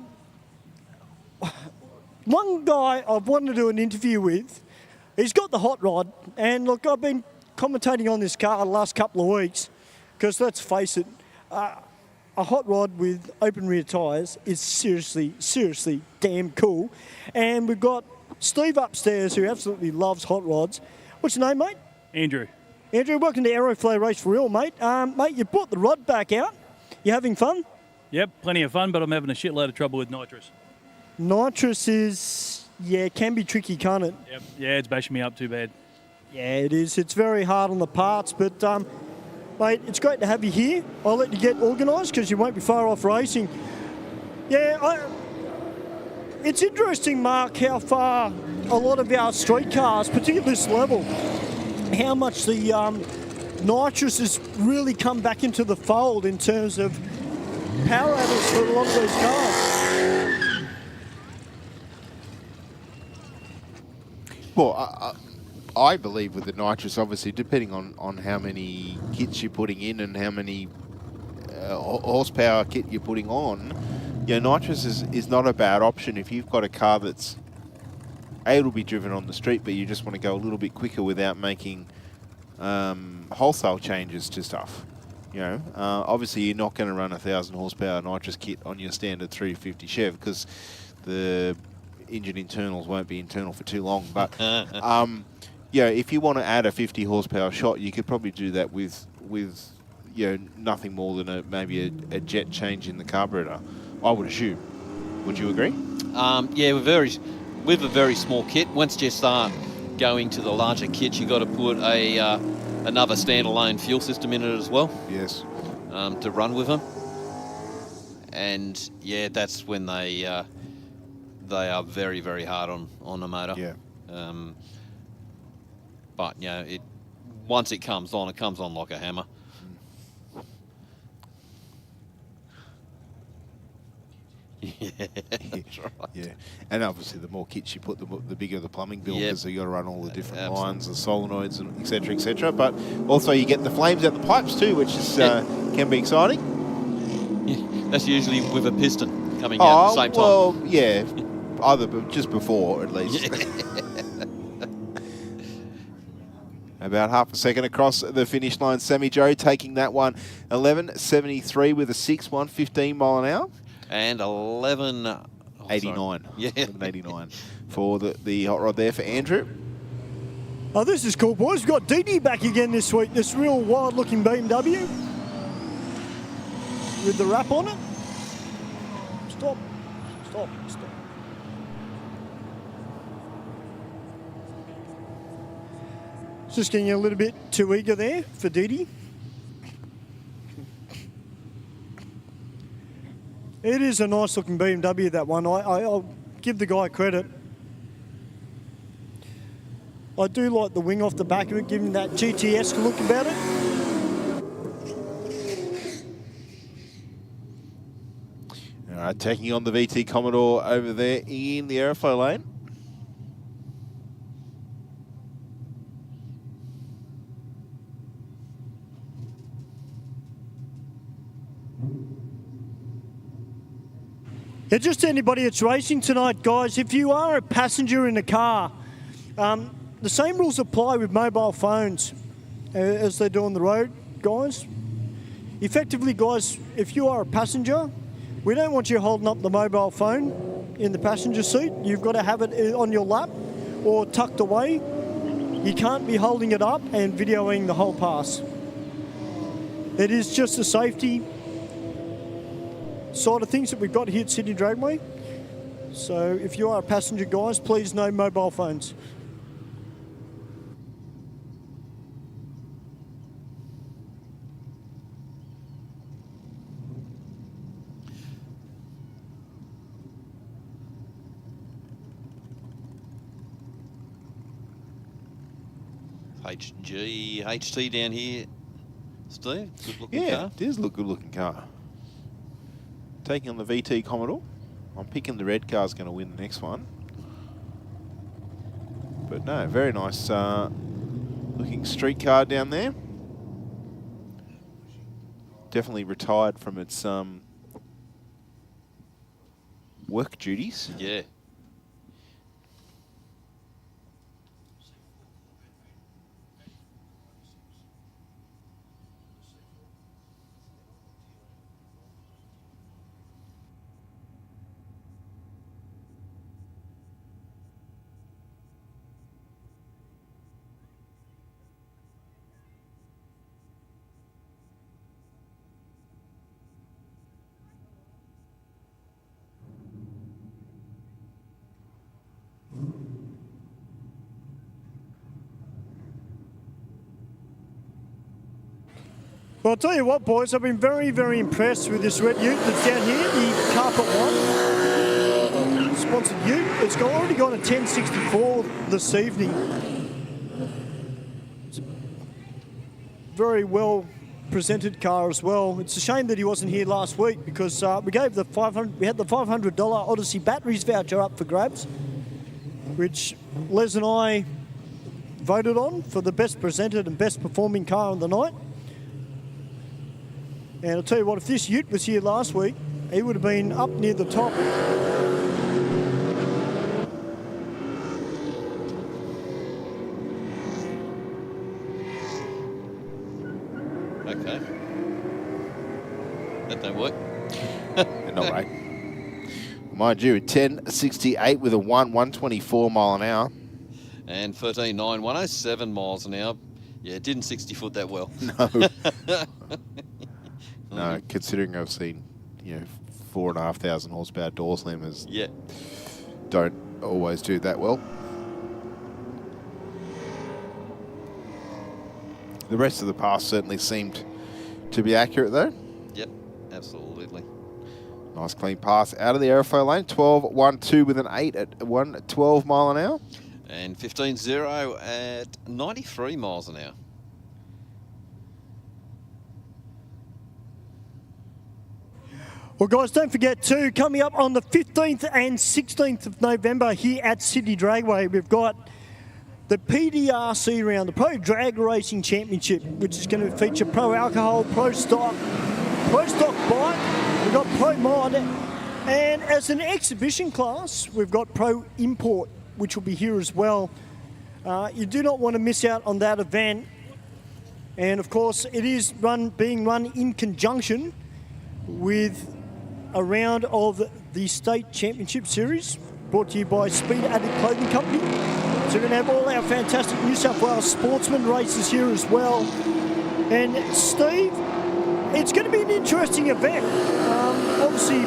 one guy I've wanted to do an interview with, he's got the hot rod, and look, I've been commentating on this car the last couple of weeks, because let's face it, a hot rod with open rear tyres is seriously damn cool. And we've got Steve upstairs who absolutely loves hot rods. What's your name, mate? Andrew. Andrew, welcome to Aeroflow Race for Real, mate. Mate, you brought the rod back out. You having fun? Yep, plenty of fun, but I'm having a shitload of trouble with nitrous. Nitrous is, yeah, can be tricky, can't it? Yep. Yeah, it's bashing me up too bad. Yeah, it is. It's very hard on the parts, but mate, it's great to have you here. I'll let you get organised because you won't be far off racing. Yeah, it's interesting, Mark, how far a lot of our street cars, particularly this level, how much the nitrous has really come back into the fold in terms of power adders for a lot of these cars. Well, I believe with the nitrous, obviously, depending on how many kits you're putting in and how many horsepower kit you're putting on, nitrous is not a bad option if you've got a car that's able to be driven on the street, but you just want to go a little bit quicker without making wholesale changes to stuff. Obviously you're not going to run a 1,000 horsepower nitrous kit on your standard 350 Chev because the engine internals won't be internal for too long. But if you want to add a 50 horsepower shot, you could probably do that with nothing more than maybe a jet change in the carburetor, I would assume. Would you agree? Yeah, with a very small kit. Once you start going to the larger kits, you got to put another standalone fuel system in it as well. Yes. To run with them. And yeah, that's when they are very, very hard on the motor. Yeah. But once it comes on like a hammer. Yeah, that's right. Yeah, and obviously the more kits you put, the bigger the plumbing bill, because you got to run all the different lines, the solenoids, and etc., etc. But also you get the flames out the pipes too, which is can be exciting. Yeah, that's usually with a piston coming out at the same time. Well, yeah, either just before at least. About half a second across the finish line. Sammy Joe taking that one 11.73 with a 6, 115 mile an hour. And 11.89. Yeah. 11.89 for the hot rod there for Andrew. Oh, this is cool, boys. We've got Dee back again this week. This real wild-looking BMW with the wrap on it. Stop. Just getting a little bit too eager there for Dee. It is a nice looking BMW, that one. I'll give the guy credit. I do like the wing off the back of it, giving that GTS look about it. All right, taking on the VT Commodore over there in the aeroflow lane. Yeah, just anybody that's racing tonight, guys, if you are a passenger in a car, the same rules apply with mobile phones as they do on the road, guys. Effectively, guys, if you are a passenger, we don't want you holding up the mobile phone in the passenger seat. You've got to have it on your lap or tucked away. You can't be holding it up and videoing the whole pass. It is just a safety side of things that we've got here at Sydney Dragway. So if you are a passenger, guys, please no mobile phones. HT down here, Steve. Good looking car. It does look good looking car. Taking on the VT Commodore. I'm picking the red car's going to win the next one. But no, very nice looking street car down there. Definitely retired from its work duties. Yeah. Well, I'll tell you what, boys, I've been very, very impressed with this red ute that's down here, the Carpet One. Sponsored ute. It's already gone a 1064 this evening. It's a very well presented car as well. It's a shame that he wasn't here last week because we had the $500 Odyssey batteries voucher up for grabs. which Les and I voted on for the best presented and best performing car of the night. And I'll tell you what, if this Ute was here last week, he would have been up near the top. Okay. That don't work. Not right. Mind you, 10.68 with a 124 mile an hour. And 13.9, 107 miles an hour. Yeah, it didn't 60 foot that well. No. No, considering I've seen, 4,500 horsepower door slammers. Yeah. Don't always do that well. The rest of the pass certainly seemed to be accurate though. Yep, absolutely. Nice clean pass out of the aerofoil lane. 12.12 with an 8 at 112 mile an hour. And 15.0 at 93 miles an hour. Well, guys, don't forget too, coming up on the 15th and 16th of November here at Sydney Dragway, we've got the PDRC round, the Pro Drag Racing Championship, which is going to feature Pro Alcohol, Pro Stock Bike, we've got Pro Mod, and as an exhibition class, we've got Pro Import, which will be here as well. You do not want to miss out on that event. And of course, it is being run in conjunction with a round of the State Championship Series, brought to you by Speed Addict Clothing Company. So we're going to have all our fantastic New South Wales sportsman races here as well. And Steve, it's going to be an interesting event. Obviously,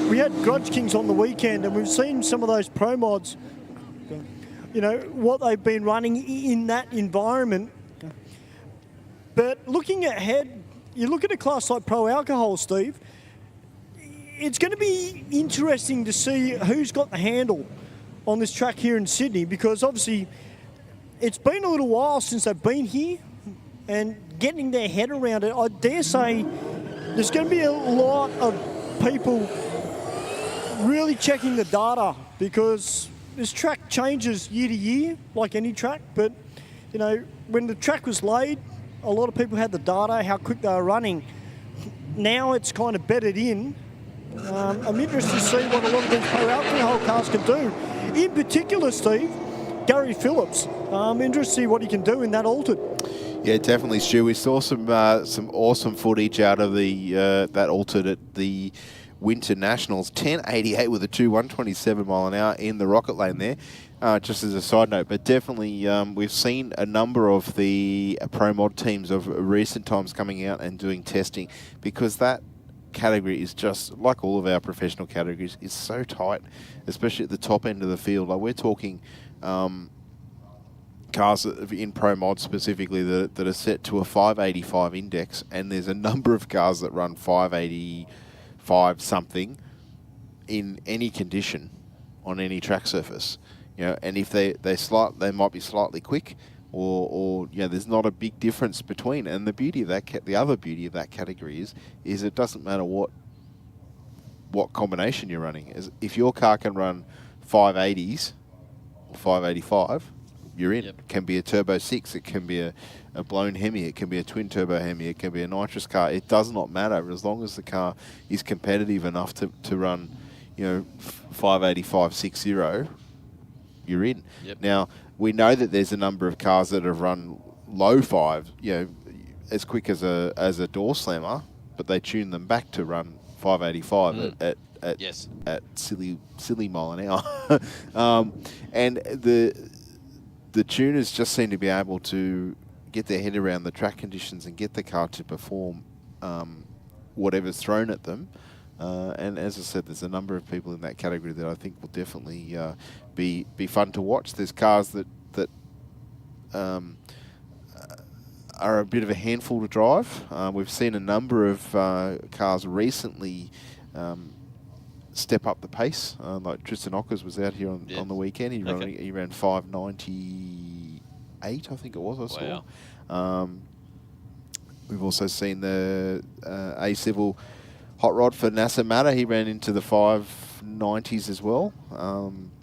we had Grudge Kings on the weekend, and we've seen some of those pro mods, what they've been running in that environment. But looking ahead, you look at a class like Pro Alcohol, Steve, it's going to be interesting to see who's got the handle on this track here in Sydney, because obviously it's been a little while since they've been here, and getting their head around it, I dare say there's going to be a lot of people really checking the data, because this track changes year to year, like any track. But, when the track was laid, a lot of people had the data, how quick they were running. Now it's kind of bedded in. I'm interested to see what a lot of these Pro Alcohol cars can do. In particular, Steve, Gary Phillips. I'm interested to see what he can do in that altered. Yeah, definitely, Stu. We saw some awesome footage out of the that altered at the Winter Nationals. 10.88 with a 127 mile an hour in the rocket lane there. Just as a side note, but definitely we've seen a number of the Pro Mod teams of recent times coming out and doing testing, because that category is just, like all of our professional categories, is so tight, especially at the top end of the field. Like, we're talking cars in Pro Mod specifically that are set to a 585 index, and there's a number of cars that run 585 something in any condition on any track surface. And if they might be slightly quick, or there's not a big difference between. And the beauty of that, the other beauty of that category is it doesn't matter what combination you're running. If your car can run 580s or 585, you're in. Yep. It can be a Turbo 6, it can be a blown Hemi, it can be a twin turbo Hemi, it can be a nitrous car. It does not matter, as long as the car is competitive enough to run, 585 60. You're in. Yep. Now, we know that there's a number of cars that have run low five, as quick as a door slammer, but they tune them back to run 585 at silly mile an hour. And the tuners just seem to be able to get their head around the track conditions and get the car to perform whatever's thrown at them. And as I said, there's a number of people in that category that I think will definitely be fun to watch. There's cars that are a bit of a handful to drive. We've seen a number of cars recently step up the pace. Like Tristan Ockers was out here on the weekend. He ran 598, I think it was. I saw. Wow. We've also seen the A-Civil Hot Rod for NASA Matter. He ran into the 590s as well.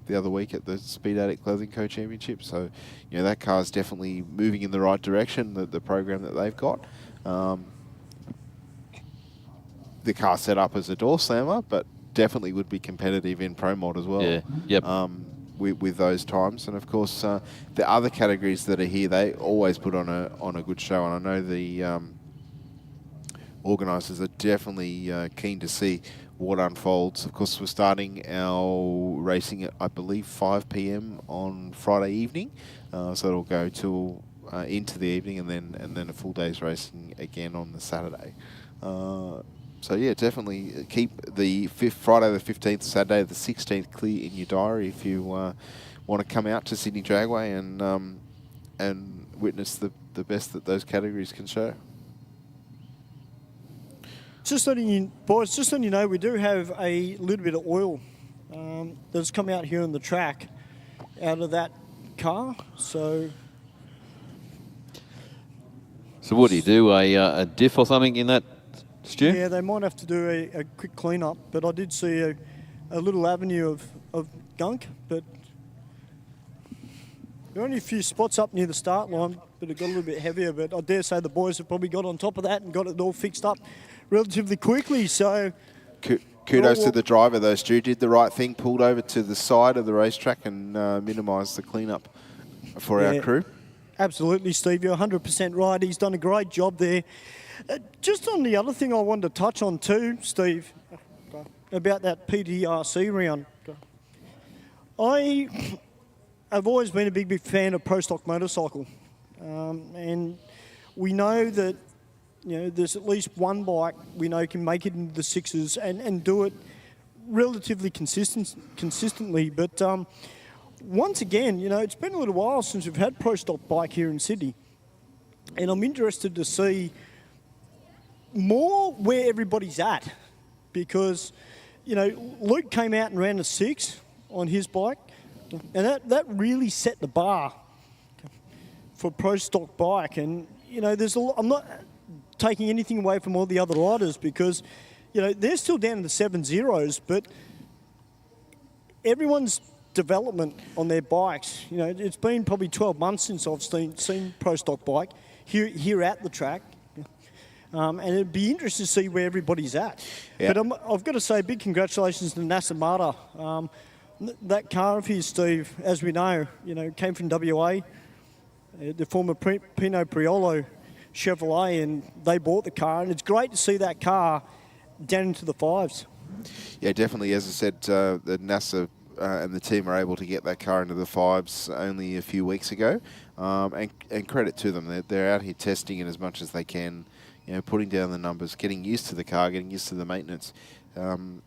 the other week at the Speed Addict Clothing Co Championship. So, you know, that car is definitely moving in the right direction. The program that they've got. The car set up as a door slammer, but definitely would be competitive in Pro Mod as well. Yeah. Yep. With those times, and of course the other categories that are here, they always put on a good show, and I know the organisers are definitely keen to see what unfolds. Of course, we're starting our racing at, I believe, 5 p.m. on Friday evening, so it'll go till into the evening, and then a full day's racing again on the Saturday. So yeah, definitely keep the Friday the 15th, Saturday the 16th clear in your diary if you want to come out to Sydney Dragway and witness the best that those categories can show. Just letting you, boys, just letting you know, we do have a little bit of oil that's come out here on the track out of that car. So what do you do? A diff or something in that, Stu? yeah, they might have to do a quick clean-up, but I did see a little avenue of gunk, but there are only a few spots up near the start line, but it got a little bit heavier, but I dare say the boys have probably got on top of that and got it all fixed up relatively quickly, so... Kudos to the driver though, Stu. Did the right thing, pulled over to the side of the racetrack and minimised the clean-up for our crew. Absolutely, Steve. You're 100% right. He's done a great job there. Just on the other thing I wanted to touch on too, Steve, about that PTRC round. I have always been a big fan of Pro Stock Motorcycle. And we know that, you know, there's at least one bike we know can make it into the sixes and do it relatively consistently. But once again, you know, it's been a little while since we've had Pro Stock bike here in Sydney. And I'm interested to see more where everybody's at, because, you know, Luke came out and ran a 6 on his bike, and that really set the bar for Pro Stock bike. And, you know, I'm not taking anything away from all the other riders, because, you know, they're still down in the 7.0s, but everyone's development on their bikes, you know, it's been probably 12 months since I've seen Pro Stock bike here at the track. And it'd be interesting to see where everybody's at. Yeah. But I've got to say, big congratulations to Nasser Mata. That car of his, Steve, as we know, you know, came from WA, the former Pinot Priolo Chevrolet, and they bought the car. And it's great to see that car down into the 5s. Yeah, definitely. As I said, the Nasser and the team are able to get that car into the 5s only a few weeks ago. And credit to them. They're out here testing it as much as they can. You know, putting down the numbers, getting used to the car, getting used to the maintenance, you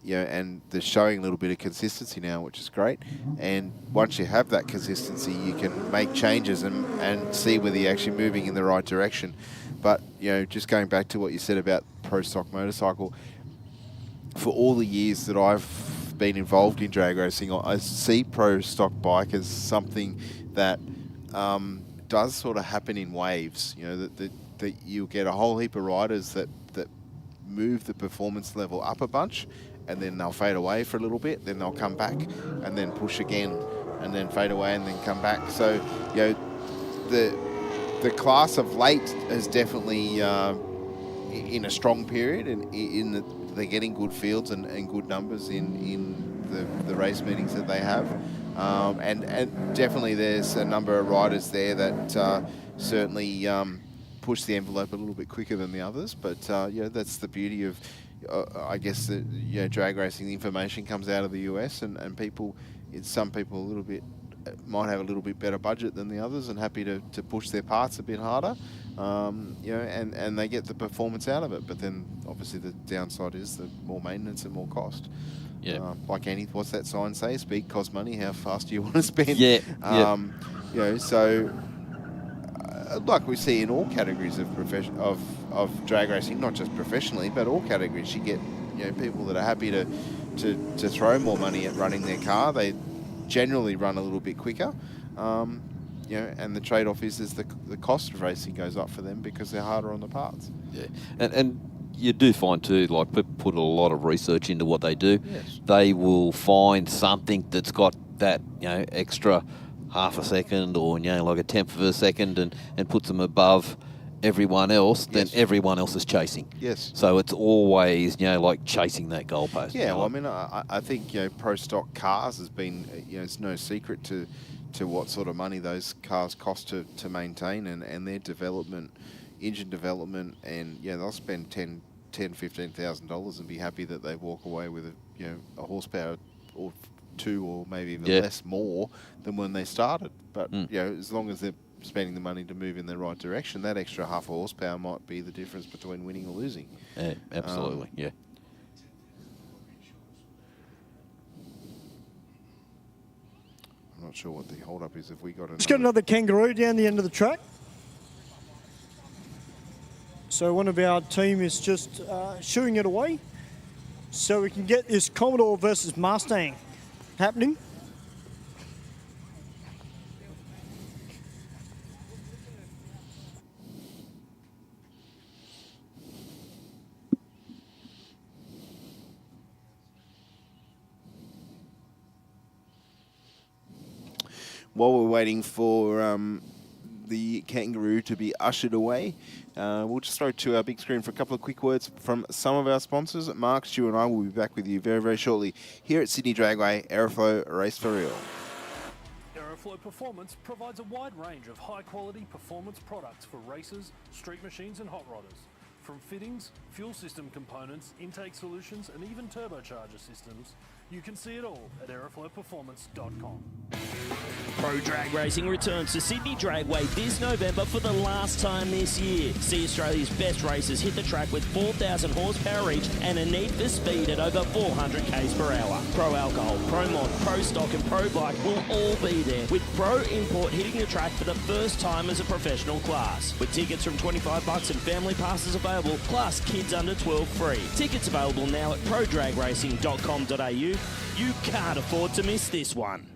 know, and they're showing a little bit of consistency now, which is great. And once you have that consistency, you can make changes and see whether you're actually moving in the right direction. But, you know, just going back to what you said about Pro Stock Motorcycle, for all the years that I've been involved in drag racing, I see Pro Stock bike as something that does sort of happen in waves. You know, that you get a whole heap of riders that move the performance level up a bunch, and then they'll fade away for a little bit, then they'll come back and then push again, and then fade away and then come back. So, you know, the class of late is definitely in a strong period, and they're getting good fields and good numbers in the race meetings that they have. And definitely there's a number of riders there that certainly push the envelope a little bit quicker than the others, but you know, that's the beauty of, I guess, that, you know, drag racing. The information comes out of the US, and some people a little bit might have a little bit better budget than the others, and happy to push their parts a bit harder, you know, and they get the performance out of it. But then obviously the downside is the more maintenance and more cost. Yeah. Like what's that sign say? Speed costs money. How fast do you want to spend? Yeah. You know, so. Like we see in all categories of drag racing, not just professionally, but all categories, you get, you know, people that are happy to throw more money at running their car. They generally run a little bit quicker, you know, and the trade-off is the cost of racing goes up for them because they're harder on the parts. Yeah, and you do find too, like people put a lot of research into what they do. Yes. They will find something that's got that, extra half a second or, like a tenth of a second and puts them above everyone else, then everyone else is chasing. Yes. So it's always, like chasing that goalpost. Yeah, well, I mean, I think, pro stock cars has been, it's no secret to what sort of money those cars cost to maintain and their development, engine development, and, they'll spend $15,000 and be happy that they walk away with a horsepower or two or maybe even less more than when they started. But, as long as they're spending the money to move in the right direction, that extra half a horsepower might be the difference between winning or losing. Yeah, absolutely, yeah. I'm not sure what the hold-up is. If we got Let's get another kangaroo down the end of the track. So one of our team is just shooing it away so we can get this Commodore versus Mustang happening. While we're waiting for the kangaroo to be ushered away, we'll just throw to our big screen for a couple of quick words from some of our sponsors. Mark, Stu and I will be back with you very, very shortly here at Sydney Dragway, Aeroflow Race for Real. Aeroflow Performance provides a wide range of high-quality performance products for racers, street machines and hot rodders. From fittings, fuel system components, intake solutions and even turbocharger systems, you can see it all at aeroflowperformance.com. Pro Drag Racing returns to Sydney Dragway this November for the last time this year. See Australia's best racers hit the track with 4,000 horsepower each and a need for speed at over 400 k's per hour. Pro Alcohol, Pro Mod, Pro Stock and Pro Bike will all be there, with Pro Import hitting the track for the first time as a professional class. With tickets from $25 and family passes available, plus kids under 12 free. Tickets available now at prodragracing.com.au. You can't afford to miss this one.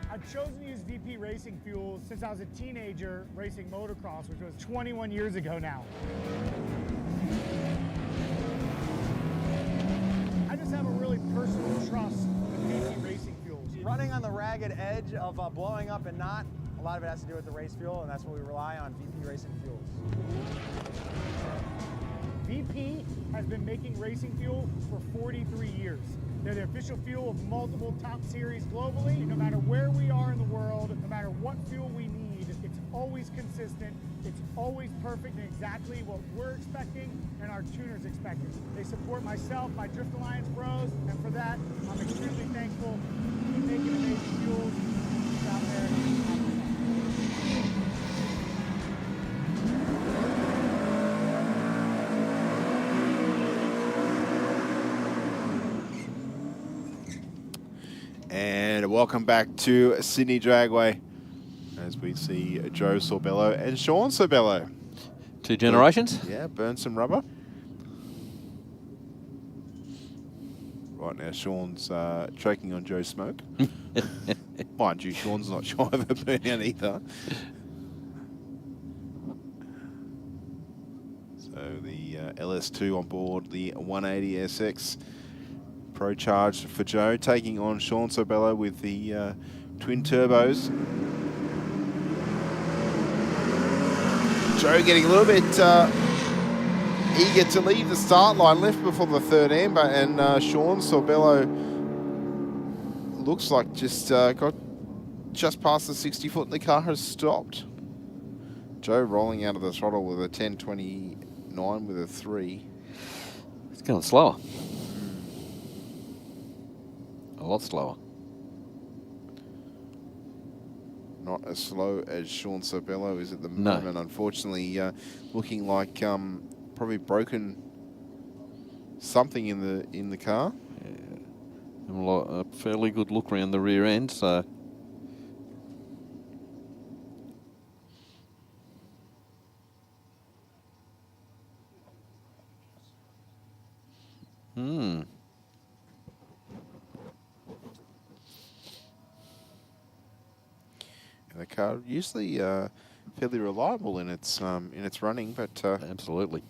I've chosen to use VP Racing fuels since I was a teenager racing motocross, which was 21 years ago now. I just have a really personal trust with VP Racing fuels. Running on the ragged edge of blowing up and not, a lot of it has to do with the race fuel, and that's what we rely on, VP Racing fuels. VP has been making racing fuel for 43 years. They're the official fuel of multiple top series globally. No matter where we are in the world, no matter what fuel we need, it's always consistent, it's always perfect and exactly what we're expecting and our tuners expecting. They support myself, my Drift Alliance bros, and for that, I'm extremely thankful. Keep making amazing fuels out there. And welcome back to Sydney Dragway as we see Joe Sorbello and Sean Sorbello. Two generations? Yeah, burn some rubber. Right now, Sean's choking on Joe's smoke. Mind you, Sean's not shy of a burnout either. So the LS2 on board the 180SX. Pro charge for Joe, taking on Sean Sorbello with the twin turbos. Joe getting a little bit eager to leave the start line, left before the third amber, and Sean Sorbello looks like just got just past the 60 foot and the car has stopped. Joe rolling out of the throttle with a 10.29 with a 3. It's going slower. A lot slower. Not as slow as Sean Sorbello is at the moment, unfortunately. Looking like probably broken something in the car. Yeah. A fairly good look around the rear end, so. The car usually fairly reliable in its running, but absolutely.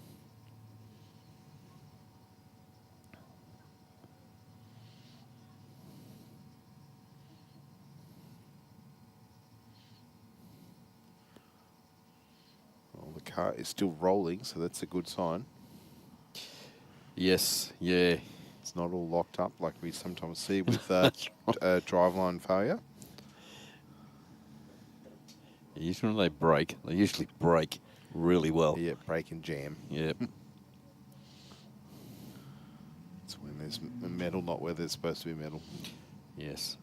Well, the car is still rolling, so that's a good sign. Yes, yeah. It's not all locked up like we sometimes see with driveline failure. Usually when they usually break really well. Yeah, break and jam. Yep. It's when there's metal, not where there's supposed to be metal. Yes.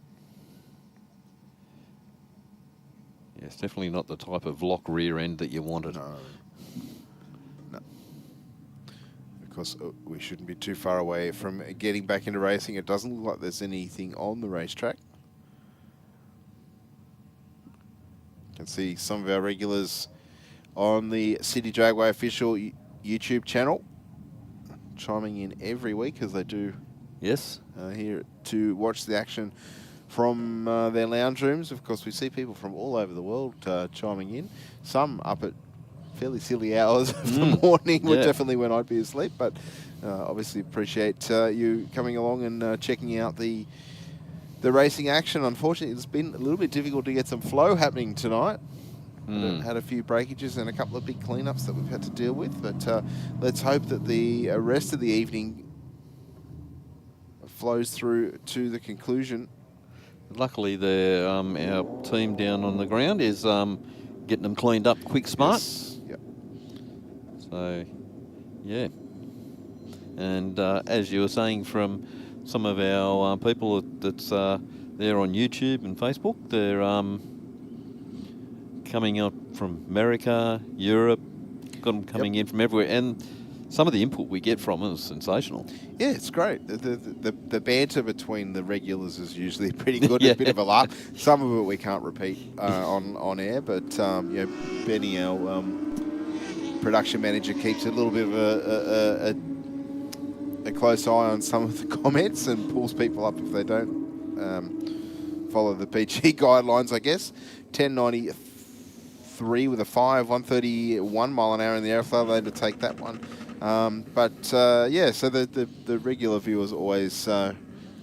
Yes, definitely not the type of lock rear end that you wanted. No. Of course, we shouldn't be too far away from getting back into racing. It doesn't look like there's anything on the racetrack. You can see some of our regulars on the Sydney Dragway official YouTube channel chiming in every week, as they do. Yes. Here to watch the action from their lounge rooms. Of course, we see people from all over the world chiming in. Some up at fairly silly hours of the morning, definitely when I'd be asleep, but obviously appreciate you coming along and checking out the racing action. Unfortunately, it's been a little bit difficult to get some flow happening tonight. Had a few breakages and a couple of big cleanups that we've had to deal with, but let's hope that the rest of the evening flows through to the conclusion. Luckily, our team down on the ground is getting them cleaned up quick, smart. Yes. Yep. So, yeah. And as you were saying, from some of our people that's there on YouTube and Facebook, they're coming up from America, Europe, got them coming in from everywhere, and some of the input we get from them is sensational. Yeah, it's great. The banter between the regulars is usually pretty good. It's a bit of a laugh. Some of it we can't repeat on air, but you know, Benny, our production manager, keeps a little bit of a close eye on some of the comments and pulls people up if they don't follow the PG guidelines, I guess. 1093 with a 5, 131 mile an hour in the airflow lane to take that one. Yeah, so the regular viewers are always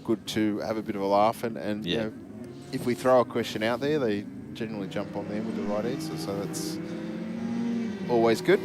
good to have a bit of a laugh, and you know, if we throw a question out there, they generally jump on there with the right answer, so that's always good.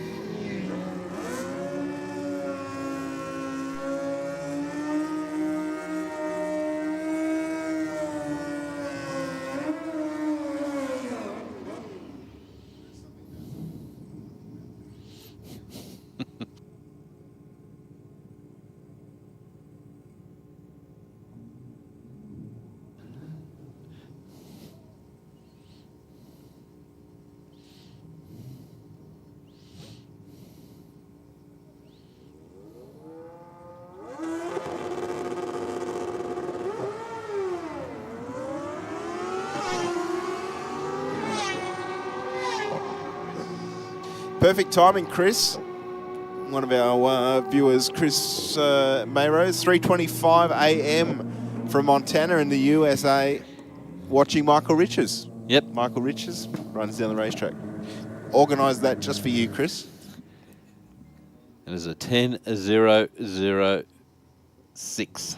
Perfect timing, Chris. One of our viewers, Chris Mayrose, 3:25 a.m. from Montana in the USA, watching Michael Riches. Yep. Michael Riches runs down the racetrack. Organised that just for you, Chris. And it's a 10:006.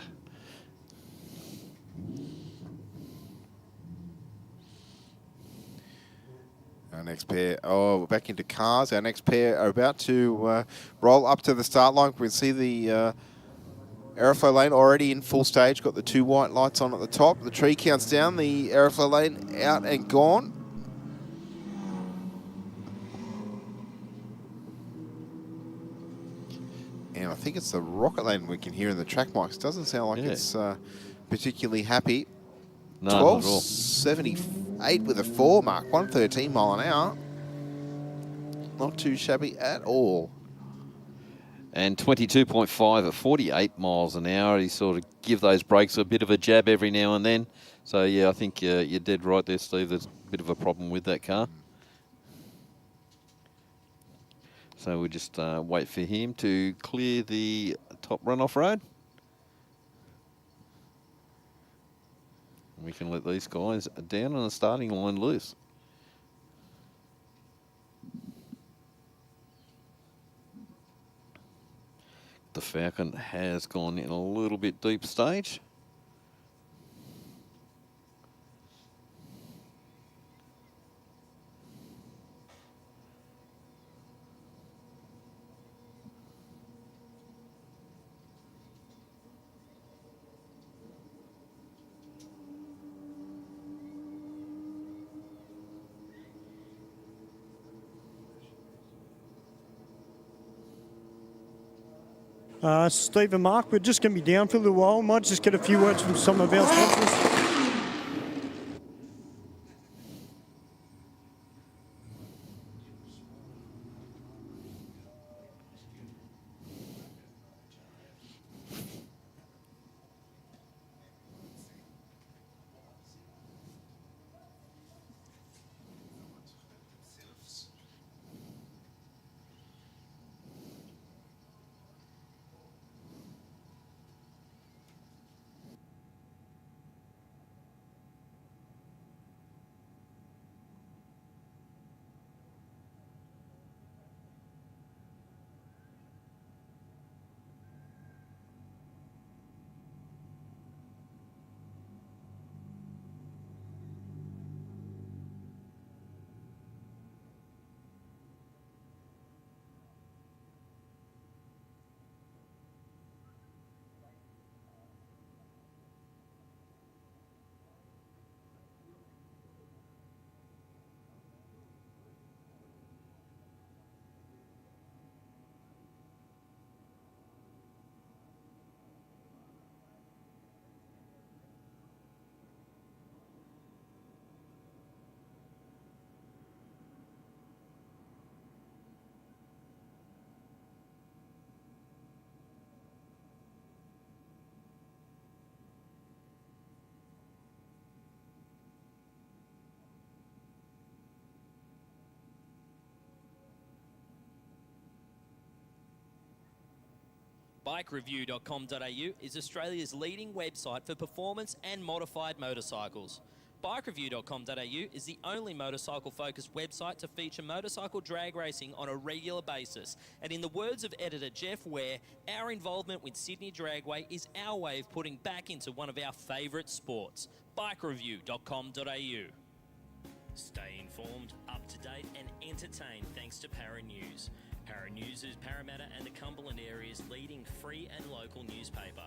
Our next pair, we're back into cars. Our next pair are about to roll up to the start line. We can see the aeroflow lane already in full stage. Got the 2 white lights on at the top. The tree counts down. The aeroflow lane out and gone. And I think it's the rocket lane we can hear in the track mics. Doesn't sound like it's particularly happy. No, not at all. 12.78 with a 4 mark, 113 mile an hour. Not too shabby at all. And 22.5 at 48 miles an hour. He sort of give those brakes a bit of a jab every now and then. So, yeah, I think you're dead right there, Steve. There's a bit of a problem with that car. So we'll just wait for him to clear the top runoff road. We can let these guys down on the starting line loose. the Falcon has gone in a little bit deep stage. Steve and Mark, we're just going to be down for a little while. Might just get a few words from some of our sponsors. BikeReview.com.au is Australia's leading website for performance and modified motorcycles. BikeReview.com.au is the only motorcycle-focused website to feature motorcycle drag racing on a regular basis. And in the words of editor Jeff Ware, our involvement with Sydney Dragway is our way of putting back into one of our favourite sports. BikeReview.com.au. Stay informed, up to date and entertained thanks to Para News. Para News is Parramatta and the Cumberland area's leading free and local newspaper,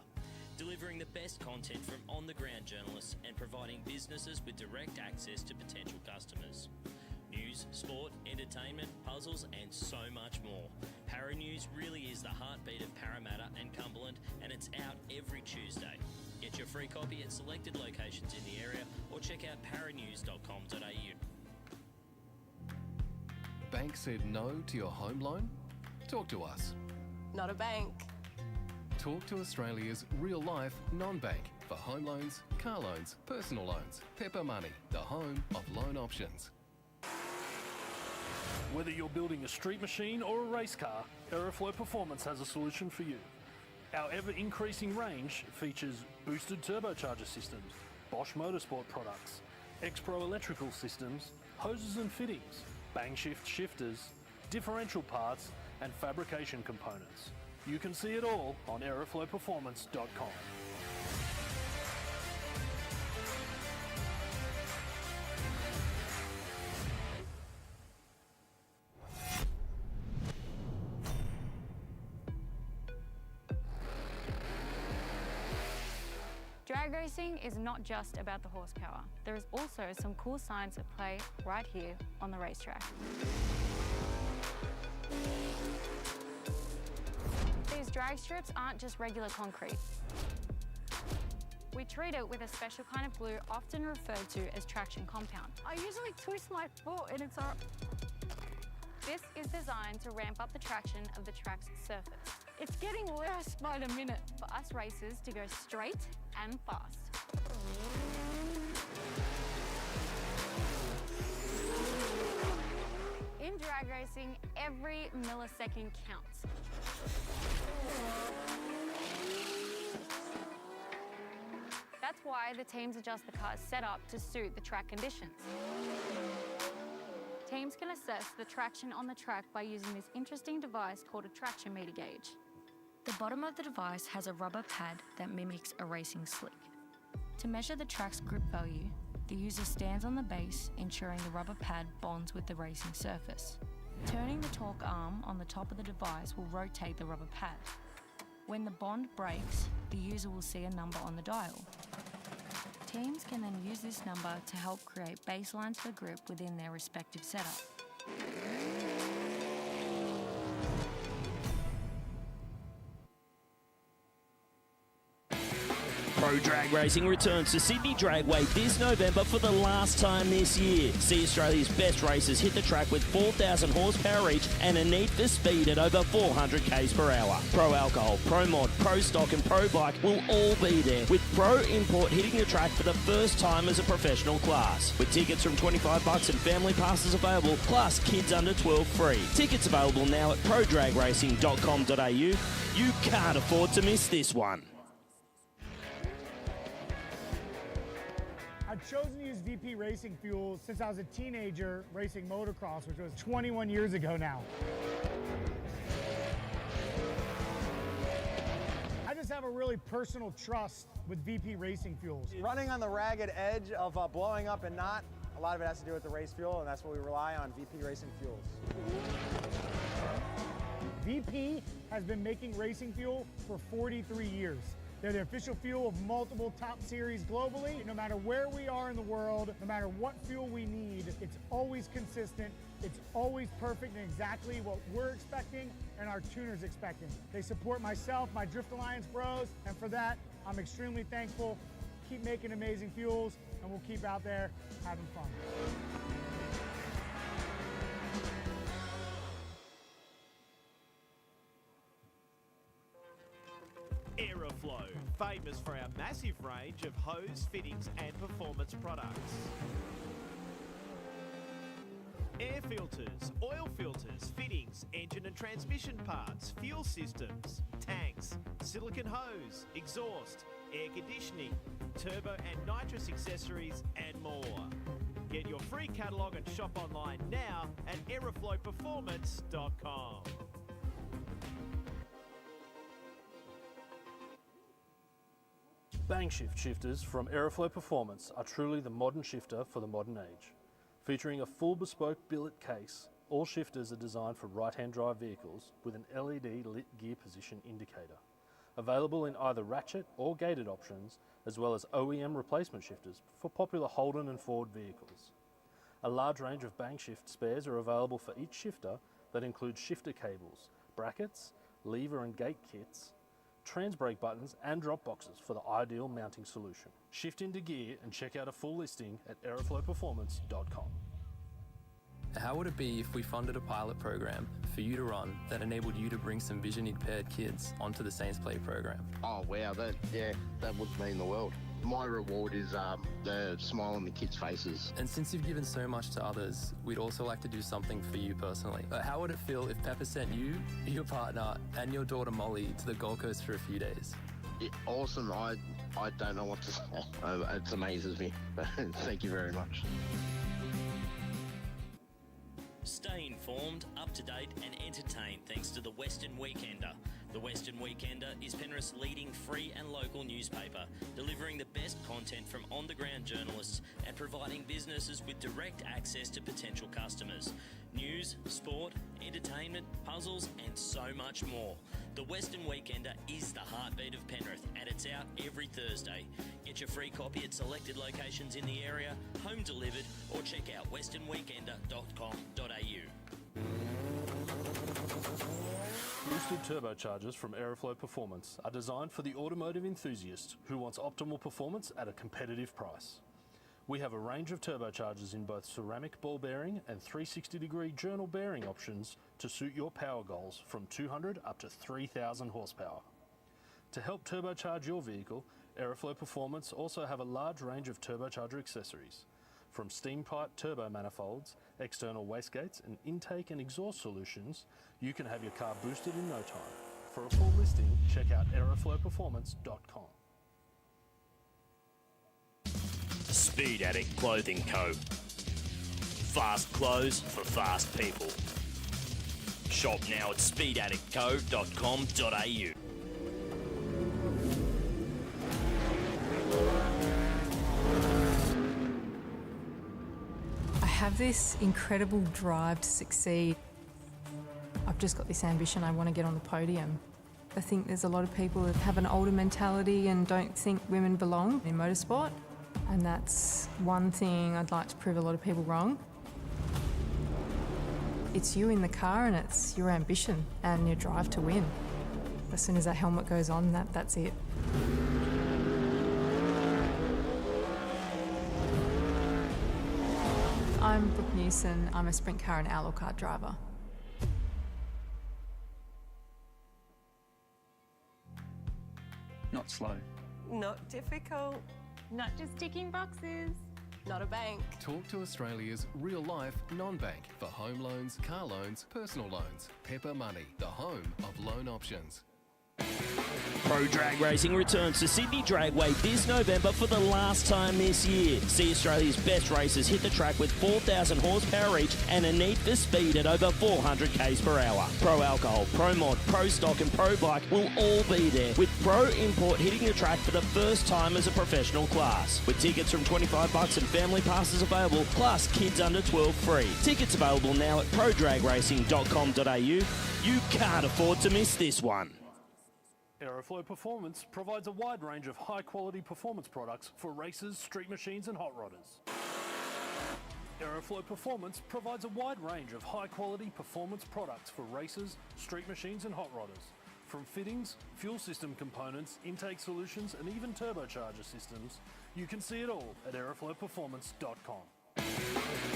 delivering the best content from on-the-ground journalists and providing businesses with direct access to potential customers. News, sport, entertainment, puzzles and so much more. Para News really is the heartbeat of Parramatta and Cumberland, and it's out every Tuesday. Get your free copy at selected locations in the area or check out paranews.com.au. Bank said no to your home loan? Talk to us. Not a bank. Talk to Australia's real-life non-bank for home loans, car loans, personal loans. Pepper Money, the home of loan options. Whether you're building a street machine or a race car, Aeroflow Performance has a solution for you. Our ever-increasing range features boosted turbocharger systems, Bosch Motorsport products, X-Pro electrical systems, hoses and fittings, bang shift shifters, differential parts and fabrication components. You can see it all on aeroflowperformance.com. Drag racing is not just about the horsepower. There is also some cool science at play right here on the racetrack. These drag strips aren't just regular concrete. We treat it with a special kind of glue often referred to as traction compound. I usually twist my foot and it's all... This is designed to ramp up the traction of the track's surface. It's getting worse by the minute for us racers to go straight and fast. In drag racing, every millisecond counts. That's why the teams adjust the car's setup to suit the track conditions. Teams can assess the traction on the track by using this interesting device called a traction meter gauge. The bottom of the device has a rubber pad that mimics a racing slick. To measure the track's grip value, the user stands on the base, ensuring the rubber pad bonds with the racing surface. Turning the torque arm on the top of the device will rotate the rubber pad. When the bond breaks, the user will see a number on the dial. Teams can then use this number to help create baselines for grip within their respective setup. Pro Drag Racing returns to Sydney Dragway this November for the last time this year. See Australia's best racers hit the track with 4,000 horsepower each and a need for speed at over 400 k's per hour. Pro Alcohol, Pro Mod, Pro Stock and Pro Bike will all be there, with Pro Import hitting the track for the first time as a professional class. With tickets from $25 and family passes available, plus kids under 12 free. Tickets available now at prodragracing.com.au. You can't afford to miss this one. I've chosen to use VP Racing fuel since I was a teenager racing motocross, which was 21 years ago now. I just have a really personal trust with VP Racing fuels. Running on the ragged edge of blowing up and not, a lot of it has to do with the race fuel, and that's what we rely on, VP Racing fuels. VP has been making racing fuel for 43 years. They're the official fuel of multiple top series globally. No matter where we are in the world, no matter what fuel we need, it's always consistent. It's always perfect and exactly what we're expecting and our tuners expecting. They support myself, my Drift Alliance bros, and for that, I'm extremely thankful. Keep making amazing fuels, and we'll keep out there having fun. Aeroflow, famous for our massive range of hose, fittings and performance products. Air filters, oil filters, fittings, engine and transmission parts, fuel systems, tanks, silicone hose, exhaust, air conditioning, turbo and nitrous accessories and more. Get your free catalogue and shop online now at aeroflowperformance.com. Bang shift shifters from Aeroflow Performance are truly the modern shifter for the modern age. Featuring a full bespoke billet case, all shifters are designed for right-hand drive vehicles with an LED lit gear position indicator. Available in either ratchet or gated options, as well as OEM replacement shifters for popular Holden and Ford vehicles. A large range of Bang shift spares are available for each shifter that includes shifter cables, brackets, lever and gate kits, trans brake buttons and drop boxes for the ideal mounting solution. Shift into gear and check out a full listing at aeroflowperformance.com. How would it be if we funded a pilot program for you to run that enabled you to bring some vision impaired kids onto the Saints Play program? Oh wow, that would mean the world. My reward is the smile on the kids' faces. And since you've given so much to others, we'd also like to do something for you personally. How would it feel if Pepper sent you, your partner, and your daughter Molly to the Gold Coast for a few days? Yeah, awesome. I don't know what to say. It amazes me. Thank you very much. Stay informed, up to date and entertained thanks to the Western Weekender. The Western Weekender is Penrith's leading free and local newspaper, delivering the best content from on-the-ground journalists and providing businesses with direct access to potential customers. News, sport, entertainment, puzzles and so much more. The Western Weekender is the heartbeat of Penrith and it's out every Thursday. Get your free copy at selected locations in the area, home delivered, or check out westernweekender.com.au. Boosted turbochargers from Aeroflow Performance are designed for the automotive enthusiast who wants optimal performance at a competitive price. We have a range of turbochargers in both ceramic ball bearing and 360-degree journal bearing options to suit your power goals from 200 up to 3,000 horsepower. To help turbocharge your vehicle, Aeroflow Performance also have a large range of turbocharger accessories. From steam pipe turbo manifolds, external wastegates and intake and exhaust solutions, you can have your car boosted in no time. For a full listing, check out aeroflowperformance.com. Speed Addict Clothing Co. Fast clothes for fast people. Shop now at speedaddictco.com.au. have this incredible drive to succeed. I've just got this ambition, I want to get on the podium. I think there's a lot of people that have an older mentality and don't think women belong in motorsport, and that's one thing I'd like to prove a lot of people wrong. It's you in the car and it's your ambition and your drive to win. As soon as that helmet goes on, that's it. I'm Brooke Newson. I'm a sprint car and outlaw kart driver. Not slow. Not difficult. Not just ticking boxes. Not a bank. Talk to Australia's real-life non-bank for home loans, car loans, personal loans. Pepper Money, the home of loan options. Pro Drag Racing returns to Sydney Dragway this November for the last time this year. See Australia's best racers hit the track with 4,000 horsepower each and a need for speed at over 400 k's per hour. Pro Alcohol, Pro Mod, Pro Stock and Pro Bike will all be there, with Pro Import hitting the track for the first time as a professional class. With tickets from $25 and family passes available, plus kids under 12 free. Tickets available now at prodragracing.com.au. You can't afford to miss this one. Aeroflow Performance provides a wide range of high-quality performance products for racers, street machines and hot rodders. Aeroflow Performance provides a wide range of high-quality performance products for racers, street machines and hot rodders. From fittings, fuel system components, intake solutions and even turbocharger systems, you can see it all at aeroflowperformance.com.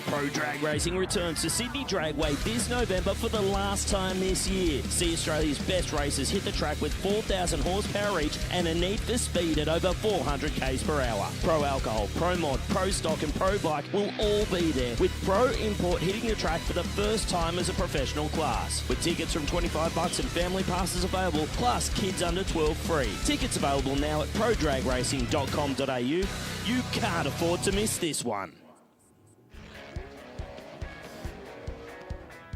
Pro Drag Racing returns to Sydney Dragway this November for the last time this year. See Australia's best racers hit the track with 4,000 horsepower each and a need for speed at over 400 k's per hour. Pro Alcohol, Pro Mod, Pro Stock and Pro Bike will all be there, with Pro Import hitting the track for the first time as a professional class. With tickets from $25 and family passes available, plus kids under 12 free. Tickets available now at prodragracing.com.au. You can't afford to miss this one.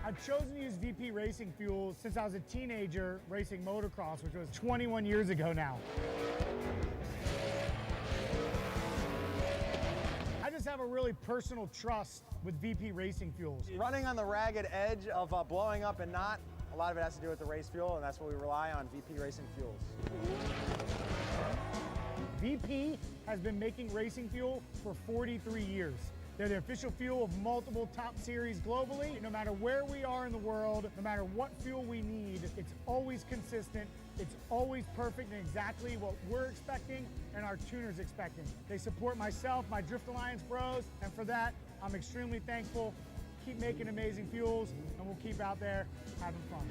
I've chosen to use VP racing fuel since I was a teenager racing motocross, which was 21 years ago now. I just have a really personal trust with VP racing fuels. Running on the ragged edge of blowing up and not, a lot of it has to do with the race fuel, and that's what we rely on, VP racing fuels. VP has been making racing fuel for 43 years. They're the official fuel of multiple top series globally. No matter where we are in the world, no matter what fuel we need, it's always consistent, it's always perfect and exactly what we're expecting and our tuners expecting. They support myself, my Drift Alliance bros, and for that, I'm extremely thankful. Keep making amazing fuels, and we'll keep out there having fun.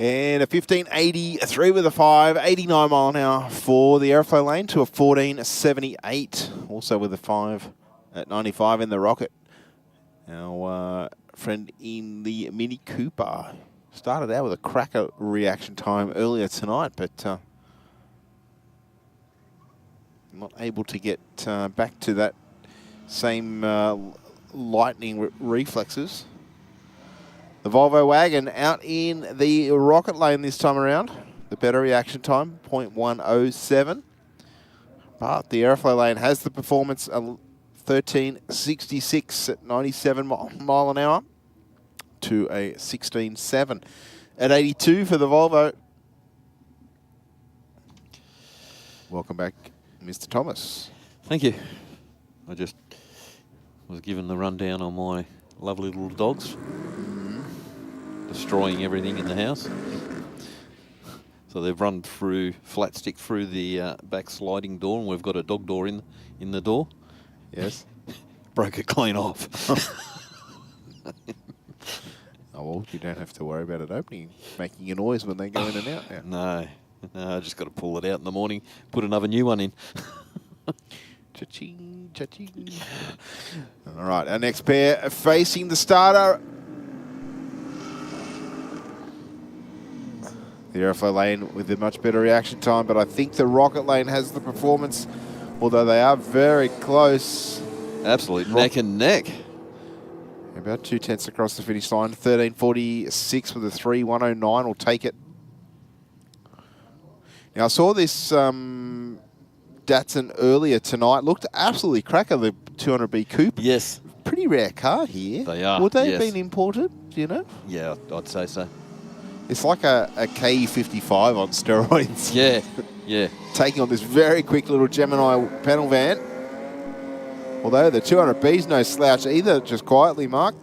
And a 1583 with a 5, 89 mile an hour for the Aeroflow lane to a 1478. Also with a 5 at 95 in the Rocket. Our friend in the Mini Cooper started out with a cracker reaction time earlier tonight, but not able to get back to that same lightning reflexes. The Volvo wagon out in the Rocket lane this time around. The better reaction time, 0.107. But the Aeroflow lane has the performance, 1366 at 97 mile an hour to a 16.7 at 82 for the Volvo. Welcome back, Mr. Thomas. Thank you. I just was given the rundown on my lovely little dogs. Destroying everything in the house. So they've run through, flat stick through the back sliding door, and we've got a dog door in the door. Yes. Broke it clean off. Oh, well, you don't have to worry about it opening, making a noise when they go in and out now. No. I just got to pull it out in the morning, put another new one in. Cha-ching, cha-ching. All right, our next pair facing the starter. The Aeroflow lane with a much better reaction time, but I think the Rocket lane has the performance, although they are very close. Absolute neck and neck. About 2/10 across the finish line. 13:46 with a 3:109 will take it. Now, I saw this Datsun earlier tonight. Looked absolutely cracker, the 200B Coupe. Yes. Pretty rare car here. They are, Would they have yes. been imported, do you know? Yeah, I'd say so. It's like a KE55 on steroids. Yeah, yeah. Taking on this very quick little Gemini panel van. Although the 200B's no slouch either, just quietly, Mark.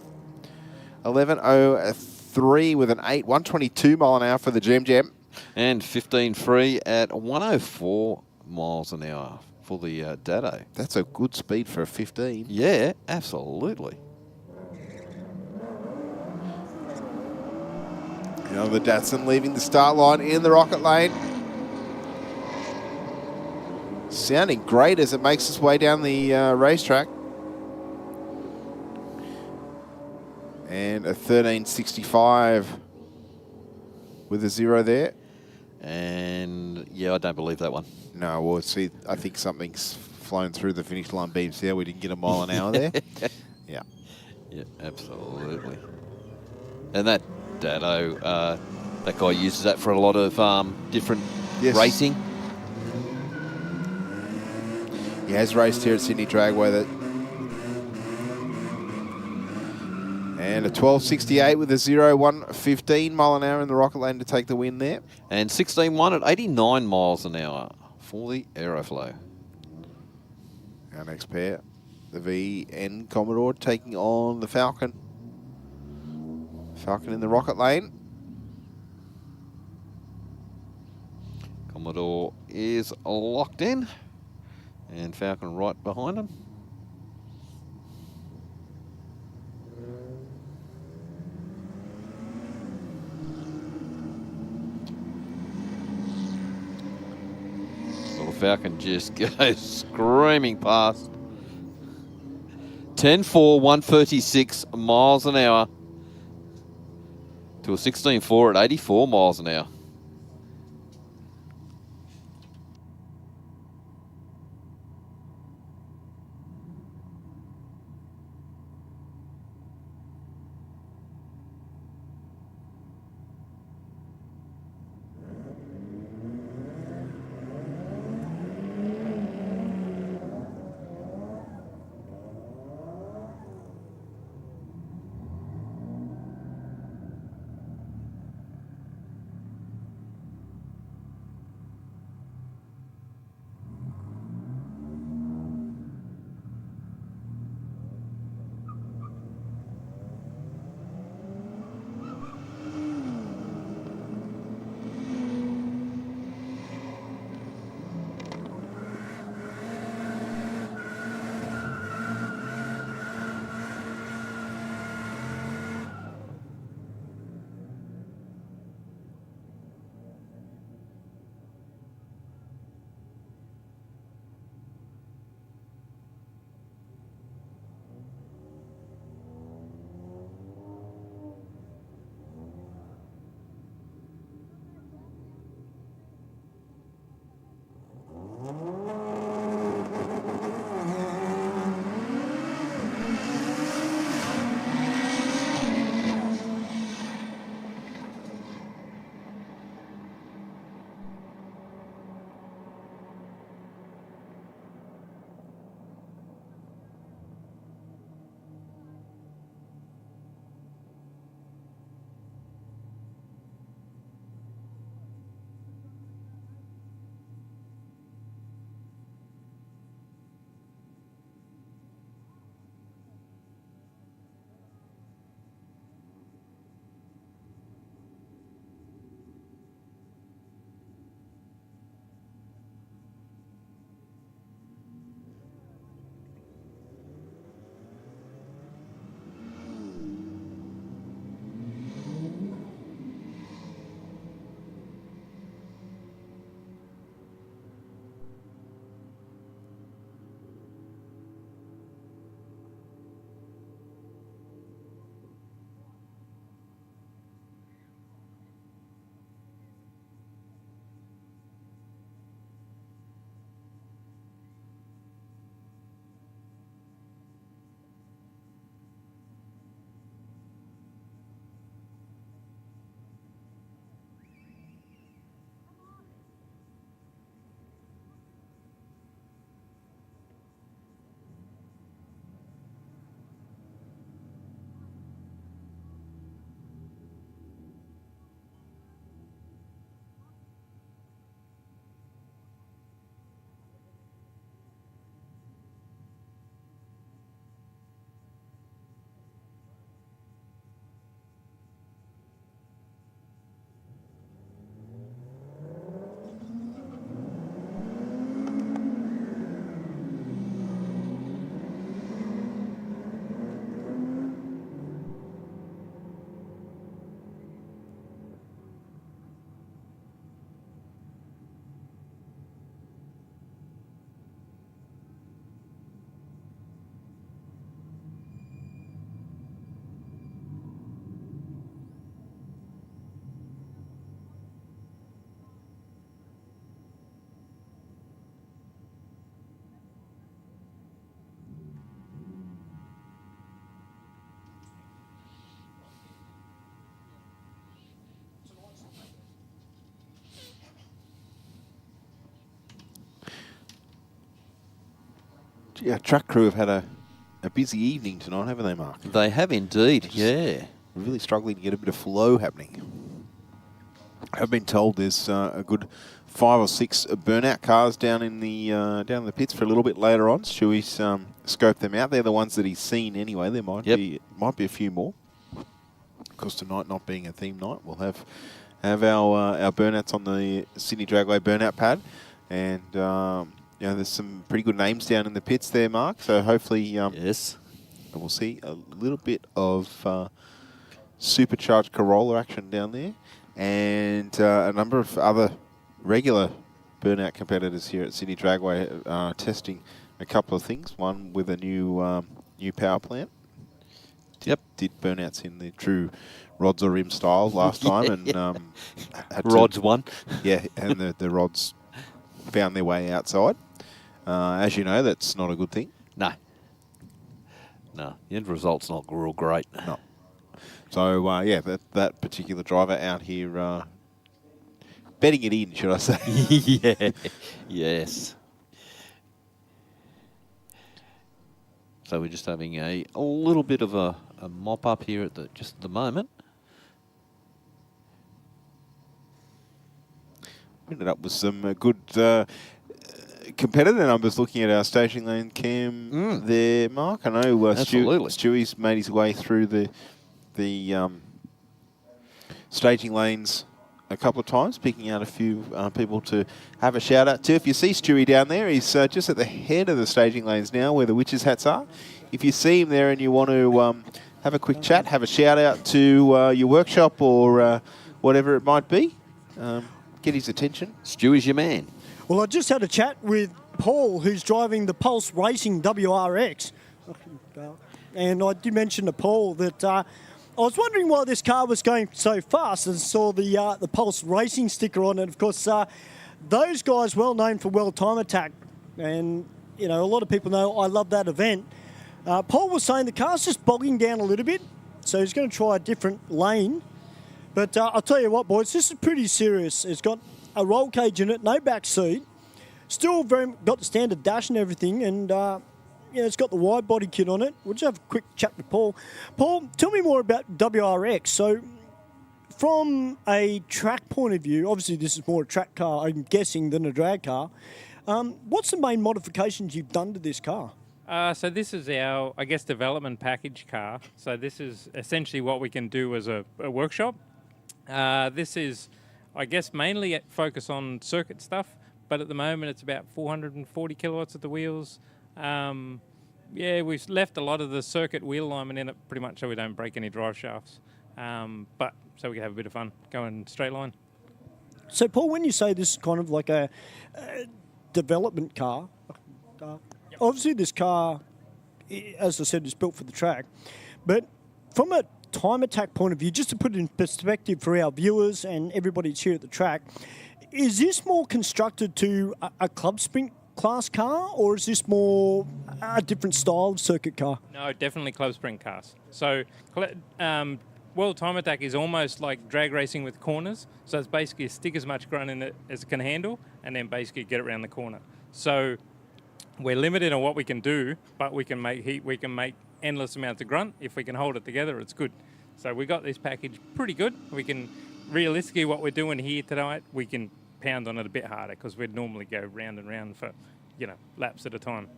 11:03 with an 8, 122 mile an hour for the Gem. And 15 free at 104 miles an hour for the Datto. That's a good speed for a 15. Yeah, absolutely. Now the Datsun leaving the start line in the Rocket lane. Sounding great as it makes its way down the racetrack. And a 13:65 with a 0 there. And yeah, I don't believe that one. No, well, see, I think something's flown through the finish line beams there. We didn't get a mile an hour there. Yeah. Yeah, absolutely. And that Datto, that guy uses that for a lot of different racing. He has raced here at Sydney Dragway. And a 12:68 with a 0, 115 mile an hour in the Rocket lane to take the win there. And 16.1 at 89 miles an hour for the Aeroflow. Our next pair, the VN Commodore taking on the Falcon. Falcon in the Rocket lane. Commodore is locked in. And Falcon right behind him. Well, the Falcon just goes screaming past. 10.4, 136 miles an hour to a 16.4 at 84 miles an hour. Yeah, track crew have had a busy evening tonight, haven't they, Mark? They have indeed, yeah. Really struggling to get a bit of flow happening. I've been told there's a good 5 or 6 burnout cars down in the pits for a little bit later on. Stewie's scoped them out. They're the ones that he's seen anyway. There might be a few more. Of course, tonight not being a theme night, we'll have our burnouts on the Sydney Dragway burnout pad, and there's some pretty good names down in the pits there, Mark. So hopefully, yes, we'll see a little bit of supercharged Corolla action down there, and a number of other regular burnout competitors here at Sydney Dragway testing a couple of things. One with a new power plant. Yep, did burnouts in the true rods or rim style last time, and rods won. Yeah, and the rods found their way outside. As you know, that's not a good thing. No, the end result's not real great. No. So that particular driver out here betting it in, should I say? Yeah. Yes. So we're just having a little bit of a mop up here at just the moment. Ended up with some good competitor numbers looking at our staging lane cam there, Mark. I know Stewie's made his way through the staging lanes a couple of times, picking out a few people to have a shout out to. If you see Stewie down there, he's just at the head of the staging lanes now where the witches' hats are. If you see him there and you want to have a quick chat, have a shout out to your workshop or whatever it might be, get his attention. Stewie's your man. Well, I just had a chat with Paul, who's driving the Pulse Racing WRX. And I did mention to Paul that I was wondering why this car was going so fast, and saw the Pulse Racing sticker on it. Of course, those guys well known for World Time Attack, and a lot of people know I love that event. Paul was saying the car's just bogging down a little bit, so he's going to try a different lane. But I'll tell you what, boys, this is pretty serious. It's got a roll cage in it, no back seat, still got the standard dash and everything, and it's got the wide body kit on it. We'll just have a quick chat with Paul. Paul, tell me more about WRX. So from a track point of view, obviously this is more a track car, I'm guessing, than a drag car. What's the main modifications you've done to this car? So this is our, development package car. So this is essentially what we can do as a workshop. This is, mainly focus on circuit stuff, but at the moment it's about 440 kilowatts at the wheels. We've left a lot of the circuit wheel alignment in it pretty much so we don't break any drive shafts, but so we can have a bit of fun going straight line. So, Paul, when you say this is kind of like a development car, obviously this car, as I said, is built for the track, but from a time attack point of view, just to put it in perspective for our viewers and everybody that's here at the track, is this more constructed to a club sprint class car, or is this more a different style of circuit car? No, definitely club sprint cars. So World Time Attack is almost like drag racing with corners. So it's basically stick as much grunt in it as it can handle and then basically get it around the corner. So we're limited on what we can do, but we can make heat, we can make endless amounts of grunt. If we can hold it together, it's good. So we got this package pretty good. We can, realistically, what we're doing here tonight, we can pound on it a bit harder because we'd normally go round and round for, laps at a time.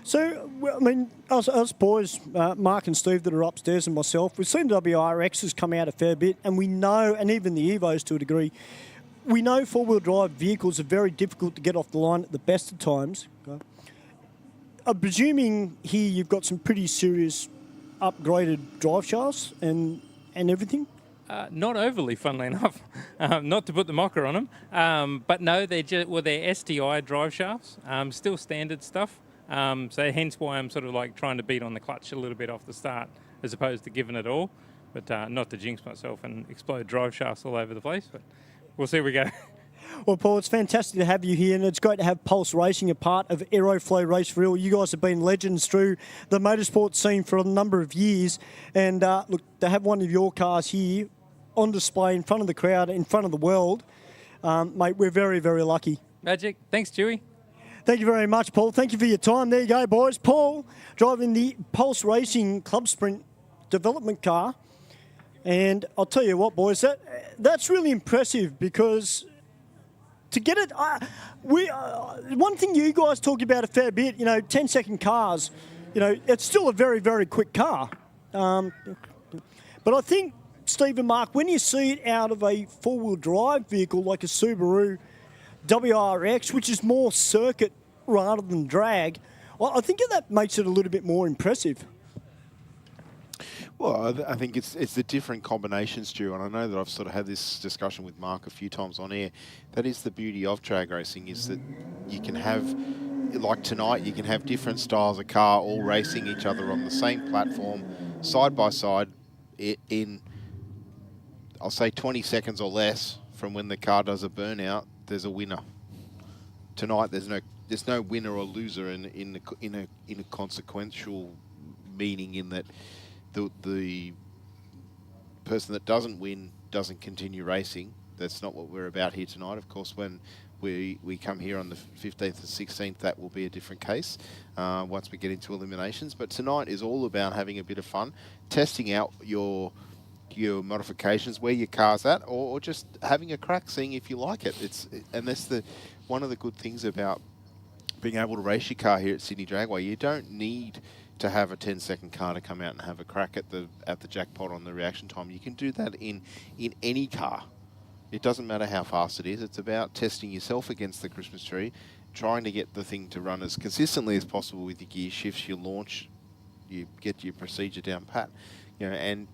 So, us boys, Mark and Steve that are upstairs and myself, we've seen WRXs come out a fair bit, and we know, and even the Evos to a degree, we know four-wheel drive vehicles are very difficult to get off the line at the best of times. I'm presuming here you've got some pretty serious upgraded drive shafts and everything? Not overly, funnily enough. Not to put the mocker on them. But no, they're STI drive shafts, still standard stuff. So hence why I'm sort of like trying to beat on the clutch a little bit off the start as opposed to giving it all. But not to jinx myself and explode drive shafts all over the place. But we'll see where we go. Well, Paul, it's fantastic to have you here, and it's great to have Pulse Racing a part of Aeroflow Race for Real. You guys have been legends through the motorsport scene for a number of years, and look, to have one of your cars here on display in front of the crowd, in front of the world, mate, we're very, very lucky. Magic. Thanks, Stewie. Thank you very much, Paul. Thank you for your time. There you go, boys. Paul driving the Pulse Racing Club Sprint development car. And I'll tell you what, boys, that's really impressive because to get it, one thing you guys talk about a fair bit, 10-second cars, it's still a very, very quick car. But I think, Steve and Mark, when you see it out of a four-wheel drive vehicle like a Subaru WRX, which is more circuit rather than drag, I think that makes it a little bit more impressive. Well, I think it's the different combinations, Stu, and I know that I've sort of had this discussion with Mark a few times on air. That is the beauty of drag racing, is that you can have, like tonight, you can have different styles of car all racing each other on the same platform, side by side, in, I'll say 20 seconds or less from when the car does a burnout, there's a winner. Tonight, there's no winner or loser in a consequential meaning, in that the person that doesn't win doesn't continue racing. That's not what we're about here tonight. Of course, when we come here on the 15th and 16th, that will be a different case once we get into eliminations. But tonight is all about having a bit of fun, testing out your modifications, where your car's at, or just having a crack, seeing if you like it. And that's one of the good things about being able to race your car here at Sydney Dragway. You don't need to have a 10-second car to come out and have a crack at the jackpot on the reaction time. You can do that in any car. It doesn't matter how fast it is. It's about testing yourself against the Christmas tree, trying to get the thing to run as consistently as possible with your gear shifts, your launch, you get your procedure down pat. And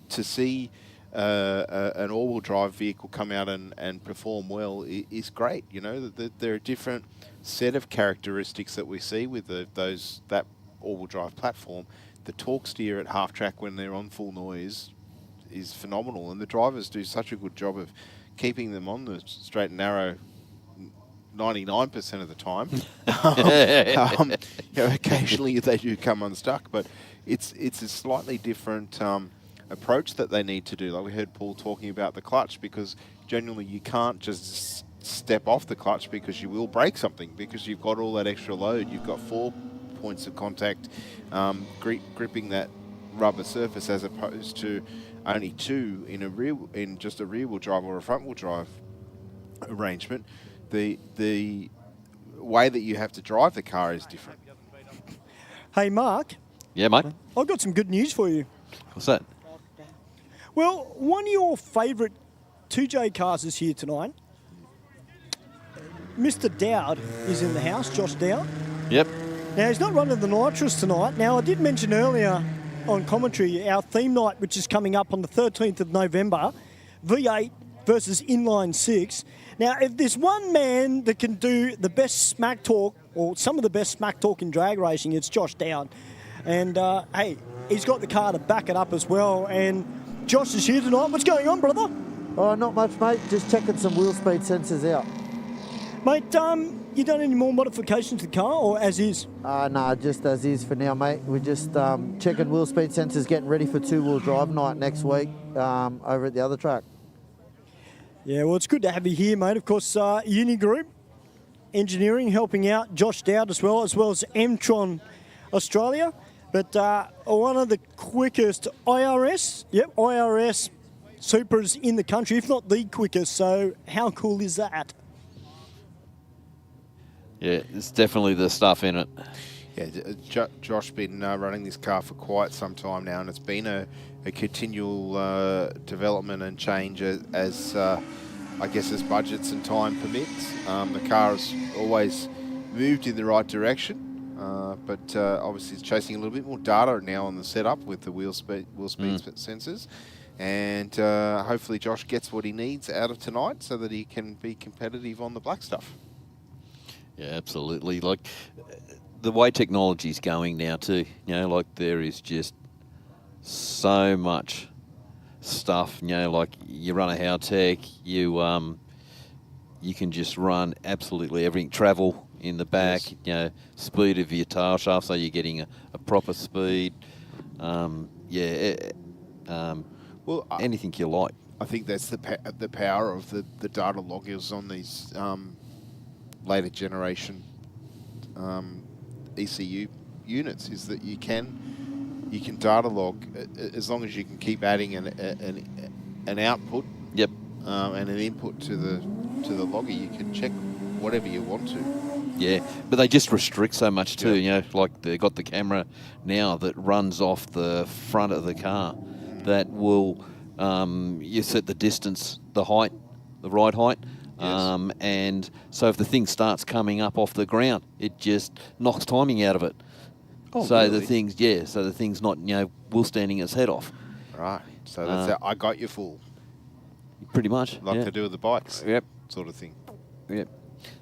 to see an all-wheel drive vehicle come out and perform well is great. There are a different set of characteristics that we see with that all-wheel drive platform. The torque steer at half track when they're on full noise is phenomenal, and the drivers do such a good job of keeping them on the straight and narrow 99% of the time. Occasionally they do come unstuck, but it's a slightly different approach that they need to do. Like we heard Paul talking about the clutch, because generally you can't just step off the clutch, because you will break something, because you've got all that extra load. You've got 4 points of contact gripping that rubber surface, as opposed to only 2 in just a rear wheel drive or a front wheel drive arrangement. The way that you have to drive the car is different. Hey, Mark. Yeah, mate. I've got some good news for you. What's that? Well, one of your favourite 2J cars is here tonight. Mr. Dowd is in the house, Josh Dowd. Yep. Now, he's not running the nitrous tonight. Now, I did mention earlier on commentary our theme night, which is coming up on the 13th of November, V8 versus Inline 6. Now, if there's one man that can do the best smack talk, or some of the best smack talk in drag racing, it's Josh Dowd. And, hey, he's got the car to back it up as well. And Josh is here tonight. What's going on, brother? Oh, not much, mate. Just checking some wheel speed sensors out. Mate, you done any more modifications to the car, or as is? Nah, just as is for now, mate. We're just checking wheel speed sensors, getting ready for two-wheel drive night next week over at the other track. Yeah, well, it's good to have you here, mate. Of course, Uni Group Engineering helping out Josh Dowd as well as M-Tron Australia. But one of the quickest IRS Supras in the country, if not the quickest. So how cool is that? Yeah, it's definitely the stuff in it. Yeah, Josh been running this car for quite some time now, and it's been a continual development and change as I guess as budgets and time permits. The car has always moved in the right direction, but obviously it's chasing a little bit more data now on the setup with the wheel speed sensors. And hopefully Josh gets what he needs out of tonight so that he can be competitive on the black stuff. Yeah, absolutely. Like the way technology's going now too, like there is just so much stuff, like you run a Howtech, you can just run absolutely everything, travel in the back, yes. Speed of your tail shaft, so you're getting a proper speed. Well, anything you like. I think that's the power of the data loggers on these later generation ECU units is that you can data log as long as you can keep adding an output. Yep. And an input to the logger. You can check whatever you want to. Yeah, but they just restrict so much too. You know, like they've got the camera now that runs off the front of the car that will you set the distance, the height, the ride height. Yes. And so if the thing starts coming up off the ground, it just knocks timing out of it. Oh, so really? so the thing's not, will standing its head off. Right. So that's I got you full. Pretty much. Like they do with the bikes. Yep. Sort of thing. Yep.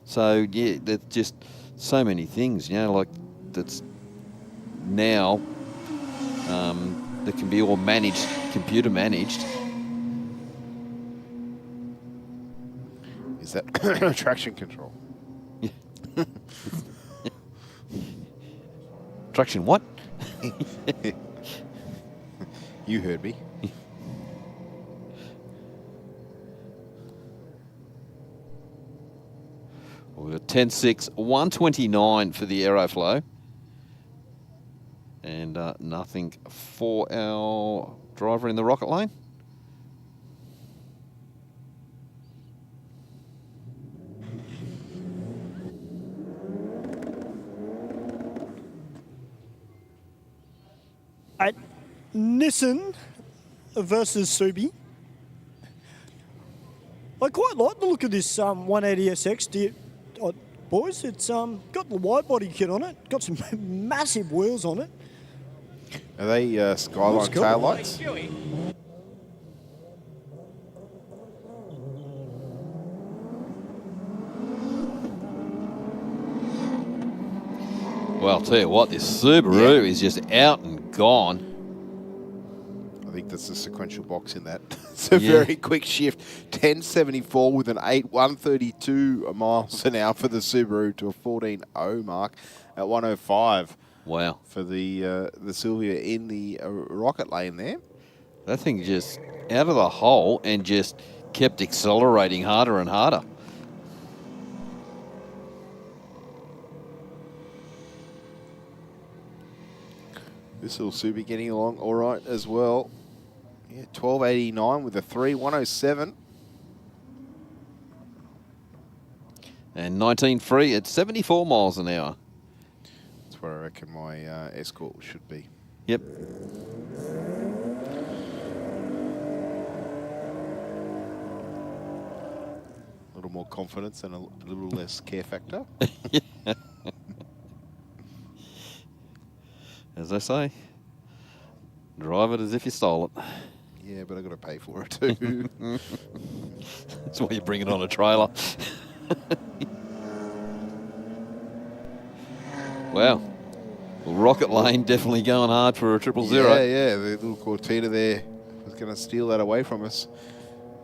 So yeah, there's just so many things, like that's now that can be all managed, computer managed. Is that traction control? Traction what? You heard me. We've got 10.6, 129 for the Aeroflow. And nothing for our driver in the rocket lane. At Nissan versus Subi. I quite like the look of this 180SX, boys. It's got the wide body kit on it, got some massive wheels on it. Are they Skyline taillights? Well, I'll tell you what, this Subaru is just out and gone. I think that's the sequential box in that. It's a very quick shift. 1074 with an 132 miles an hour for the Subaru to a 14.0 mark at 105. Wow. For the Silvia in the rocket lane there. That thing just out of the hole and just kept accelerating harder and harder. This little Subi getting along all right as well. Yeah, 1289 with a 3, 107. And 19.3 at 74 miles an hour. That's where I reckon my Escort should be. Yep. A little more confidence and a little less care factor. As I say, drive it as if you stole it. Yeah, but I've got to pay for it too. That's why you bring it on a trailer. Wow. Well, Rocket Lane definitely going hard for a 000. Yeah, the little Cortina there was going to steal that away from us.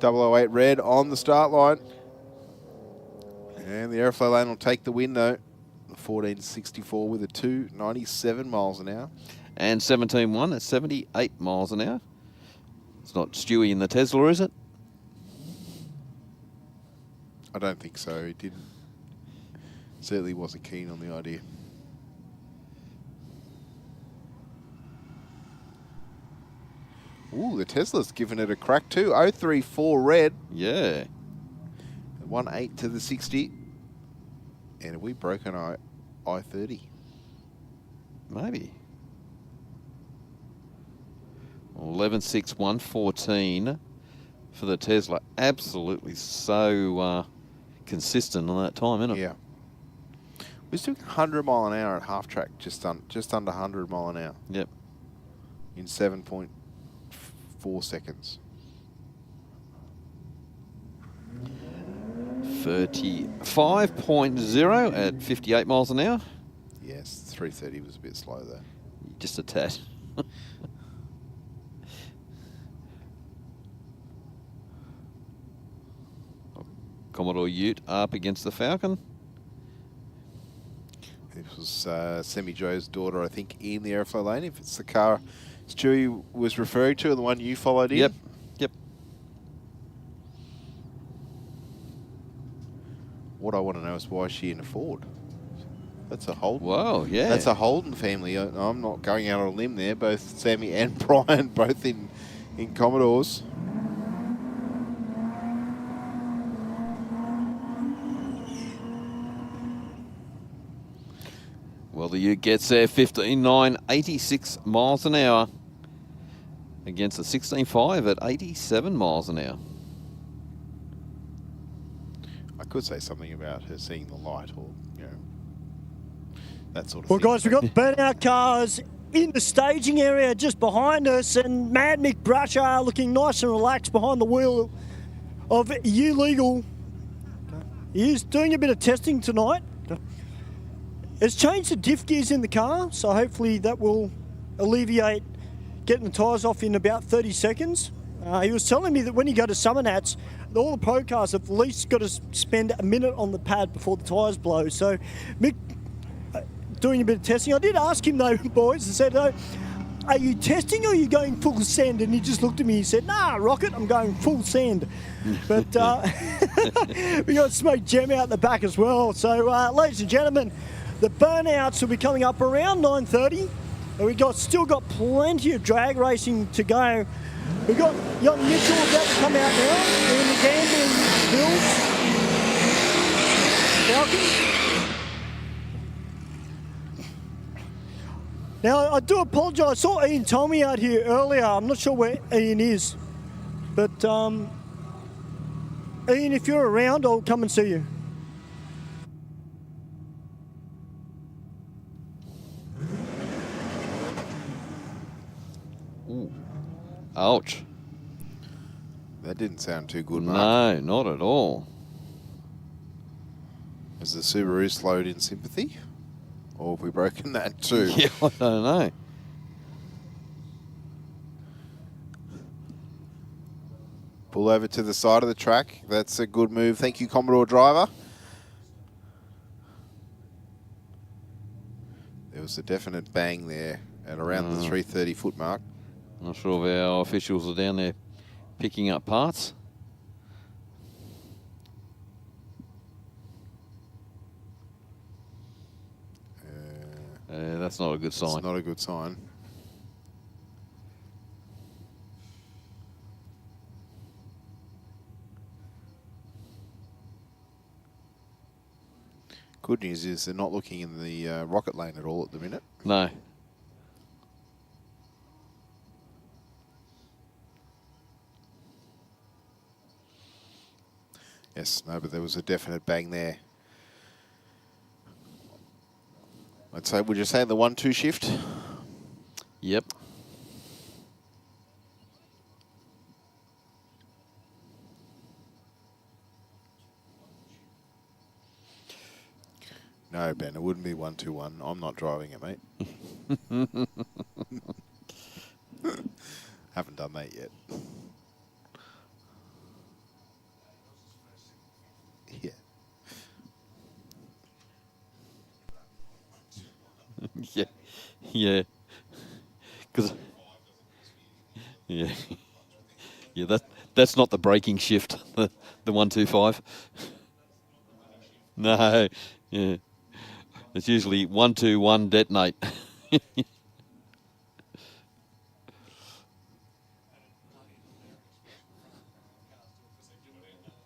008 red on the start line. And the Aeroflow lane will take the win though. 1464 with a 297 miles an hour. And 17.1 at 78 miles an hour. It's not Stewie in the Tesla, is it? I don't think so. He didn't. Certainly wasn't keen on the idea. Ooh, the Tesla's given it a crack too. 034 red. Yeah. 1.8 to the 60. And have we broken I-30? Maybe. 11.6, 114 for the Tesla. Absolutely so consistent on that time, isn't it? Yeah. We're doing 100 mile an hour at half track, just under 100 mile an hour. Yep. In 7.4 seconds. 35.0 at 58 miles an hour. Yes, 330 was a bit slow though. Just a tad. Commodore Ute up against the Falcon. This was Semi Joe's daughter, I think, in the Aeroflow lane. If it's the car Stewie was referring to, the one you followed in. Yep. What I want to know is why is she in a Ford? That's a Holden. Whoa, yeah. That's a Holden family. I'm not going out on a limb there. Both Sammy and Brian, both in Commodores. Well, the Ute gets there 15.9, 86 miles an hour against the 16.5 at 87 miles an hour. I could say something about her seeing the light or, you know, that sort of Well, thing. guys, we've got Burnout cars in the staging area just behind us, and Mad Mick Brasher looking nice and relaxed behind the wheel of ULEGAL. He's doing a bit of testing tonight. It's changed the diff gears in the car, so hopefully that will alleviate getting the tyres off in about 30 seconds. He was telling me that when you go to Summer Nats, all the pro cars have at least got to spend a minute on the pad before the tyres blow. So Mick doing a bit of testing. I did ask him though, boys, I said, are you testing or are you going full send? And he just looked at me and said, nah, Rocket, I'm going full send. But we got Smoke Gem out the back as well. So ladies and gentlemen, the Burnouts will be coming up around 9:30. And we've still got plenty of drag racing to go. We've got young Mitchell about to come out now in the gambling builds. Falcon. Now, I do apologise. I saw Ian Tommy out here earlier. I'm not sure where Ian is. But, Ian, if you're around, I'll come and see you. Ooh. Ouch. That didn't sound too good, Mark. No, not at all. Has the Subaru slowed in sympathy? Or have we broken that too? Yeah, I don't know. Pull over to the side of the track. That's a good move. Thank you, Commodore driver. There was a definite bang there at around the 330 foot mark. Not sure if our officials are down there picking up parts. That's not a good sign. It's not a good sign. Good news is they're not looking in the rocket lane at all at the minute. No. Yes, no, but there was a definite bang there. I'd say, would you say the 1-2 shift? Yep. No, Ben, it wouldn't be 1-2-1. I'm not driving it, mate. Haven't done that yet. Yeah. Yeah, yeah, because yeah, that's not the braking shift. The 1-2-5. No, yeah, it's usually 1-2-1 detonate.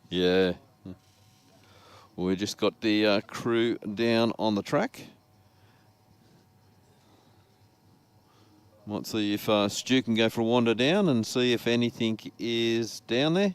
Yeah, we just got the crew down on the track. Might see if Stu can go for a wander down and see if anything is down there.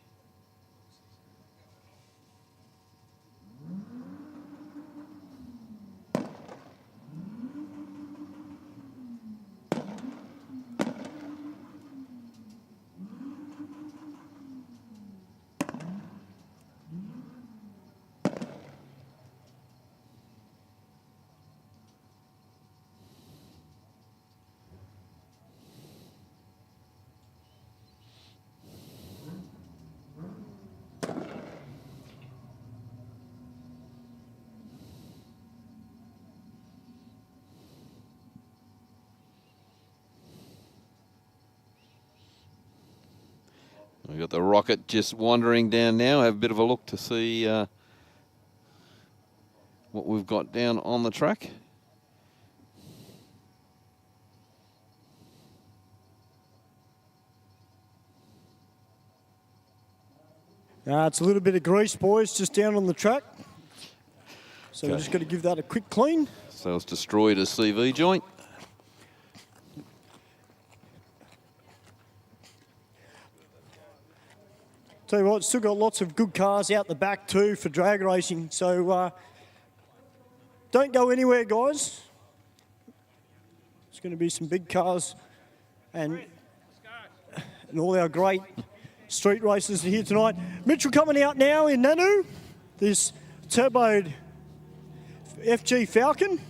We've got the rocket just wandering down now. Have a bit of a look to see what we've got down on the track. It's a little bit of grease, boys, just down on the track. So we're just going to give that a quick clean. So it's destroyed a CV joint. Tell you what, still got lots of good cars out the back too for drag racing. So don't go anywhere, guys. There's going to be some big cars and all our great street racers are here tonight. Mitchell coming out now in Nanu. This turboed FG Falcon.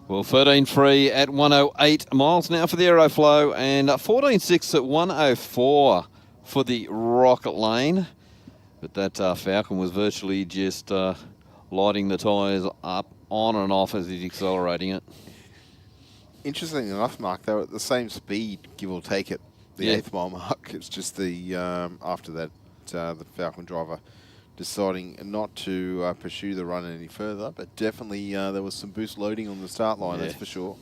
Well, 13.3 at 108 miles now for the Aeroflow, and 14.6 at 104 for the Rocket Lane. But that Falcon was virtually just lighting the tyres up on and off as he's accelerating it. Interestingly enough, Mark, they were at the same speed, give or take, at the 8th mile mark. It's just the after that, the Falcon driver deciding not to pursue the run any further, but definitely there was some boost loading on the start line, that's for sure.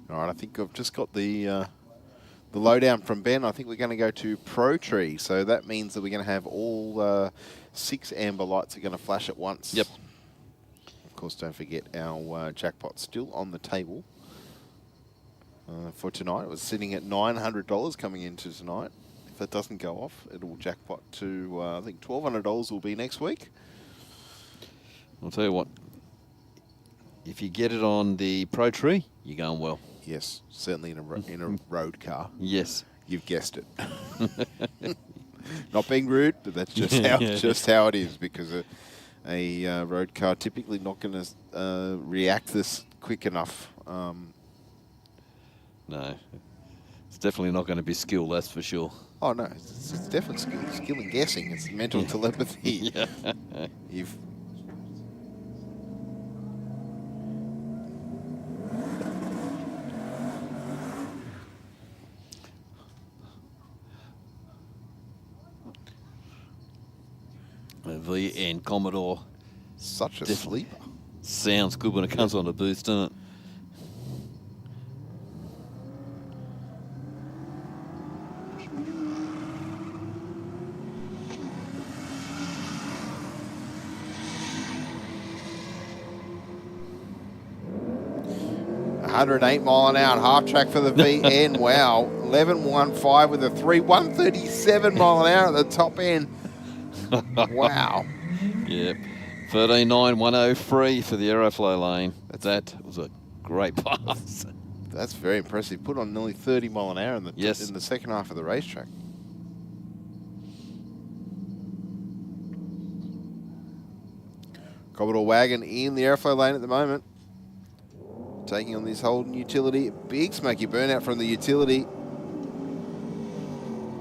All right, I think I've just got the lowdown from Ben. I think we're going to go to Pro Tree. So that means that we're going to have all 6 amber lights are going to flash at once. Yep. Of course, don't forget our jackpot still on the table for tonight. It was sitting at $900 coming into tonight. If that doesn't go off, it'll jackpot to, I think $1,200 will be next week. I'll tell you what, if you get it on the Pro Tree, you're going well. Yes, certainly in a road car. Yes. You've guessed it. Not being rude, but that's just how it is, because a road car typically not going to react this quick enough. No. It's definitely not going to be skill, that's for sure. Oh, no. It's definitely skill in guessing. It's mental telepathy. Yeah. You've... VN Commodore. Such a sleeper. Sounds good when it comes on the boost, doesn't it? $108 mile an hour, half track for the VN. Wow. 11.15 with a 137 mile an hour at the top end. Wow. Yep. 13.9, 103 for the Aeroflow lane. That was a great pass. That's very impressive. Put on nearly 30 mile an hour in the second half of the racetrack. Commodore Wagon in the Aeroflow lane at the moment. Taking on this Holden utility. Big smoky burnout from the utility.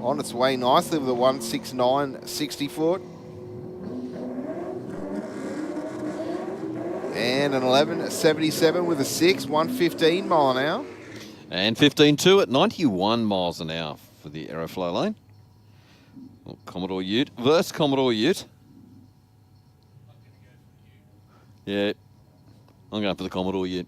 On its way nicely with a 169 60 foot. And an 1177 with a 6, 115 mile an hour. And 15.2 at 91 miles an hour for the Aeroflow lane. Well, Commodore Ute versus Commodore Ute. Yeah, I'm going for the Commodore Ute.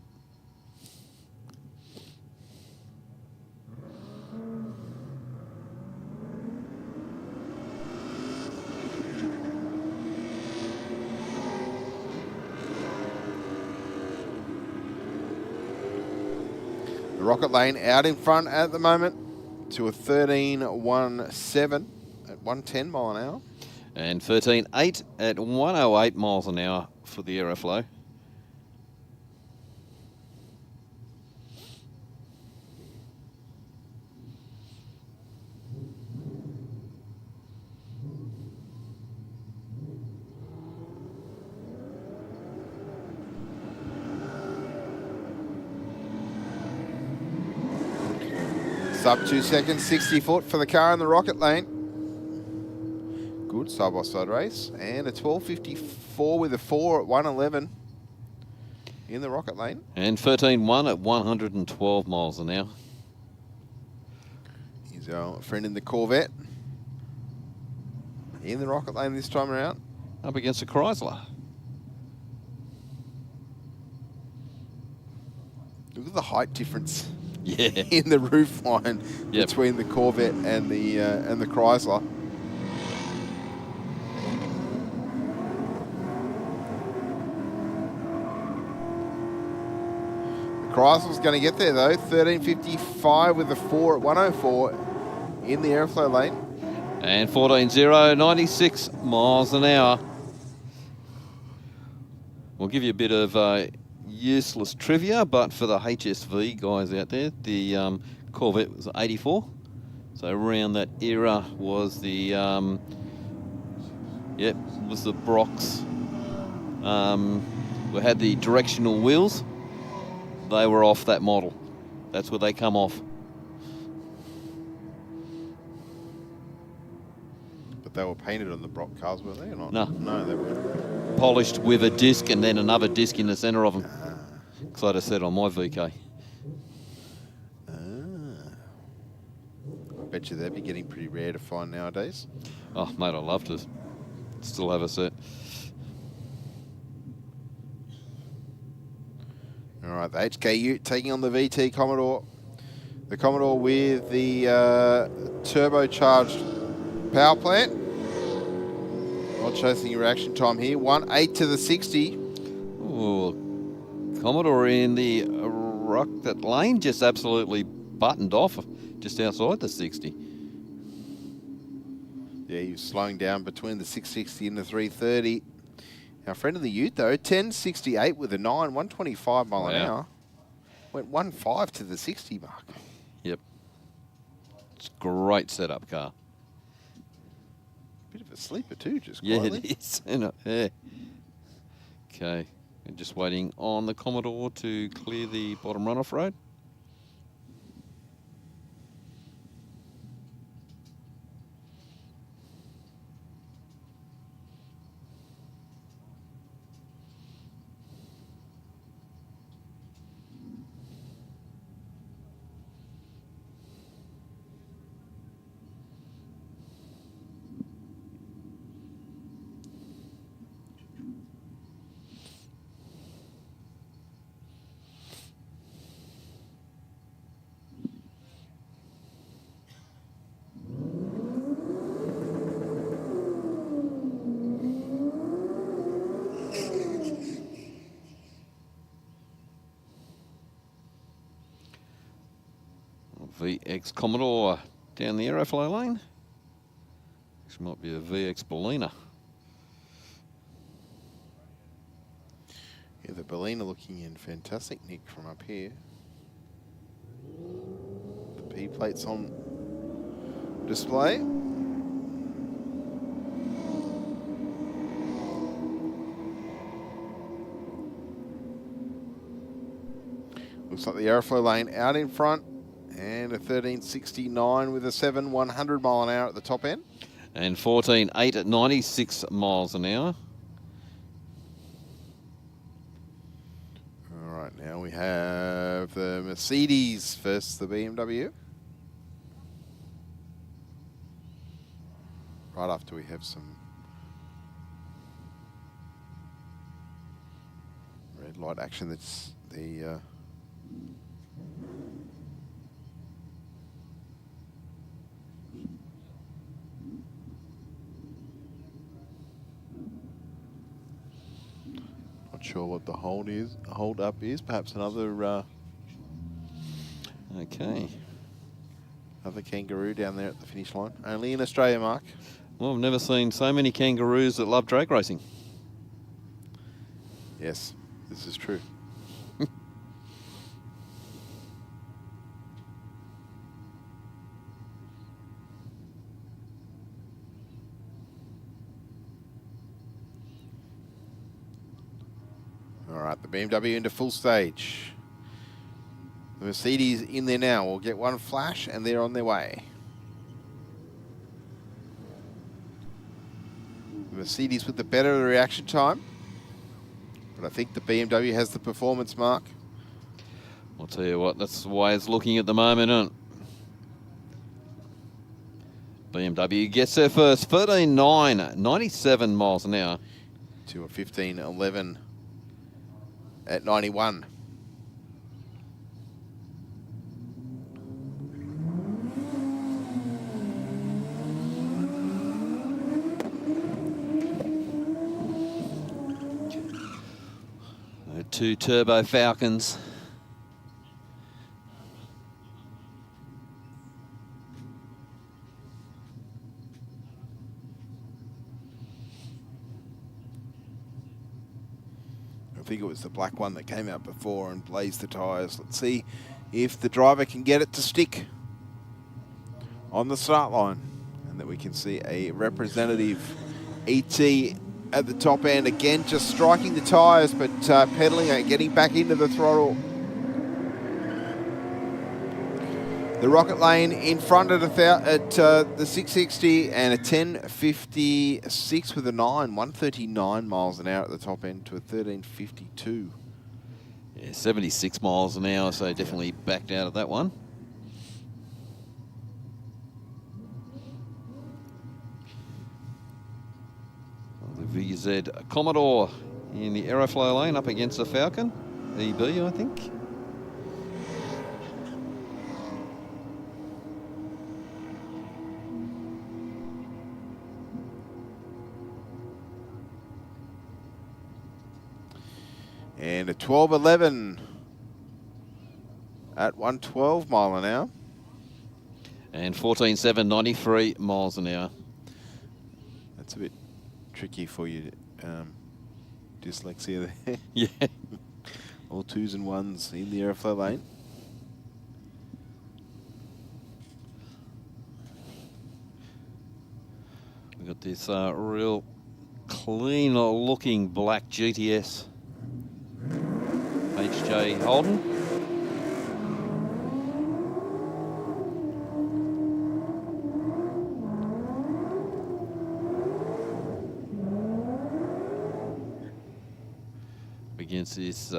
The Rocket Lane out in front at the moment to a 13.17 at 110 mile an hour. And 13.8 at 108 miles an hour for the Aeroflow. Sub 2 seconds, 60 foot for the car in the Rocket Lane. Good side-by-side race. And a 12.54 with a 4 at 111 in the Rocket Lane. And 13.1 at 112 miles an hour. Here's our friend in the Corvette. In the Rocket Lane this time around. Up against a Chrysler. Look at the height difference. Yeah. In the roof line between the Corvette and the Chrysler. The Chrysler's going to get there though. 13.55 with a 4 at 104 in the Aeroflow lane. And 14.0, 96 miles an hour. We'll give you a bit of useless trivia, but for the HSV guys out there, the Corvette was 84. So around that era was the, was the Brocs. We had the directional wheels. They were off that model. That's where they come off. But they were painted on the Brock cars, were they or not? No. No, they weren't. Polished with a disc and then another disc in the centre of them. Because I'd have said on my VK. I bet you they'd be getting pretty rare to find nowadays. Oh, mate, I'd love to still have a set. All right, the HK Ute taking on the VT Commodore. The Commodore with the turbocharged power plant. Not chasing your reaction time here. 1.8 to the 60. Ooh, Commodore in the Rocket Lane just absolutely buttoned off just outside the 60. Yeah, he was slowing down between the 660 and the 330. Our friend of the Ute, though, 10.68 with a 9, 125 mile an hour. Went 1.5 to the 60 mark. Yep. It's a great setup car. Bit of a sleeper too, just quietly. quietly. It is. Yeah. Okay. And just waiting on the Commodore to clear the bottom runoff road. VX Commodore down the Aeroflow lane. This might be a VX Bellina. Yeah, the Bellina looking in fantastic nick from up here. The P plates on display. Looks like the Aeroflow lane out in front. And a 13.69 with a 7, 100 mile an hour at the top end. And 14.8 at 96 miles an hour. All right, now we have the Mercedes versus the BMW. Right after we have some red light action, that's the... Not sure what the hold up is. Perhaps another Okay. Another kangaroo down there at the finish line. Only in Australia, Mark. Well, I've never seen so many kangaroos that love drag racing. Yes, this is true. All right, the BMW into full stage. The Mercedes in there now. We'll get one flash and they're on their way. The Mercedes with the better reaction time. But I think the BMW has the performance, Mark. I'll tell you what, that's the way it's looking at the moment, isn't it? BMW gets there first, 13.9, 97 miles an hour. To a 15.11 at 91. Two Turbo Falcons. I think it was the black one that came out before and blazed the tyres. Let's see if the driver can get it to stick on the start line. And that we can see a representative ET at the top end. Again, just striking the tyres, but pedaling it, getting back into the throttle. The Rocket Lane in front at the 660 and a 10.56 with a 9, 139 miles an hour at the top end to a 13.52. Yeah, 76 miles an hour, so definitely backed out of that one. The VZ Commodore in the Aeroflow lane up against the Falcon. EB, I think. And a 12.11 at 112 mile an hour. And 14.7, 93 miles an hour. That's a bit tricky for you, dyslexia there. Yeah. All twos and ones in the airflow lane. We've got this real clean looking black GTS. HJ Holden. Against this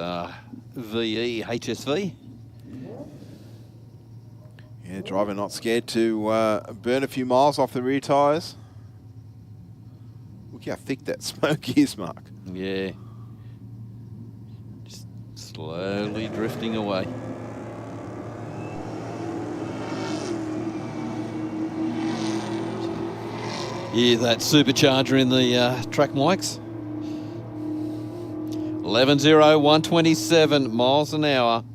VE HSV. Yeah, driver not scared to burn a few miles off the rear tyres. Look how thick that smoke is, Mark. Yeah. Just slowly drifting away. Yeah, that supercharger in the track mics. 11.0, 127 miles an hour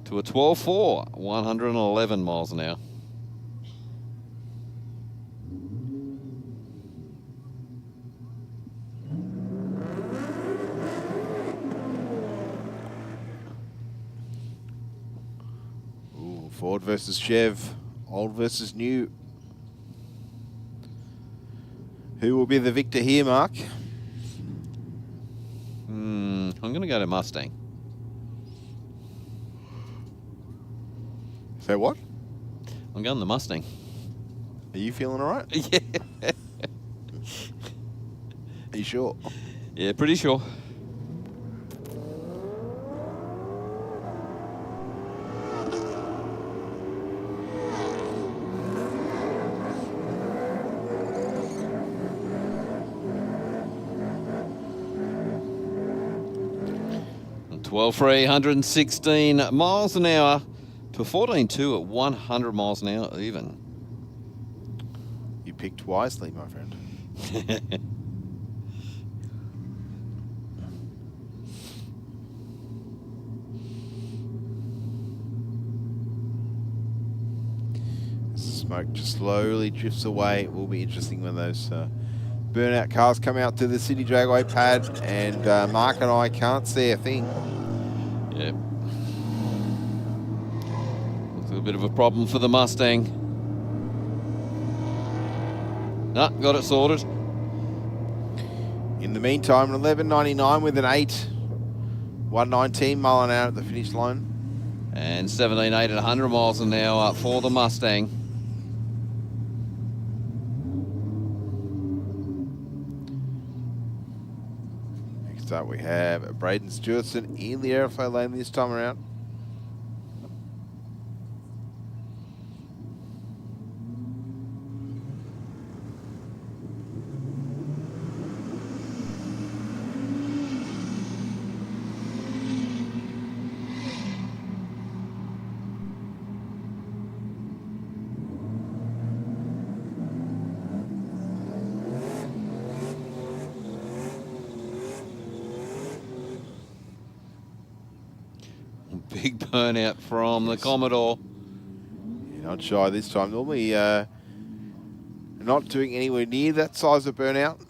to a 12.4, 111 miles an hour. Ooh, Ford versus Chev, old versus new. Who will be the victor here, Mark? I'm going to go to Mustang. Say what? I'm going the Mustang. Are you feeling all right? Yeah. Are you sure? Yeah, pretty sure. And 12.3, 116 miles an hour to 14.2 at 100 miles an hour even. You picked wisely, my friend. smoke just slowly drifts away. It will be interesting when those Burnout cars come out to the Sydney Dragway pad, and Mark and I can't see a thing. Yeah. Looks like a bit of a problem for the Mustang. No, got it sorted. In the meantime, an 11.99 with an 8. 119 mile an hour at the finish line. And 17.8 at 100 miles an hour for the Mustang. Next up we have Braden Stewartson in the airflow lane this time around. Big burnout from the Commodore. Yeah, not shy this time. Normally not doing anywhere near that size of burnout.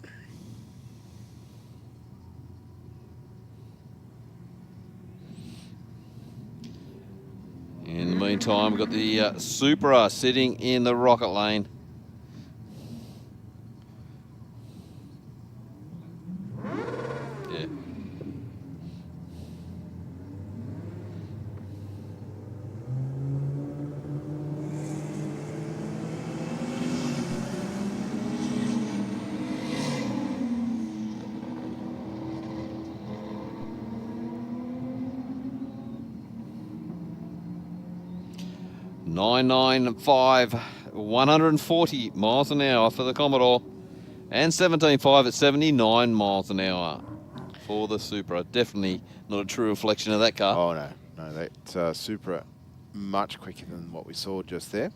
In the meantime, we've got the Supra sitting in the rocket lane. Yeah. .995, 140 miles an hour for the Commodore, and 17.5 at 79 miles an hour for the Supra. Definitely not a true reflection of that car. Oh no, no, that Supra much quicker than what we saw just there.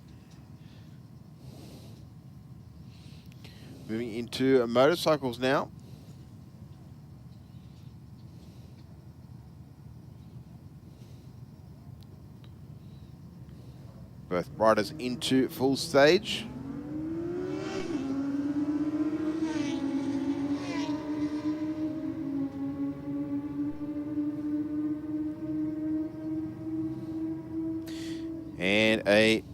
Moving into motorcycles now. Both riders into full stage. And a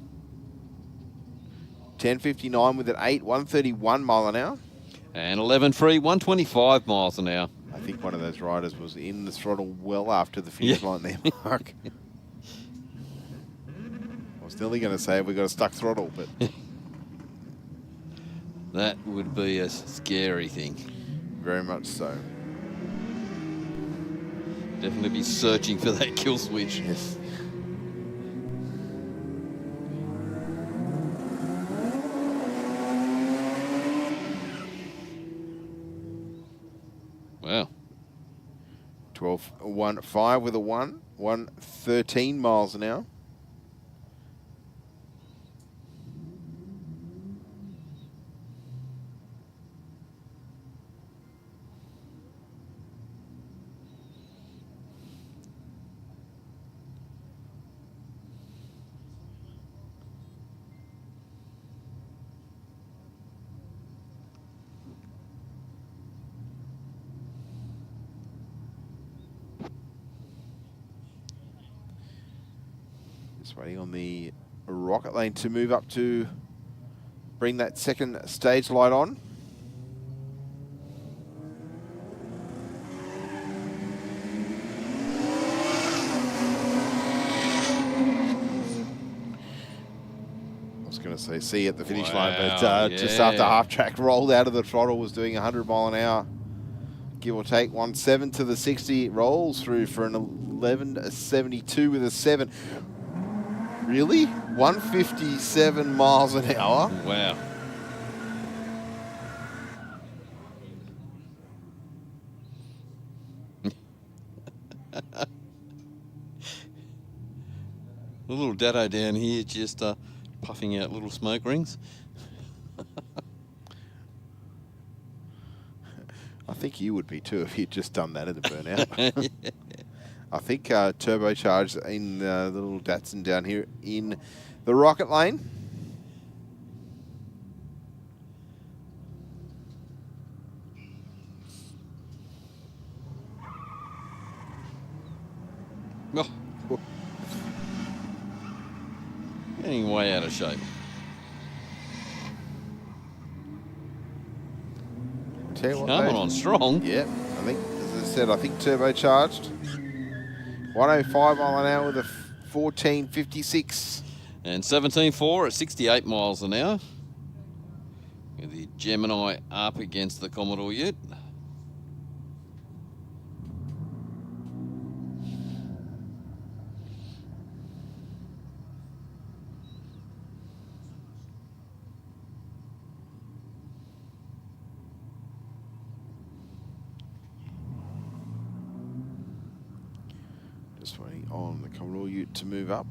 10.59 with an 8, 131 mile an hour. And 11.3, 125 miles an hour. I think one of those riders was in the throttle well after the finish line there, Mark. I was nearly going to say we got a stuck throttle, but that would be a scary thing. Very much so. Definitely be searching for that kill switch. Yes. Wow. 12.15 with a 1, 113 miles an hour. Just waiting on the rocket lane to move up to bring that second stage light on. I was going to say see at the finish line, but just after half track rolled out of the throttle, was doing 100 mile an hour. Give or take 1.7 to the 60, rolls through for an 11.72 with a 7. Really? 157 miles an hour? Wow. A little dado down here just puffing out little smoke rings. I think you would be too if you'd just done that at the Burnout. Yeah. I think turbocharged in the little Datsun down here in the rocket lane. Oh. Getting way out of shape. Tell you what, Coming though, on strong. Yeah, I think, as I said, I think turbocharged. 105 mile an hour with a 14.56. And 17.4 at 68 miles an hour. With the Gemini up against the Commodore Ute. Just waiting on the Commodore Ute to move up.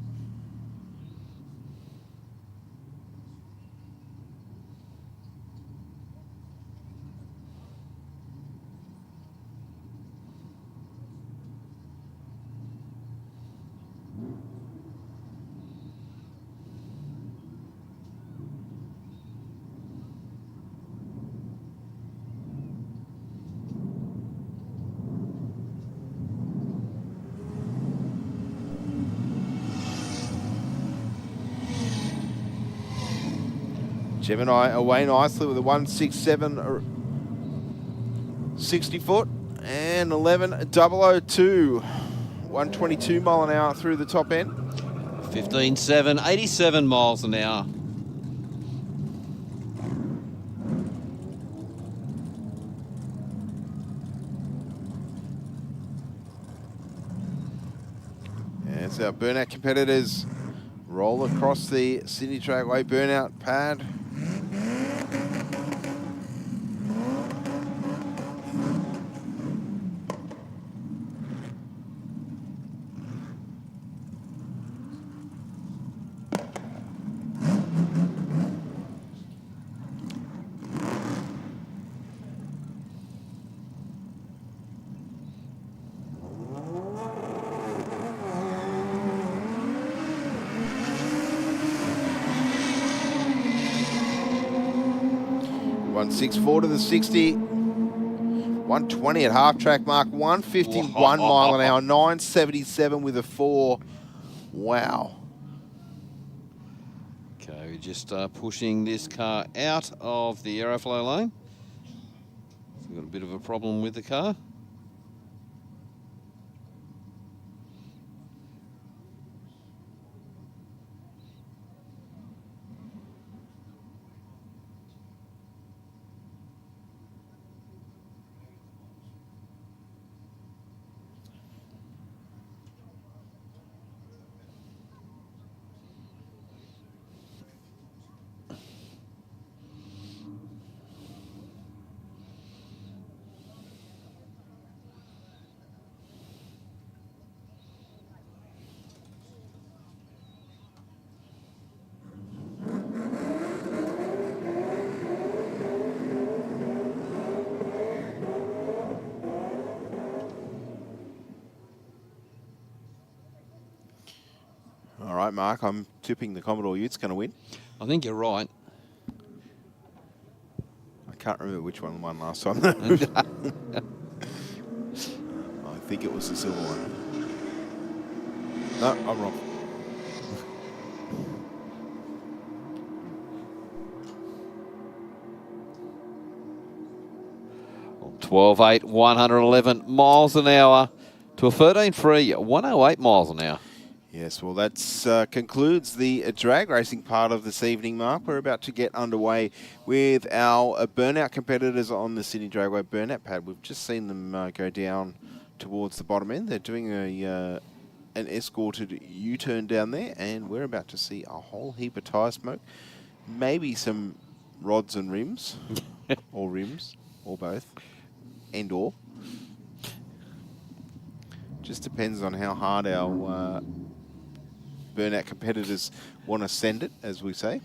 Gemini away nicely with a 167 60 foot and 11.002. 122 mile an hour through the top end. 15.7, 87 miles an hour. As our Burnout competitors roll across the Sydney Dragway Burnout pad. One 6.4 to the 60. 120 at half track mark. 151 mile an hour. 977 with a 4. Wow. Okay, we're just pushing this car out of the aeroflow lane. So we've got a bit of a problem with the car. All right, Mark, I'm tipping the Commodore Ute's going to win. I think you're right. I can't remember which one won last time. I think it was the silver one. No, I'm wrong. On 12.8, 111 miles an hour to a 13.3, 108 miles an hour. Yes, well, that concludes the drag racing part of this evening, Mark. We're about to get underway with our Burnout competitors on the Sydney Dragway Burnout pad. We've just seen them go down towards the bottom end. They're doing an escorted U-turn down there, and we're about to see a whole heap of tyre smoke, maybe some rods and rims, or rims, or both, and or. Just depends on how hard our Burnout competitors want to send it, as we say.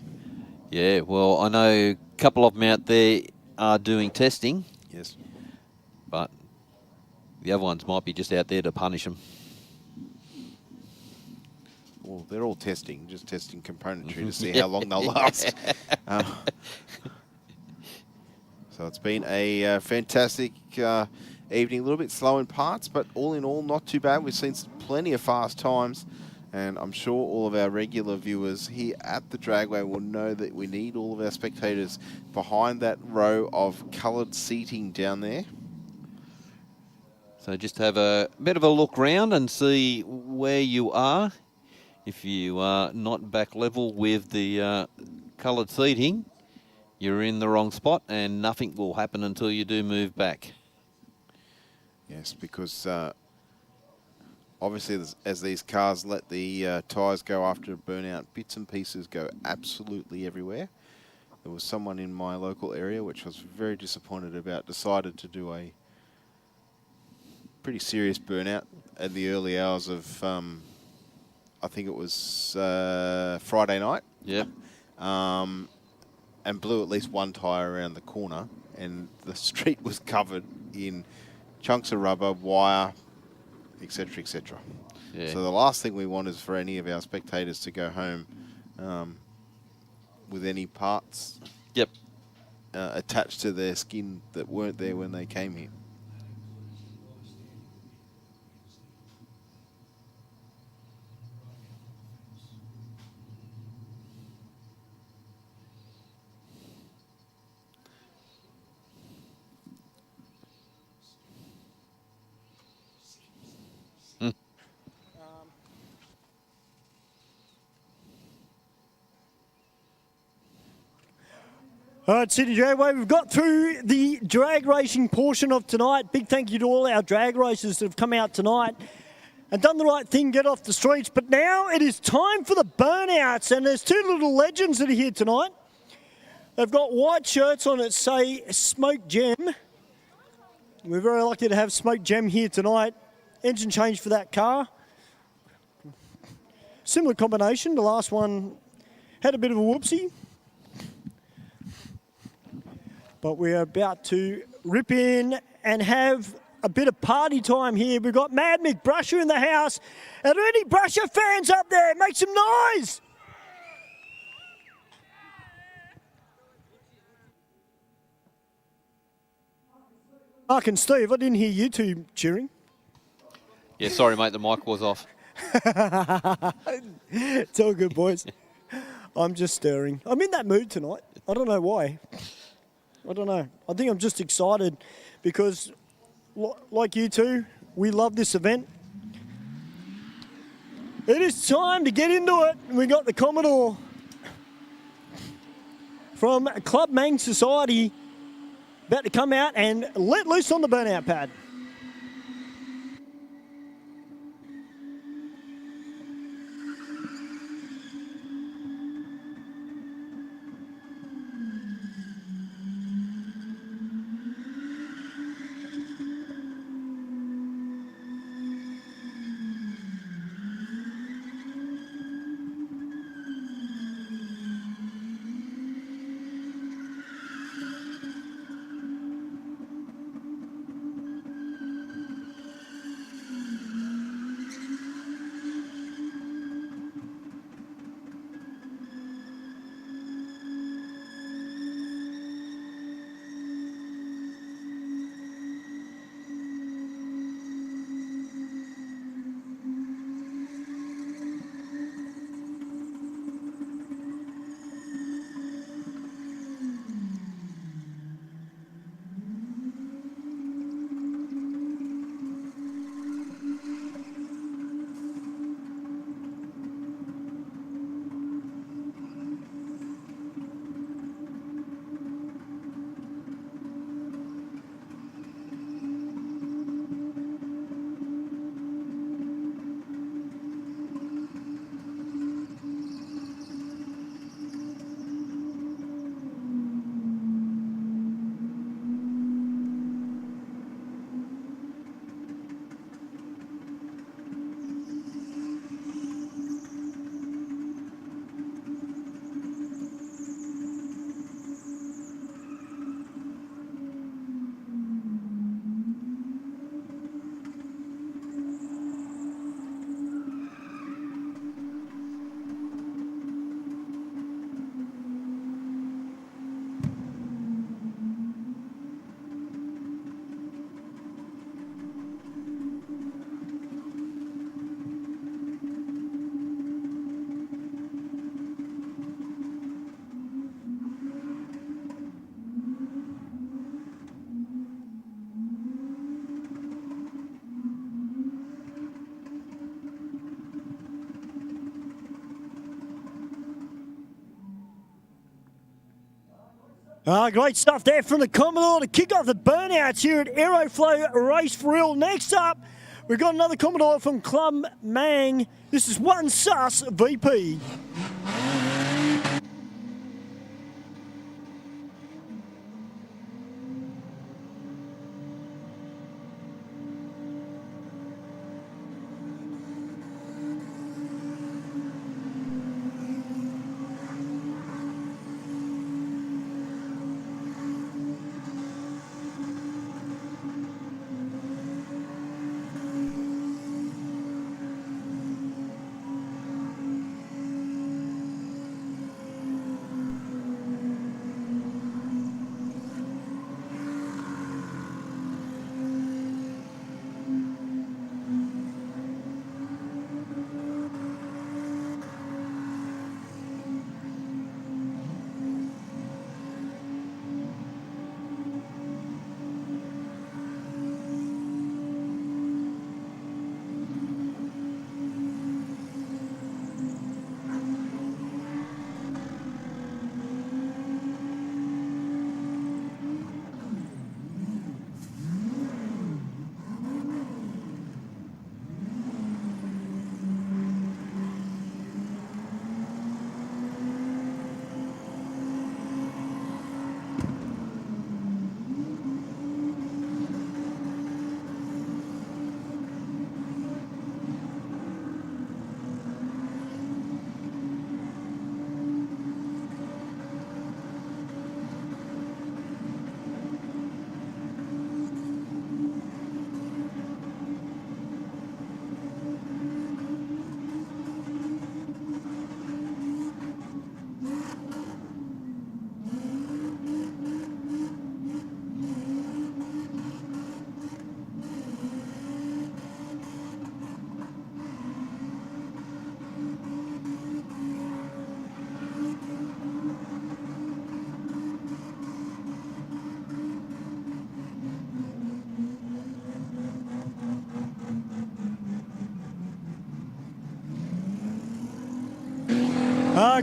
Yeah, well, I know a couple of them out there are doing testing. Yes. But the other ones might be just out there to punish them. Well, they're all testing, just testing componentry to see how long they'll last. So it's been a fantastic evening. A little bit slow in parts, but all in all, not too bad. We've seen plenty of fast times, and I'm sure all of our regular viewers here at the Dragway will know that we need all of our spectators behind that row of coloured seating down there. So just have a bit of a look round and see where you are. If you are not back level with the coloured seating, you're in the wrong spot and nothing will happen until you do move back. Yes, because obviously as these cars let the tyres go after a burnout, bits and pieces go absolutely everywhere. There was someone in my local area, which I was very disappointed about, decided to do a pretty serious burnout at the early hours of, I think it was Friday night. Yep. And blew at least one tyre around the corner, and the street was covered in chunks of rubber, wire, etc., etc. Yeah. So the last thing we want is for any of our spectators to go home with any parts attached to their skin that weren't there when they came here. All right, Sydney Dragway, we've got through the drag racing portion of tonight. Big thank you to all our drag racers that have come out tonight and done the right thing, get off the streets. But now it is time for the burnouts, and there's two little legends that are here tonight. They've got white shirts on that say Smoke Gem. We're very lucky to have Smoke Gem here tonight. Engine change for that car. Similar combination. The last one had a bit of a whoopsie. But we're about to rip in and have a bit of party time here. We've got Mad Mick Brasher in the house. Are there any Brasher fans up there? Make some noise! Mark and Steve, I didn't hear you two cheering. Yeah, sorry, mate, the mic was off. It's all good, boys. I'm just stirring. I'm in that mood tonight. I don't know why. I don't know. I think I'm just excited because, like you two, we love this event. It is time to get into it. We got the Commodore from Club Mang Society about to come out and let loose on the burnout pad. Great stuff there from the Commodore to kick off the burnouts here at Aeroflow Race for Real. Next up, we've got another Commodore from Club Mang. This is One Sus VP.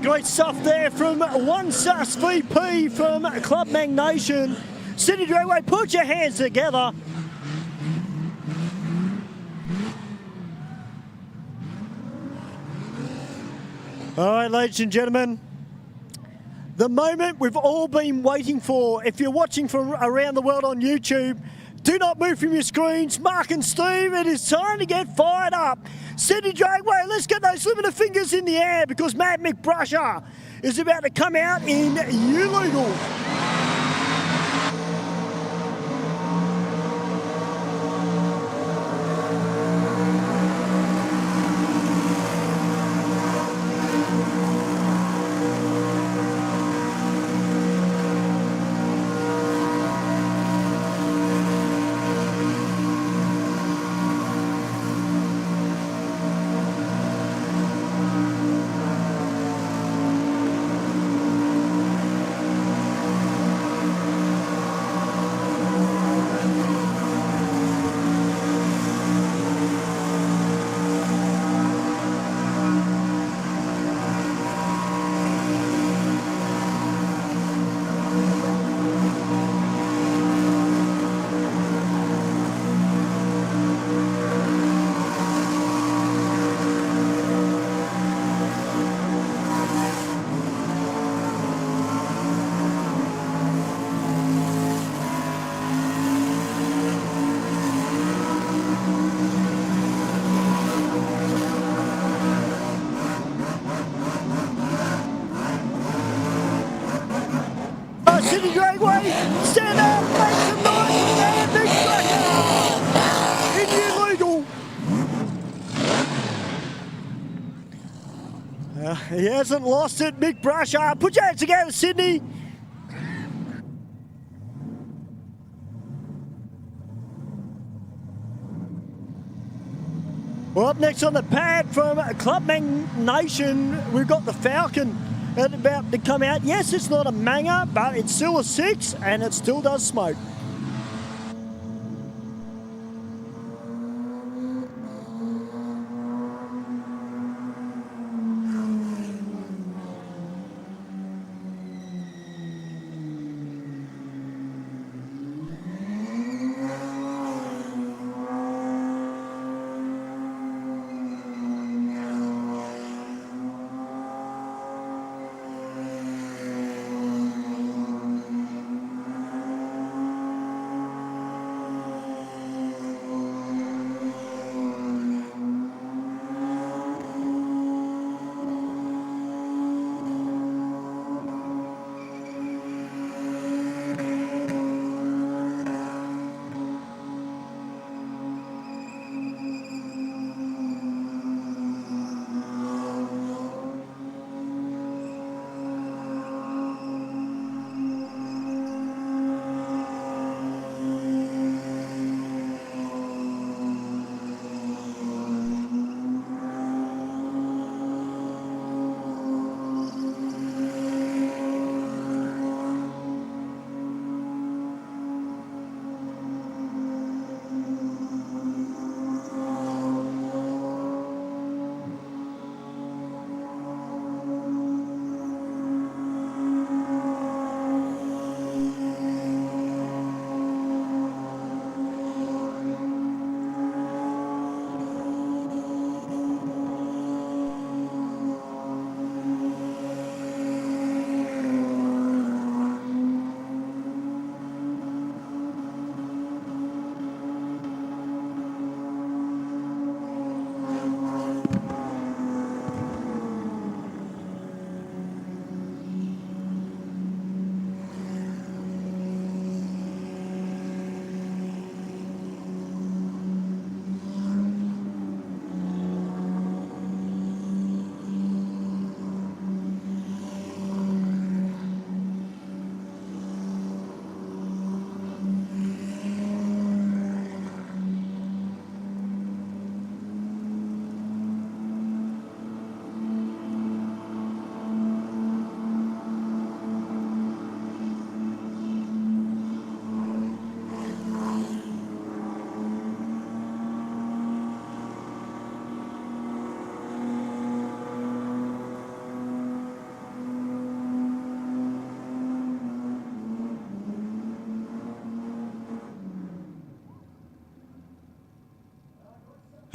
Great stuff there from One Sus VP from Club Mang Nation. Sydney Dragway, put your hands together. All right, ladies and gentlemen, the moment we've all been waiting for. If you're watching from around the world on YouTube, do not move from your screens. Mark and Steve, it is time to get fired up. Sydney Dragway, let's get those limited fingers in the air because Mad Mick Brasher is about to come out in ULEGAL. Sydney Dragway, stand up, make some noise, and Mick Brasher in ULEGAL. He hasn't lost it, Mick Brasher. Put your hands together, Sydney. Well, up next on the pad from Club Mang Nation, we've got the Falcon about to come out. Yes, it's not a Manger, but it's still a 6 and it still does smoke.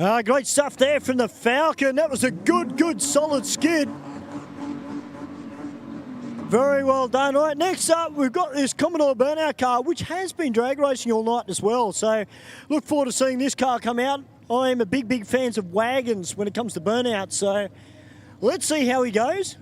Great stuff there from the Falcon. That was a good, solid skid. Very well done. All right, next up, we've got this Commodore Burnout car, which has been drag racing all night as well. So look forward to seeing this car come out. I am a big fan of wagons when it comes to Burnout. So let's see how he goes.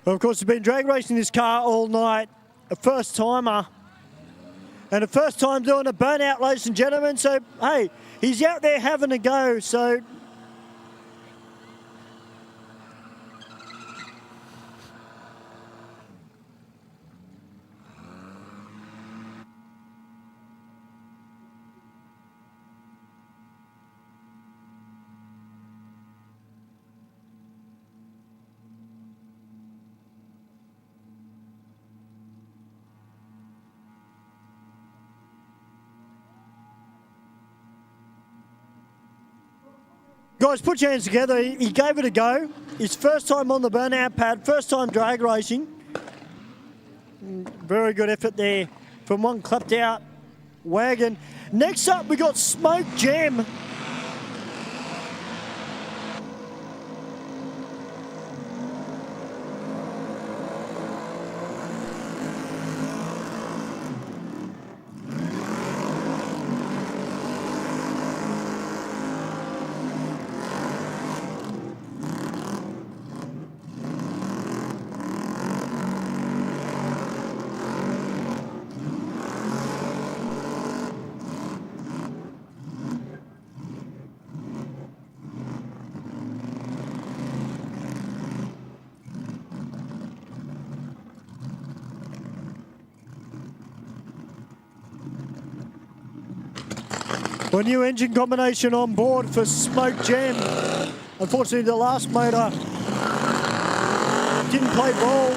Well, of course, we've been drag racing this car all night. A first timer. And a first time doing a Burnout, ladies and gentlemen. So, hey, he's out there having a go. So, guys, put your hands together. He gave it a go. His first time on the Burnout pad, first time drag racing. Very good effort there from one clapped out wagon. Next up, we got Smoke Jam. A new engine combination on board for Smoke Jam. Unfortunately, the last motor didn't play ball.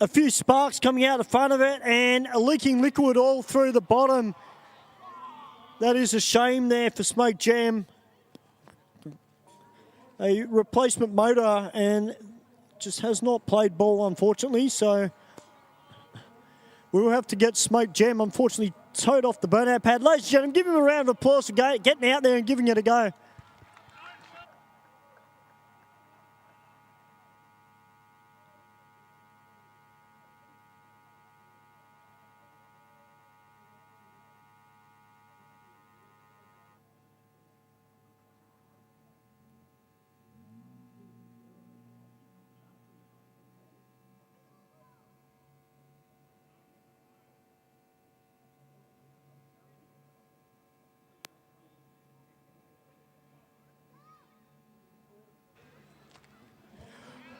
A few sparks coming out the front of it and leaking liquid all through the bottom. That is a shame there for Smoke Jam. A replacement motor and just has not played ball, unfortunately. So we'll have to get Smoke Jam, unfortunately, towed off the Burnout pad. Ladies and gentlemen, give him a round of applause for getting out there and giving it a go.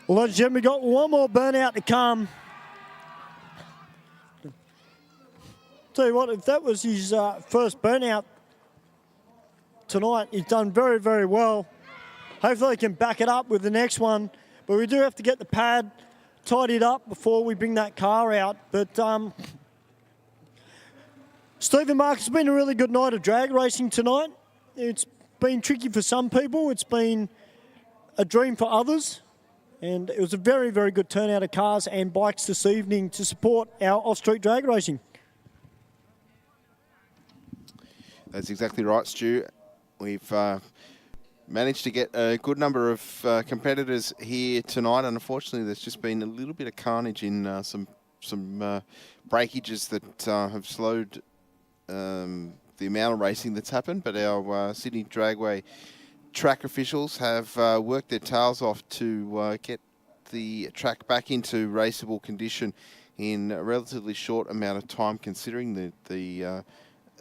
Well, ladies and gentlemen, we've got one more Burnout to come. Tell you what, if that was his first Burnout tonight, he's done very, very well. Hopefully he can back it up with the next one. But we do have to get the pad tidied up before we bring that car out. But Stephen, Mark, it's been a really good night of drag racing tonight. It's been tricky for some people. It's been a dream for others. And it was a very, very good turnout of cars and bikes this evening to support our off-street drag racing. That's exactly right, Stu. We've managed to get a good number of competitors here tonight, and unfortunately there's just been a little bit of carnage in some breakages that have slowed the amount of racing that's happened, but our Sydney Dragway track officials have worked their tails off to get the track back into raceable condition in a relatively short amount of time, considering the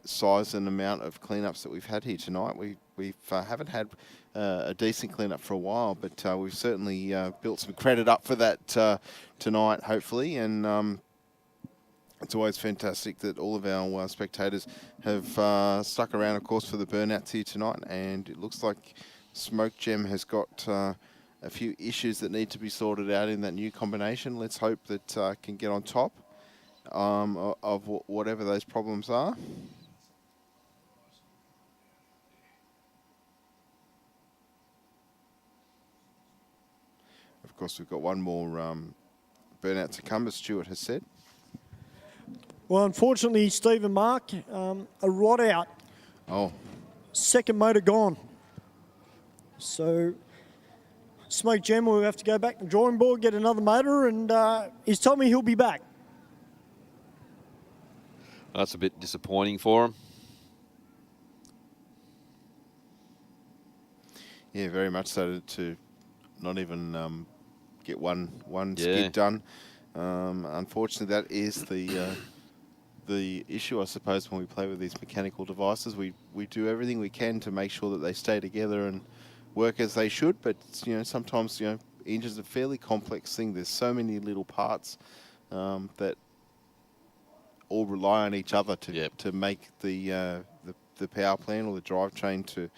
size and amount of cleanups that we've had here tonight. We haven't had a decent cleanup for a while, but we've certainly built some credit up for that tonight, hopefully, and it's always fantastic that all of our spectators have stuck around, of course, for the Burnouts here tonight, and it looks like Smoke Gem has got a few issues that need to be sorted out in that new combination. Let's hope that can get on top of whatever those problems are. Of course, we've got one more Burnout to come, as Stuart has said. Well, unfortunately, Stephen, Mark, a rod out. Oh. Second motor gone. So, Smoke Gem will have to go back to the drawing board, get another motor, and he's told me he'll be back. That's a bit disappointing for him. Yeah, very much so, to not even get one skid done. Unfortunately, that is the issue, I suppose, when we play with these mechanical devices. We do everything we can to make sure that they stay together and work as they should, but sometimes engine's a fairly complex thing. There's so many little parts that all rely on each other to make the power plant or the drivetrain to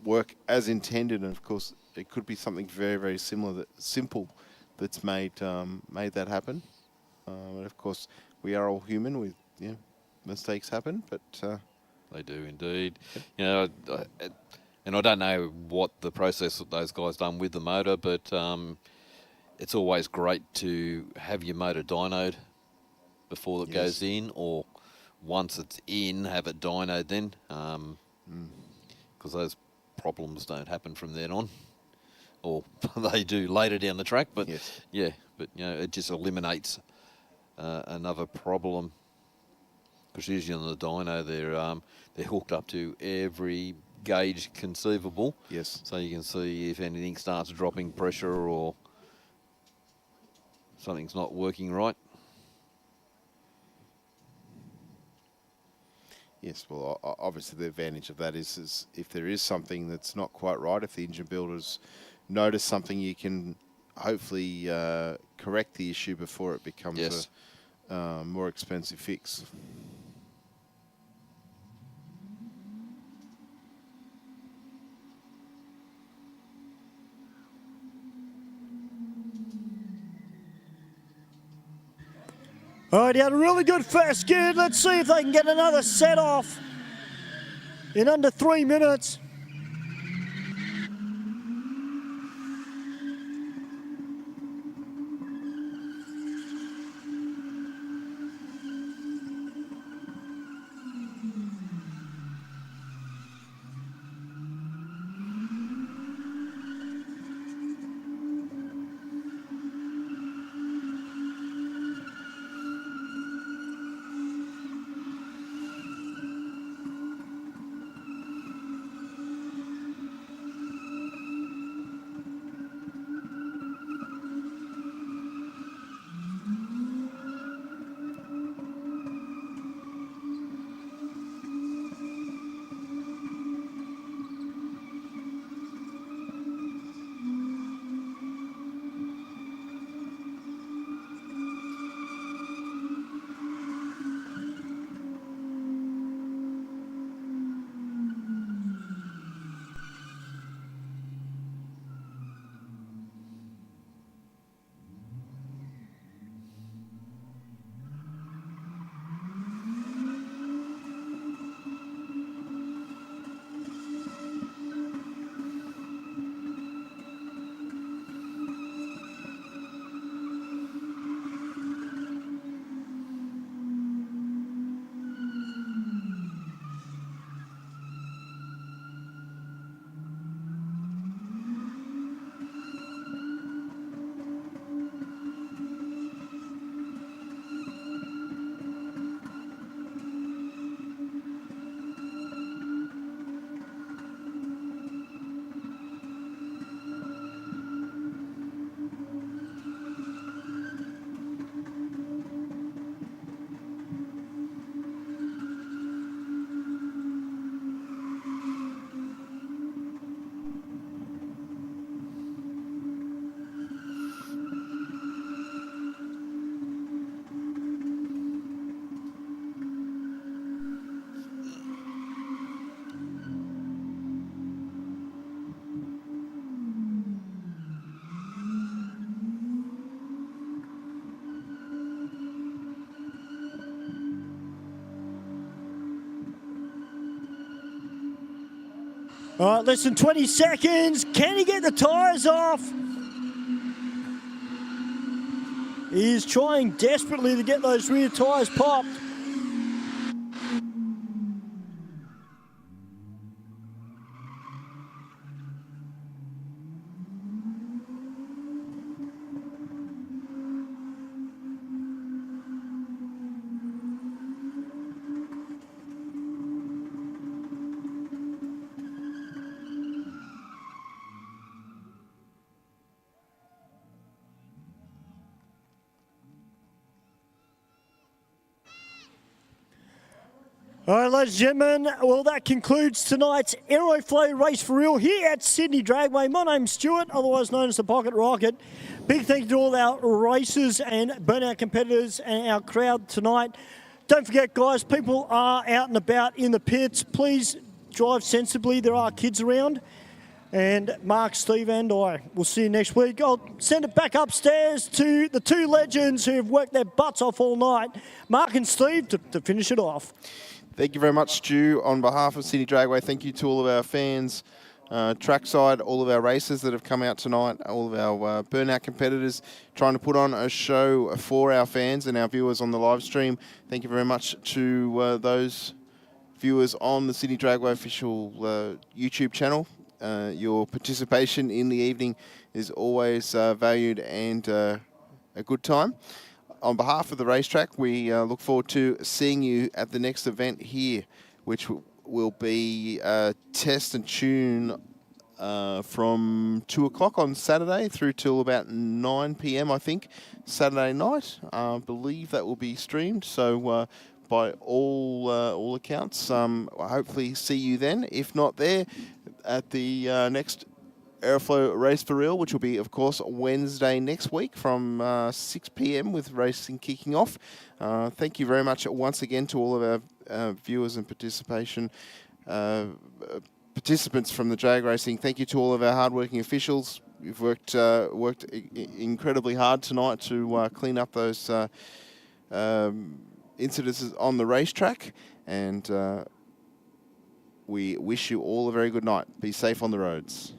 work as intended. And of course, it could be something very, very simple that's made that happen. And of course, we are all human. With mistakes happen, but they do indeed. And I don't know what the process that those guys done with the motor, but it's always great to have your motor dynoed before it goes in, or once it's in, have it dynoed then, because those problems don't happen from then on, or they do later down the track. But it just eliminates another problem, because usually on the dyno they're hooked up to every gauge conceivable. Yes. So you can see if anything starts dropping pressure or something's not working right. Yes, well, obviously the advantage of that is if there is something that's not quite right, if the engine builders notice something, you can hopefully correct the issue before it becomes a more expensive fix. All right, he had a really good first skid. Let's see if they can get another set off in under 3 minutes. All right, less than 20 seconds. Can he get the tyres off? He is trying desperately to get those rear tyres popped. All right, ladies and gentlemen, well, that concludes tonight's Aeroflow Race for Real here at Sydney Dragway. My name's Stuart, otherwise known as the Pocket Rocket. Big thank you to all our racers and Burnout competitors and our crowd tonight. Don't forget, guys, people are out and about in the pits. Please drive sensibly. There are kids around. And Mark, Steve and I will see you next week. I'll send it back upstairs to the two legends who have worked their butts off all night, Mark and Steve, to finish it off. Thank you very much, Stu. On behalf of Sydney Dragway, thank you to all of our fans, trackside, all of our racers that have come out tonight, all of our Burnout competitors trying to put on a show for our fans and our viewers on the live stream. Thank you very much to those viewers on the Sydney Dragway official YouTube channel. Your participation in the evening is always valued and a good time. On behalf of the racetrack, we look forward to seeing you at the next event here, which will be Test and Tune from 2 o'clock on Saturday through till about 9 p.m, I think, Saturday night. I believe that will be streamed, so by all accounts, I'll hopefully see you then. If not there, at the next Aeroflow Race for Real, which will be, of course, Wednesday next week from 6 p.m. with racing kicking off. Thank you very much once again to all of our viewers and participants from the drag racing. Thank you to all of our hardworking officials. We've worked incredibly hard tonight to clean up those incidences on the racetrack, and we wish you all a very good night. Be safe on the roads.